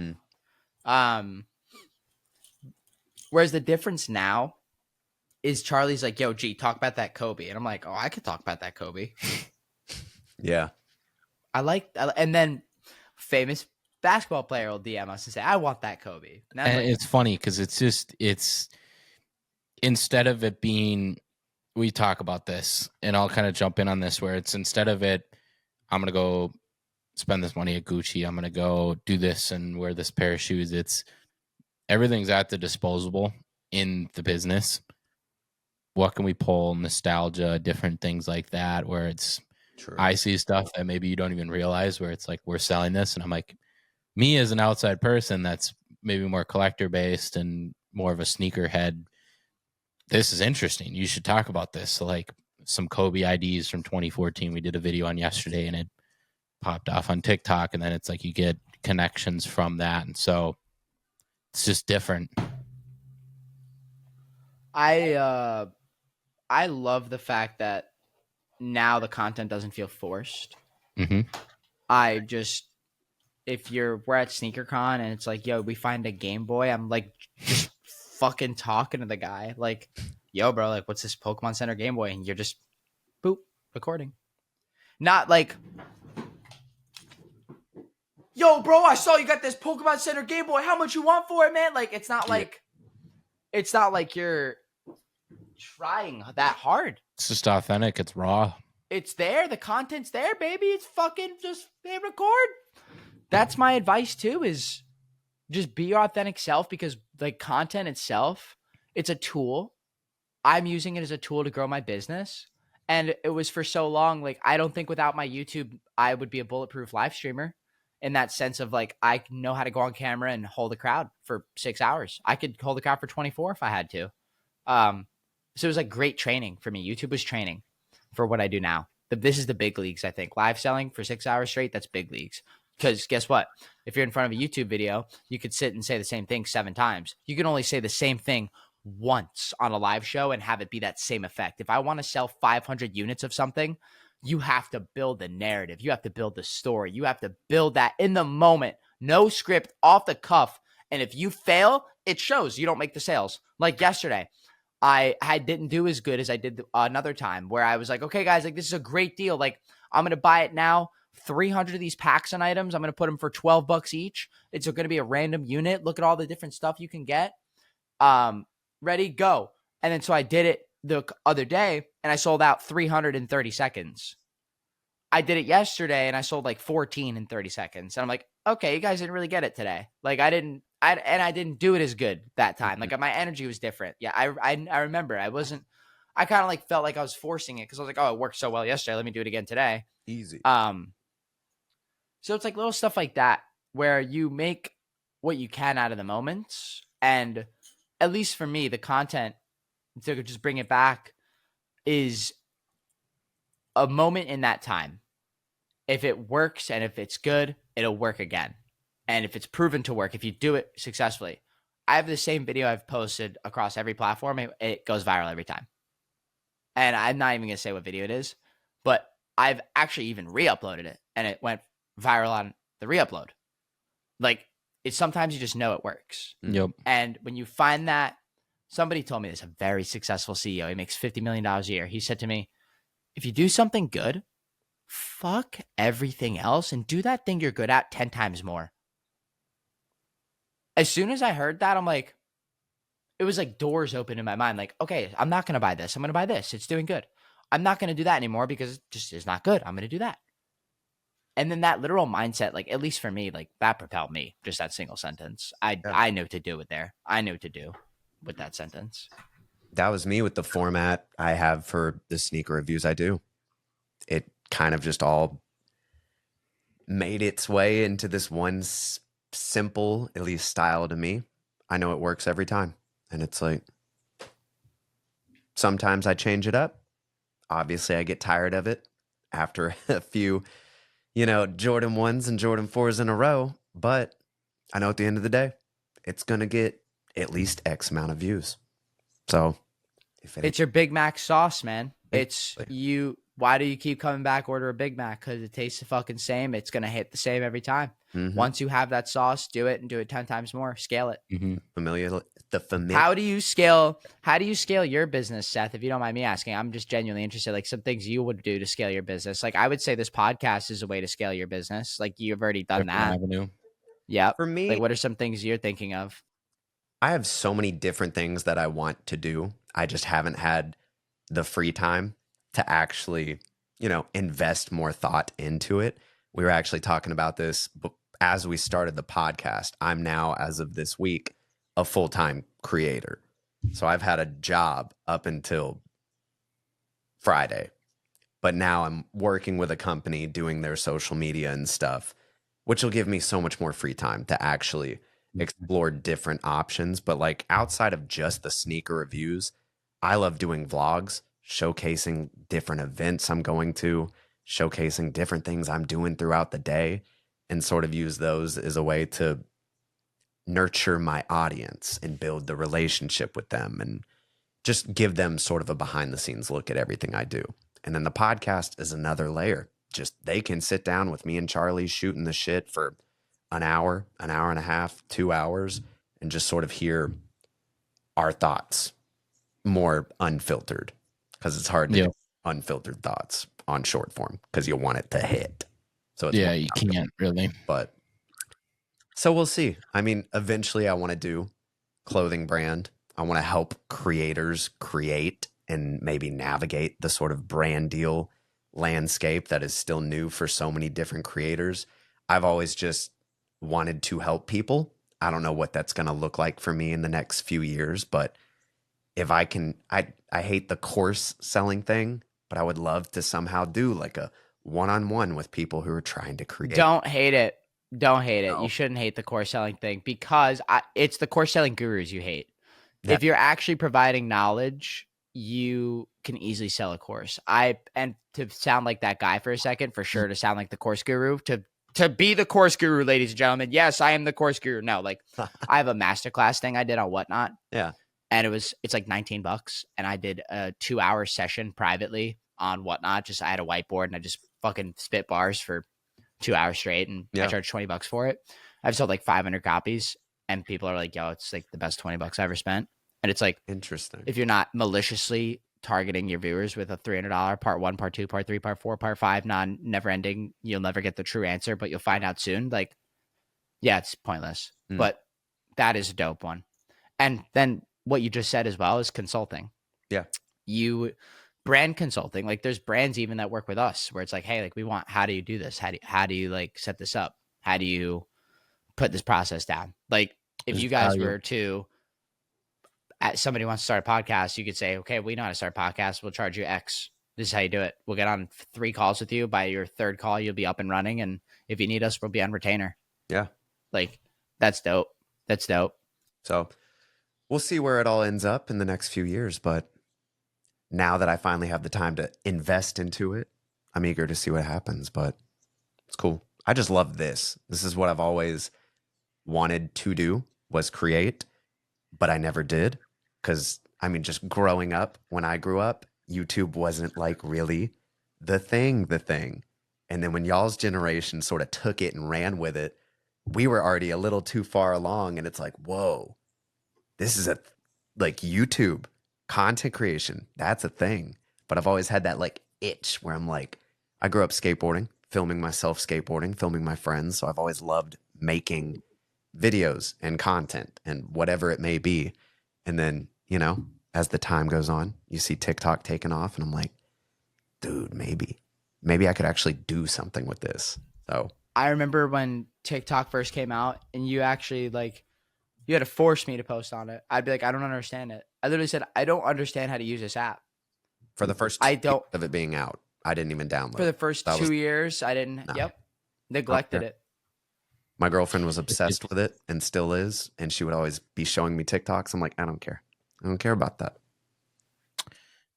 Whereas the difference now is Charlie's like, yo, G, talk about that Kobe. And I'm like, oh, I could talk about that Kobe. Yeah. And then famous basketball player will DM us and say, I want that Kobe. And like, it's funny because it's instead of it being, we talk about this, and I'll kind of jump in on this, where it's instead of it, I'm going to go spend this money at Gucci, I'm going to go do this and wear this pair of shoes. It's everything's at the disposable in the business. What can we pull? Nostalgia, different things like that, where it's, true. I see stuff that maybe you don't even realize, where it's like, we're selling this. And I'm like, me as an outside person that's maybe more collector based and more of a sneaker head, this is interesting. You should talk about this. So like some Kobe IDs from 2014, we did a video on yesterday, and it popped off on TikTok, and then it's like you get connections from that. And so it's just different. I love the fact that now the content doesn't feel forced. If we're at SneakerCon and it's like, yo, we find a Game Boy, I'm like just fucking talking to the guy. Like, yo, bro, like, what's this Pokemon Center Game Boy? And you're just, boop, recording. Not like, yo, bro, I saw you got this Pokemon Center Game Boy. How much you want for it, man? Like, it's not like, It's not like you're trying that hard. It's just authentic. It's raw. It's there. The content's there, baby. It's fucking just hit record. That's my advice too, is just be your authentic self, because like content itself, it's a tool. I'm using it as a tool to grow my business. And it was for so long, like, I don't think without my YouTube, I would be a bulletproof live streamer, in that sense of like, I know how to go on camera and hold a crowd for 6 hours. I could hold a crowd for 24 if I had to. So it was like great training for me. YouTube was training for what I do now. This is the big leagues, I think. Live selling for 6 hours straight, that's big leagues. Because guess what? If you're in front of a YouTube video, you could sit and say the same thing 7 times. You can only say the same thing once on a live show and have it be that same effect. If I want to sell 500 units of something, you have to build the narrative. You have to build the story. You have to build that in the moment. No script, off the cuff. And if you fail, it shows. You don't make the sales. Like yesterday, I didn't do as good as I did another time, where I was like, okay, guys, like, this is a great deal. Like, I'm going to buy it now. 300 of these packs and items. I'm going to put them for $12 each. It's going to be a random unit. Look at all the different stuff you can get. Ready, go. And then so I did it the other day and I sold out 300 in 30 seconds. I did it yesterday and I sold like 14 in 30 seconds. And I'm like, okay, you guys didn't really get it today. Like, I didn't do it as good that time. Like, my energy was different. Yeah, I remember I kind of like felt like I was forcing it, because I was like, oh, it worked so well yesterday. Let me do it again today. Easy. So it's like little stuff like that where you make what you can out of the moments. And at least for me, the content, to just bring it back, is a moment in that time. If it works and if it's good, it'll work again. And if it's proven to work, if you do it successfully, I have the same video I've posted across every platform. It goes viral every time. And I'm not even going to say what video it is, but I've actually even re-uploaded it and it went viral on the re-upload. Like, it's sometimes you just know it works. Yep. And when you find that, somebody told me this, a very successful CEO, he makes $50 million a year. He said to me, if you do something good, fuck everything else and do that thing you're good at 10 times more. As soon as I heard that, I'm like, it was like doors open in my mind. Like, okay, I'm not going to buy this. I'm going to buy this. It's doing good. I'm not going to do that anymore because it just is not good. I'm going to do that. And then that literal mindset, like, at least for me, like, that propelled me, just that single sentence. I knew what to do with there. I knew what to do with that sentence. That was me with the format I have for the sneaker reviews I do. It kind of just all made its way into this one simple, at least, style to me. I know it works every time. And it's like, sometimes I change it up. Obviously, I get tired of it after a few, Jordan 1s and Jordan 4s in a row. But I know at the end of the day, it's going to get at least X amount of views. So it's your Big Mac sauce, man. It's you. Why do you keep coming back, order a Big Mac? Because it tastes the fucking same. It's going to hit the same every time. Mm-hmm. Once you have that sauce, do it and do it 10 times more. Scale it. Mm-hmm. How do you scale your business, Seth? If you don't mind me asking, I'm just genuinely interested. Like, some things you would do to scale your business. Like, I would say this podcast is a way to scale your business. Like, you've already done that. Avenue. Yeah. For me, like, what are some things you're thinking of? I have so many different things that I want to do. I just haven't had the free time to actually, invest more thought into it. We were actually talking about this as we started the podcast. I'm now, as of this week, a full-time creator. So I've had a job up until Friday, but now I'm working with a company doing their social media and stuff, which will give me so much more free time to actually explore different options. But like, outside of just the sneaker reviews, I love doing vlogs, showcasing different events I'm going to, showcasing different things I'm doing throughout the day, and sort of use those as a way to nurture my audience and build the relationship with them and just give them sort of a behind the scenes look at everything I do. And then the podcast is another layer. Just, they can sit down with me and Charlie shooting the shit for an hour and a half, 2 hours, and just sort of hear our thoughts more unfiltered, because it's hard to get unfiltered thoughts on short form because you want it to hit. So it's you can't really. But so we'll see. I mean, eventually I want to do clothing brand. I want to help creators create and maybe navigate the sort of brand deal landscape that is still new for so many different creators. I've always just wanted to help people. I don't know what that's going to look like for me in the next few years, but if I can, I hate the course selling thing, but I would love to somehow do like a one-on-one with people who are trying to create. Don't hate it. Don't hate it. No. You shouldn't hate the course selling thing because it's the course selling gurus you hate. Yeah. If you're actually providing knowledge, you can easily sell a course. And to sound like that guy for a second, for sure, to sound like the course guru, to be the course guru, ladies and gentlemen. Yes, I am the course guru. No, like I have a masterclass thing I did on Whatnot. Yeah. And it's like $19, and I did a 2-hour session privately on Whatnot. Just I had a whiteboard and I just fucking spit bars for 2 hours straight, and I charged $20 for it. I've sold like 500 copies, and people are like, "Yo, it's like the best $20 I ever spent." And it's like, interesting. If you're not maliciously targeting your viewers with a $300 part 1, part 2, part 3, part 4, part 5, never ending, you'll never get the true answer, but you'll find out soon. Like, yeah, it's pointless, but that is a dope one. And then what you just said as well is consulting. Yeah. Brand consulting, like there's brands even that work with us where it's like, hey, like how do you do this? How do you like set this up? How do you put this process down? Like if you guys were to, somebody wants to start a podcast, you could say, okay, we know how to start a podcast. We'll charge you X. This is how you do it. We'll get on 3 calls with you. By your 3rd call, you'll be up and running. And if you need us, we'll be on retainer. Yeah. Like that's dope. That's dope. So we'll see where it all ends up in the next few years. But now that I finally have the time to invest into it, I'm eager to see what happens. But it's cool. I just love this. This is what I've always wanted to do, was create, but I never did. Because, I mean, just growing up, when I grew up, YouTube wasn't like really the thing. And then when y'all's generation sort of took it and ran with it, we were already a little too far along. And it's like, whoa, this is like YouTube content creation. That's a thing. But I've always had that like itch where I'm like, I grew up skateboarding, filming myself skateboarding, filming my friends. So I've always loved making videos and content and whatever it may be. And then, you know, as the time goes on, you see TikTok taking off and I'm like, dude, maybe I could actually do something with this. So I remember when TikTok first came out and you actually like, you had to force me to post on it. I'd be like, I don't understand it. I literally said, I don't understand how to use this app. For the first week of it being out, I didn't even download. For the first 2 years, I didn't. Nah. Yep. Neglected it. My girlfriend was obsessed with it and still is. And she would always be showing me TikToks. I'm like, I don't care. I don't care about that.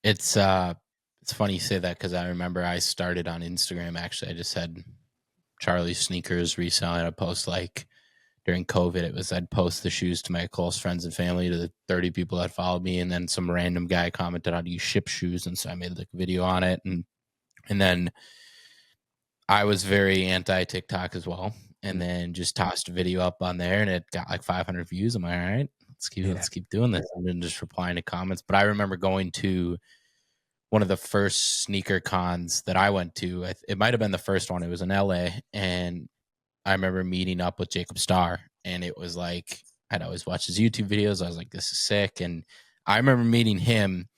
It's funny you say that because I remember I started on Instagram. Actually, I just had Charlie's sneakers reselling. I post like during COVID, I'd post the shoes to my close friends and family, to the 30 people that followed me, and then some random guy commented how do you ship shoes, and so I made like a video on it, and then I was very anti TikTok as well, and then just tossed a video up on there, and it got like 500 views. I'm like, all right, let's keep doing this, and then just replying to comments. But I remember going to one of the first sneaker cons that I went to. It might have been the first one. It was in LA, and I remember meeting up with Jacob Starr, and it was like, I'd always watch his YouTube videos. I was like, this is sick. And I remember meeting him,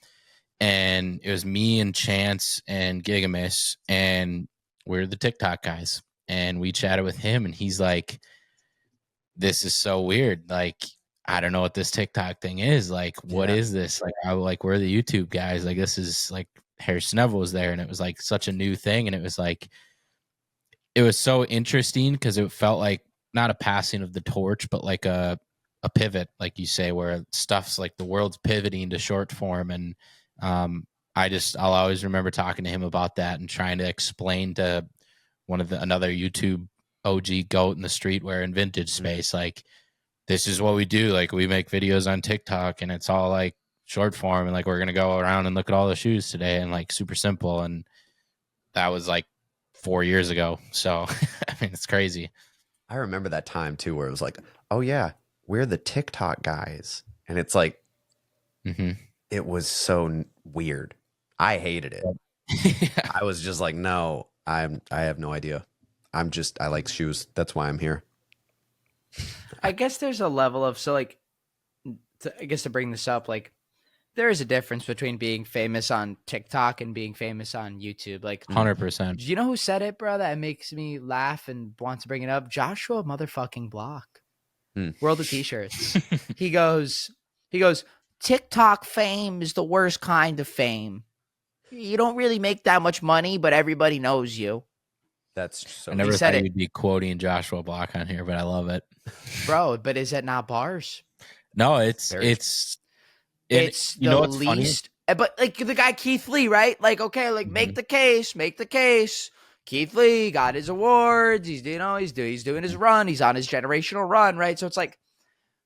and it was me and Chance and Gigamus, and we're the TikTok guys. And we chatted with him, and he's like, this is so weird. Like, I don't know what this TikTok thing is. Like, what is this? Like, we're the YouTube guys. Like, this is like Harry Neville was there, and it was like such a new thing. And it was like, it was so interesting because it felt like not a passing of the torch, but like a pivot, like you say, where stuff's like the world's pivoting to short form. And I'll always remember talking to him about that and trying to explain to another YouTube OG goat in the streetwear and vintage space, like, this is what we do. Like, we make videos on TikTok and it's all like short form, and like, we're going to go around and look at all the shoes today, and like super simple. And that was like 4 years ago. So, I mean, it's crazy. I remember that time too, where it was like, oh yeah, we're the TikTok guys. And it's like, It was so weird. I hated it. Yeah. I was just like, no, I have no idea. I like shoes. That's why I'm here. I guess there's a level of, so like I guess to bring this up, like there is a difference between being famous on TikTok and being famous on YouTube. Like 100%. do you know who said it, bro? That makes me laugh and want to bring it up. Joshua motherfucking Block. World of T-shirts. He goes, TikTok fame is the worst kind of fame. You don't really make that much money, but everybody knows you. That's so. I never He said thought it. you'd be quoting Joshua Block on here, but I love it. Bro, but is it not bars? No, it's Very- It's you know the what's funny? least. But like the guy Keith Lee, right? Like, okay, like make the case. Keith Lee got his awards. He's doing his run. He's on his generational run, right? So it's like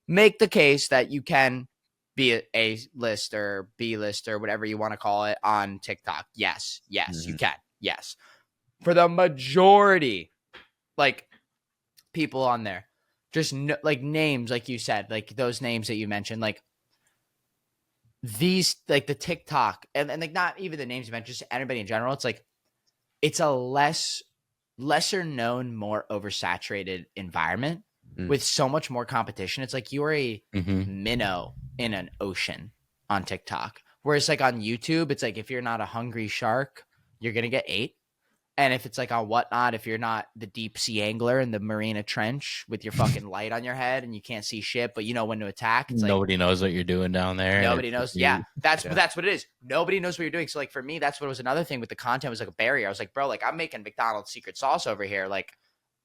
make the case that you can be a A-list or B-list or whatever you want to call it on TikTok. Yes, you can. Yes. For the majority, like people on there, just like names, like you said, like those names that you mentioned, like these, like the TikTok and like not even the names you mentioned, just anybody in general. It's like, it's a lesser known, more oversaturated environment with so much more competition. It's like you are a minnow in an ocean on TikTok. Whereas like on YouTube, it's like if you're not a hungry shark, you're going to get ate. And if it's like on Whatnot, if you're not the deep sea angler in the Marina Trench with your fucking light on your head and you can't see shit, but you know when to attack, it's like nobody knows what you're doing down there. nobody knows. Yeah, that's what it is. Nobody knows what you're doing. So like for me, that's what was another thing with the content was like a barrier. I was like, bro, like I'm making McDonald's secret sauce over here. Like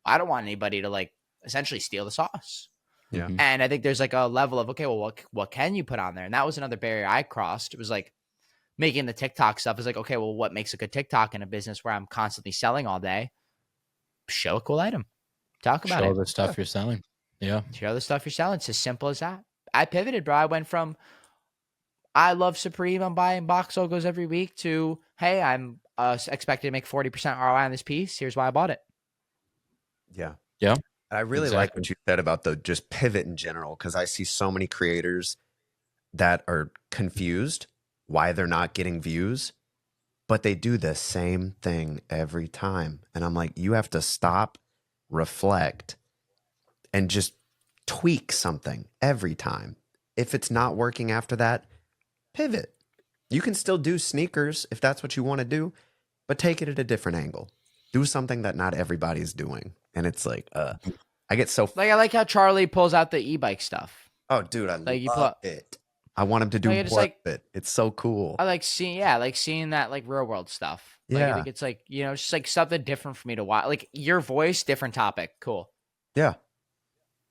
I don't want anybody to like essentially steal the sauce. Yeah. And I think there's like a level of, okay, well, what can you put on there? And that was another barrier I crossed. It was like making the TikTok stuff is like, okay, well, what makes a good TikTok in a business where I'm constantly selling all day? Show a cool item. Talk about Show it. the stuff you're selling. Yeah. Show the stuff you're selling. It's as simple as that. I pivoted, bro. I went from I love Supreme, I'm buying box logos every week to, hey, I'm expected to make 40% ROI on this piece. Here's why I bought it. Yeah. Yeah. And I really like what you said about the just pivot in general, because I see so many creators that are confused why they're not getting views, but they do the same thing every time. And I'm like, you have to stop, reflect, and just tweak something every time. If it's not working after that, pivot. You can still do sneakers if that's what you want to do, but take it at a different angle. Do something that not everybody's doing. And it's like, I get so... Like, I like how Charlie pulls out the e-bike stuff. Oh, dude, I like love it. I want him to do more like, of it. It's so cool. I like seeing that like real world stuff. Like, Yeah. I think it's like, you know, just like something different for me to watch. Like your voice, different topic. Cool. Yeah.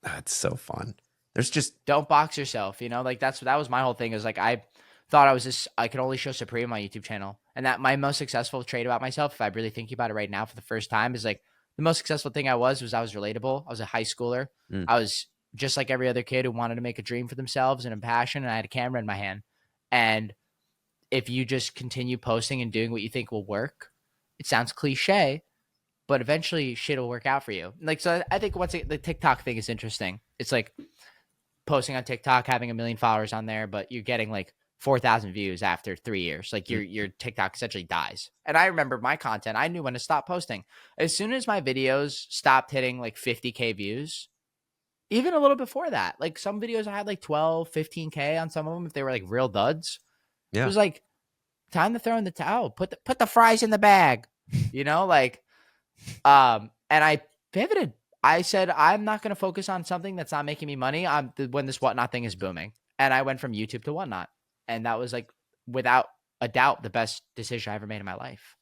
That's so fun. There's just... Don't box yourself, you know? Like that was my whole thing is like, I thought I could only show Supreme on my YouTube channel. And that my most successful trait about myself, if I really think about it right now for the first time, is like the most successful thing I was relatable. I was a high schooler. I was just like every other kid who wanted to make a dream for themselves and a passion. And I had a camera in my hand. And if you just continue posting and doing what you think will work, it sounds cliche, but eventually shit will work out for you. Like, so I think the TikTok thing is interesting. It's like posting on TikTok, having 1 million followers on there, but you're getting like 4,000 views after 3 years. Like your TikTok essentially dies. And I remember my content, I knew when to stop posting. As soon as my videos stopped hitting like 50K views, even a little before that, like some videos I had like 12, 15K on some of them, if they were like real duds. Yeah. It was like time to throw in the towel, put the fries in the bag, you know, like, and I pivoted. I said, I'm not going to focus on something that's not making me money when this Whatnot thing is booming. And I went from YouTube to Whatnot. And that was like, without a doubt, the best decision I ever made in my life.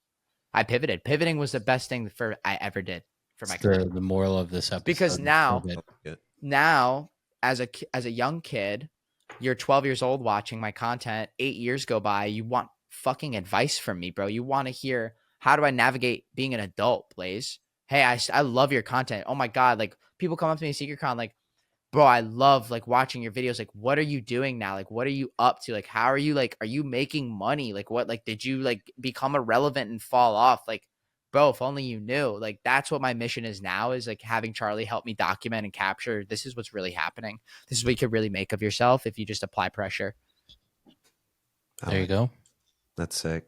I pivoted. Pivoting was the best thing I ever did for my career. The moral of this episode. Because now as a young kid, you're 12 years old watching my content, 8 years go by, you want fucking advice from me, bro. You want to hear, how do I navigate being an adult, Blaze? Hey, I love your content. Oh my God. Like people come up to me in SecretCon, like, bro, I love like watching your videos. Like, what are you doing now? Like, what are you up to? Like, how are you, like, are you making money? Like what, like, did you like become irrelevant and fall off? Like, bro, if only you knew. Like, that's what my mission is now, is like having Charlie help me document and capture. This is what's really happening. This is what you could really make of yourself if you just apply pressure. There you go. That's sick.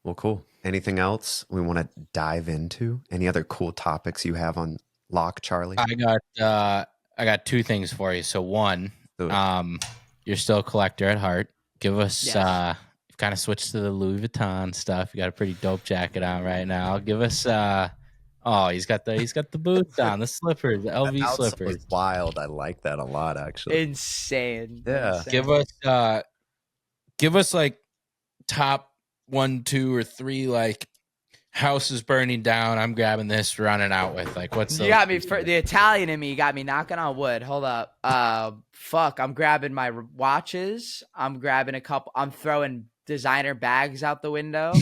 Well, cool. Anything else we want to dive into? Any other cool topics you have on lock, Charlie? I got 2 things for you. So one, you're still a collector at heart. Give us Yes. you've kind of switched to the Louis Vuitton stuff. You got a pretty dope jacket on right now. Give us oh, he's got the boots on, the slippers, the That LV outsole slippers. is wild. I like that a lot, actually. Insane. Yeah. Insane. Give us like top 1, 2, or 3 like house is burning down. I'm grabbing this, running out with like what's You got me for the Italian in me. You got me knocking on wood. Hold up. Fuck. I'm grabbing my watches. I'm grabbing a couple. I'm throwing designer bags out the window.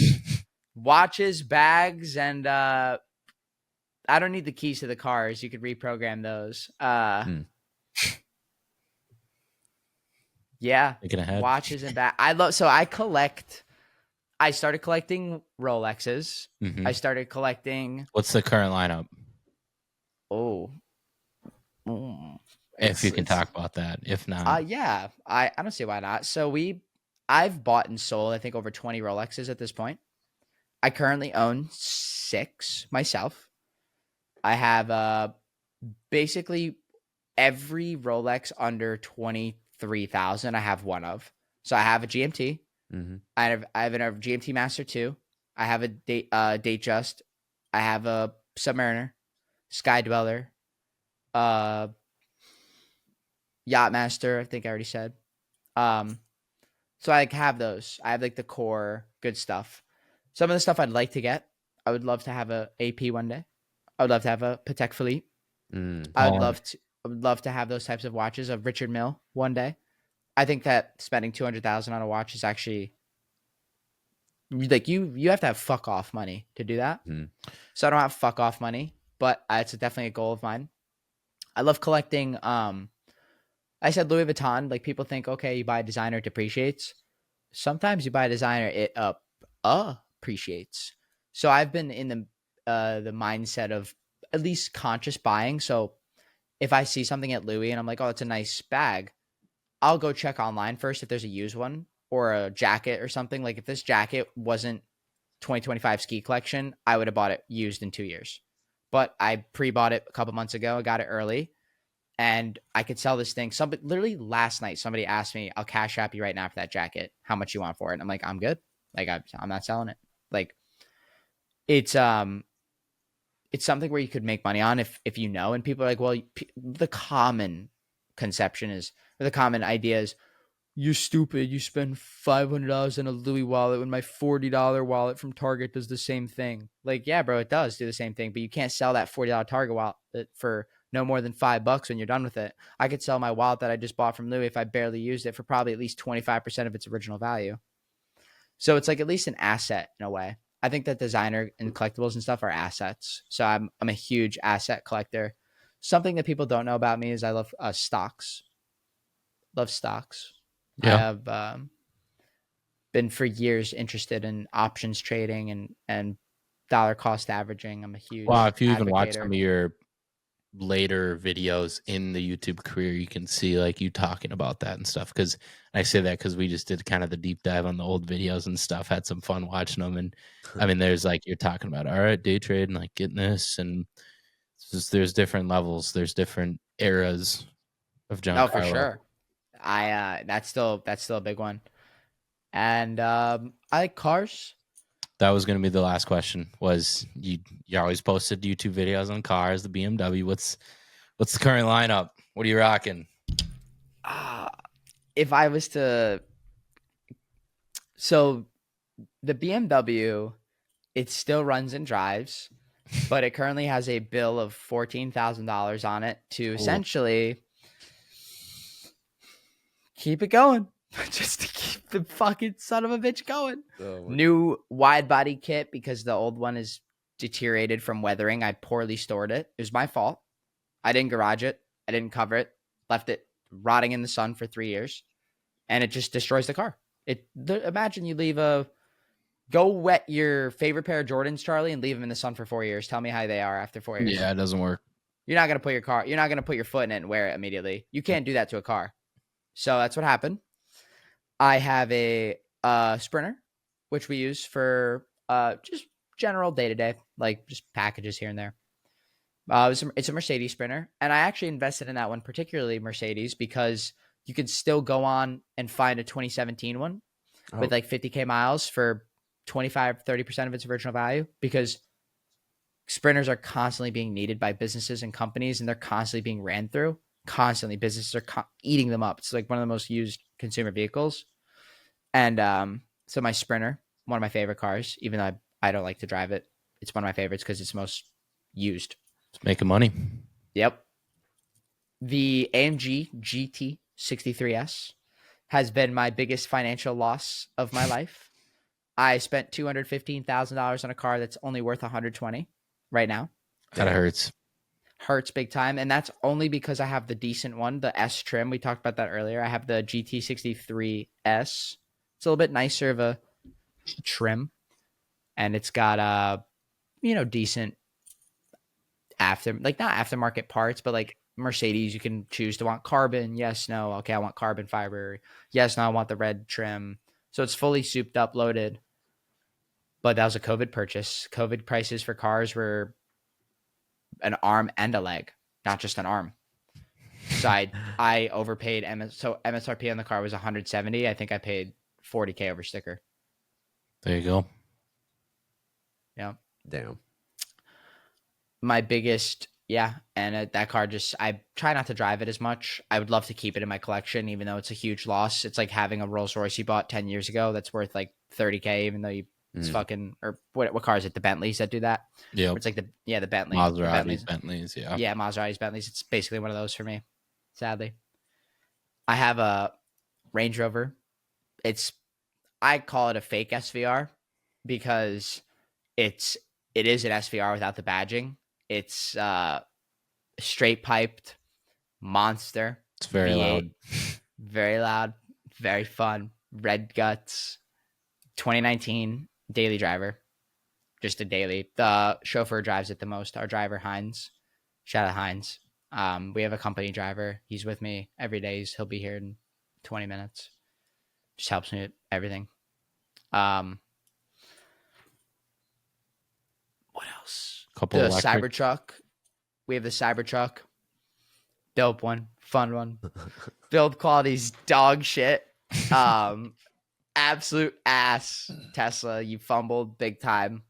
Watches, bags, and I don't need the keys to the cars. You could reprogram those. Yeah. Thinking ahead. Watches and bags. I started collecting Rolexes. Mhm. I started collecting. What's the current lineup? Oh. If you can talk about that. If not, Yeah. I don't see why not. So I've bought and sold, I think, over 20 Rolexes at this point. I currently own 6 myself. I have basically every Rolex under 23,000 I have one of. So I have a GMT. Mm-hmm. I have a GMT Master 2. I have a Datejust. I have a Submariner, Sky Dweller, Yacht Master, I think I already said. So I have those. I have like the core good stuff. Some of the stuff I'd like to get, I would love to have a AP one day. I would love to have a Patek Philippe. I would love to have those types of watches of Richard Mille one day. I think that spending $200,000 on a watch is actually like you have to have fuck off money to do that. So I don't have fuck off money, but it's definitely a goal of mine. I love collecting. I said Louis Vuitton. Like people think, okay, you buy a designer, it depreciates. Sometimes you buy a designer, it appreciates. So I've been in the mindset of at least conscious buying. So if I see something at Louis and I'm like, oh, it's a nice bag, I'll go check online first if there's a used one or a jacket or something. Like if this jacket wasn't 2025 ski collection, I would have bought it used in 2 years. But I pre-bought it a couple months ago. I got it early. And I could sell this thing. Literally last night, somebody asked me, I'll cash app you right now for that jacket. How much you want for it? And I'm like, I'm good. Like, I'm not selling it. Like, it's something where you could make money on if you know. And people are like, well, the common conception is, or the common idea is, you're stupid. You spend $500 on a Louis wallet when my $40 wallet from Target does the same thing. Like, yeah, bro, it does do the same thing. But you can't sell that $40 Target wallet for no more than $5 when you're done with it. I could sell my wallet that I just bought from Louis if I barely used it for probably at least 25% of its original value. So it's like at least an asset in a way. I think that designer and collectibles and stuff are assets. So I'm a huge asset collector. Something that people don't know about me is I love stocks. Love stocks. Yeah. I have been for years interested in options trading and dollar cost averaging. I'm a huge if you even watch advocator. some of your later videos in the YouTube career, you can see like you talking about that and stuff. Because I say that because we just did kind of the deep dive on the old videos and stuff. Had some fun watching them, and I mean, there's like you're talking about, all right, day trade and like getting this, and just, there's different levels, there's different eras of John. No, for sure. That's still a big one, and I like cars. That was going to be the last question. Was you always posted YouTube videos on cars, the BMW. What's the current lineup? What are you rocking? If I was to, so the BMW, it still runs and drives, but it currently has a bill of $14,000 on it to essentially keep it going. Just to keep the fucking son of a bitch going. New wide body kit because the old one is deteriorated from weathering. I poorly stored it. It was my fault. I didn't garage it. I didn't cover it. Left it rotting in the sun for 3 years. And it just destroys the car. Imagine you go wet your favorite pair of Jordans, Charlie, and leave them in the sun for 4 years. Tell me how they are after 4 years. Yeah, it doesn't work. You're not going to put your foot in it and wear it immediately. You can't do that to a car. So that's what happened. I have a Sprinter, which we use for just general day-to-day, like just packages here and there. It's a Mercedes Sprinter, and I actually invested in that one, particularly Mercedes, because you could still go on and find a 2017 one with like 50K miles for 25-30% of its original value, because sprinters are constantly being needed by businesses and companies, and they're constantly being ran through. Constantly, businesses are eating them up. It's like one of the most used consumer vehicles. And so my Sprinter, one of my favorite cars, even though I don't like to drive it, it's one of my favorites because it's most used. It's making money. Yep. The AMG GT 63S has been my biggest financial loss of my life. I spent $215,000 on a car that's only worth $120 right now. That hurts. Hurts big time, and that's only because I have the decent one, the S trim. We talked about that earlier. I have the GT63S. It's a little bit nicer of a trim, and it's got decent not aftermarket parts, but like Mercedes, you can choose to want carbon. Yes, no. Okay, I want carbon fiber. Yes, no, I want the red trim. So it's fully souped up, loaded. But that was a COVID purchase. COVID prices for cars were an arm and a leg, not just an arm. So I overpaid. So MSRP on the car was 170. I think I paid 40K over sticker. There you go. Yeah. Damn. My biggest, and that car I try not to drive it as much. I would love to keep it in my collection, even though it's a huge loss. It's like having a Rolls Royce you bought 10 years ago that's worth like 30K, even though it's fucking, or what car is it? The Bentleys that do that? Yeah. It's like the Bentley. Bentleys, yeah. Yeah, Maseratis, Bentleys. It's basically one of those for me, sadly. I have a Range Rover. I call it a fake SVR because it is an SVR without the badging. It's straight piped monster. It's very V8, loud. Very loud, very fun. Red guts. 2019 daily driver. Just a daily. The chauffeur drives it the most. Our driver, Heinz. Shout out Heinz. We have a company driver. He's with me every day. He'll be here in 20 minutes. Just helps me with everything. What else? Couple The electric. Cybertruck. We have the Cybertruck. Dope one. Fun one. Build quality's dog shit. Absolute ass Tesla. You fumbled big time.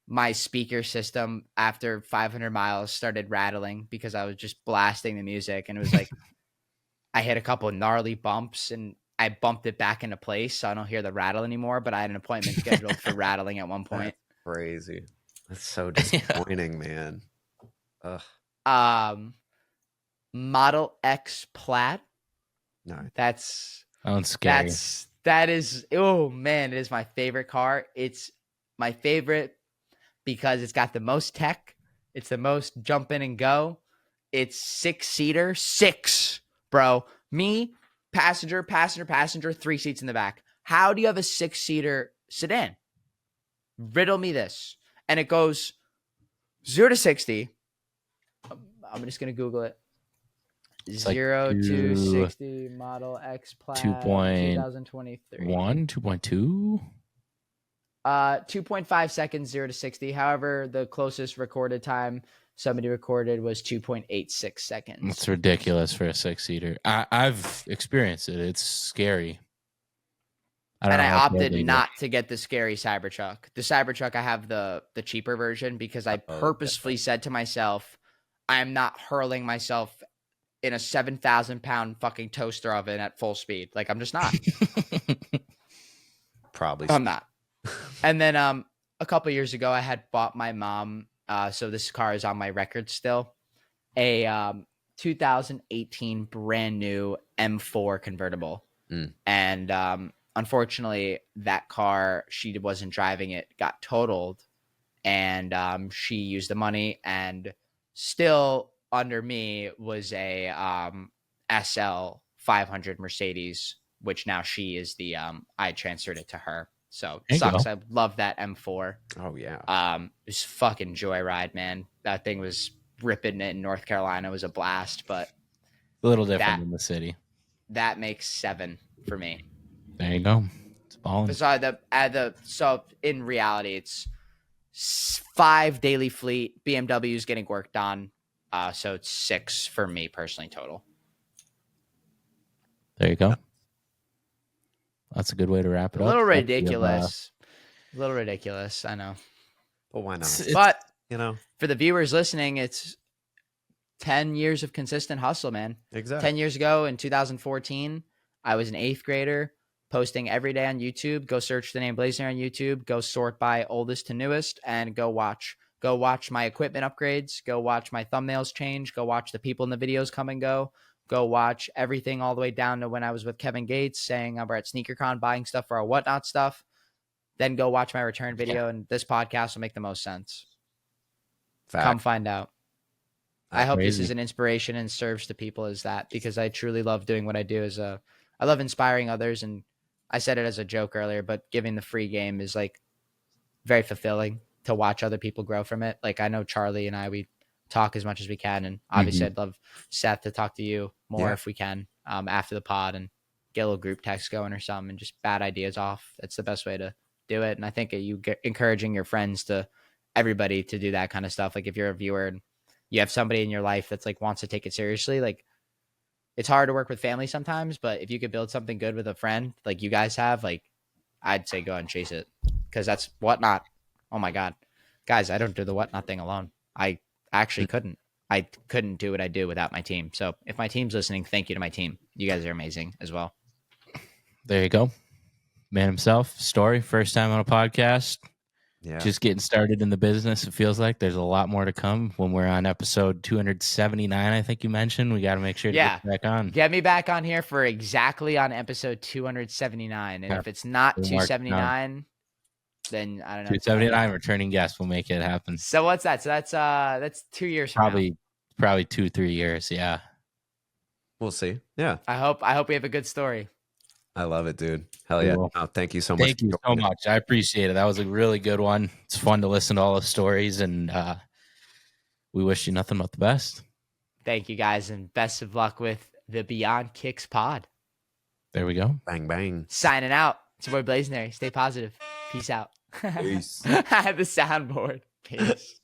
My speaker system after 500 miles started rattling because I was just blasting the music, and it was like I hit a couple of gnarly bumps and I bumped it back into place so I don't hear the rattle anymore, but I had an appointment scheduled for rattling at one point. That's crazy. That's so disappointing, man. Ugh. Model X Plaid. No. That's scary. That is, oh man, it is my favorite car. It's my favorite because it's got the most tech. It's the most jump in and go. It's 6-seater. 6, bro. Me, passenger, 3 seats in the back. How do you have a 6-seater sedan? Riddle me this. And it goes 0 to 60. I'm just going to Google it. It's 0 like to 60 Model X Plaid 2023. 2.2? 2.5 seconds, 0 to 60. However, the closest recorded time somebody recorded was 2.86 seconds. That's ridiculous for a 6-seater. I've experienced it. It's scary. I opted not to get the scary Cybertruck. The Cybertruck, I have the cheaper version because I purposefully said to myself, I am not hurling myself in a 7,000-pound fucking toaster oven at full speed. Like, I'm just not. Probably. I'm not. And then a couple years ago, I had bought my mom, so this car is on my record still, a 2018 brand new M4 convertible. And unfortunately, that car, she wasn't driving it, got totaled, and she used the money, and still under me was a SL 500 Mercedes, which now she is the I transferred it to her. So it sucks. I love that M4. Oh yeah. It was fucking joyride, man. That thing was ripping it in North Carolina. It was a blast, but a little different in the city. That makes 7 for me. There you go. It's balling. So in reality, it's 5 daily fleet. BMW is getting worked on. So it's 6 for me personally total. There you go. That's a good way to wrap it A up. little Thank you, ridiculous. A little ridiculous. I know. But why not? But You know, for the viewers listening, it's 10 years of consistent hustle, man. exactly. 10 years ago in 2014, I was an 8th grader posting every day on YouTube. Go search the name Blazendary on YouTube. Go sort by oldest to newest and go watch. Go watch my equipment upgrades. Go watch my thumbnails change. Go watch the people in the videos come and go. Go watch everything all the way down to when I was with Kevin Gates saying we're at SneakerCon buying stuff for our whatnot stuff. Then go watch my return video, and this podcast will make the most sense. Fact. Come find out. I hope this Crazy. is an inspiration and serves to people as that, because I truly love doing what I do. I love inspiring others, and I said it as a joke earlier, but giving the free game is like very fulfilling to watch other people grow from it. Like I know Charlie and I, we talk as much as we can, and obviously I'd love Seth to talk to you more if we can after the pod and get a little group text going or something and just bat ideas off. That's the best way to do it. And I think you get encouraging your friends to everybody to do that kind of stuff. Like if you're a viewer and you have somebody in your life that's like wants to take it seriously, like it's hard to work with family sometimes, but if you could build something good with a friend like you guys have, like I'd say go out and chase it, because that's whatnot. Oh my God, guys, I don't do the whatnot thing alone. I actually couldn't. I couldn't do what I do without my team. So if my team's listening, thank you to my team. You guys are amazing as well. There you go. Man himself, Story, first time on a podcast. Yeah. Just getting started in the business. It feels like there's a lot more to come when we're on episode 279. I think you mentioned we got to make sure to get back on. Get me back on here for exactly on episode 279. And if it's not 279, then I don't know. 279 returning guest will make it happen. So what's that? So that's 2 years from now. Probably 2-3 years. Yeah. We'll see. Yeah. I hope we have a good story. I love it, dude. Hell yeah. Cool. Oh, thank you so much. Thank you so much. I appreciate it. That was a really good one. It's fun to listen to all the stories, and we wish you nothing but the best. Thank you guys, and best of luck with the Beyond Kicks pod. There we go. Bang, bang. Signing out. It's your boy Blazendary. Stay positive. Peace out. Peace. I have the soundboard. Peace.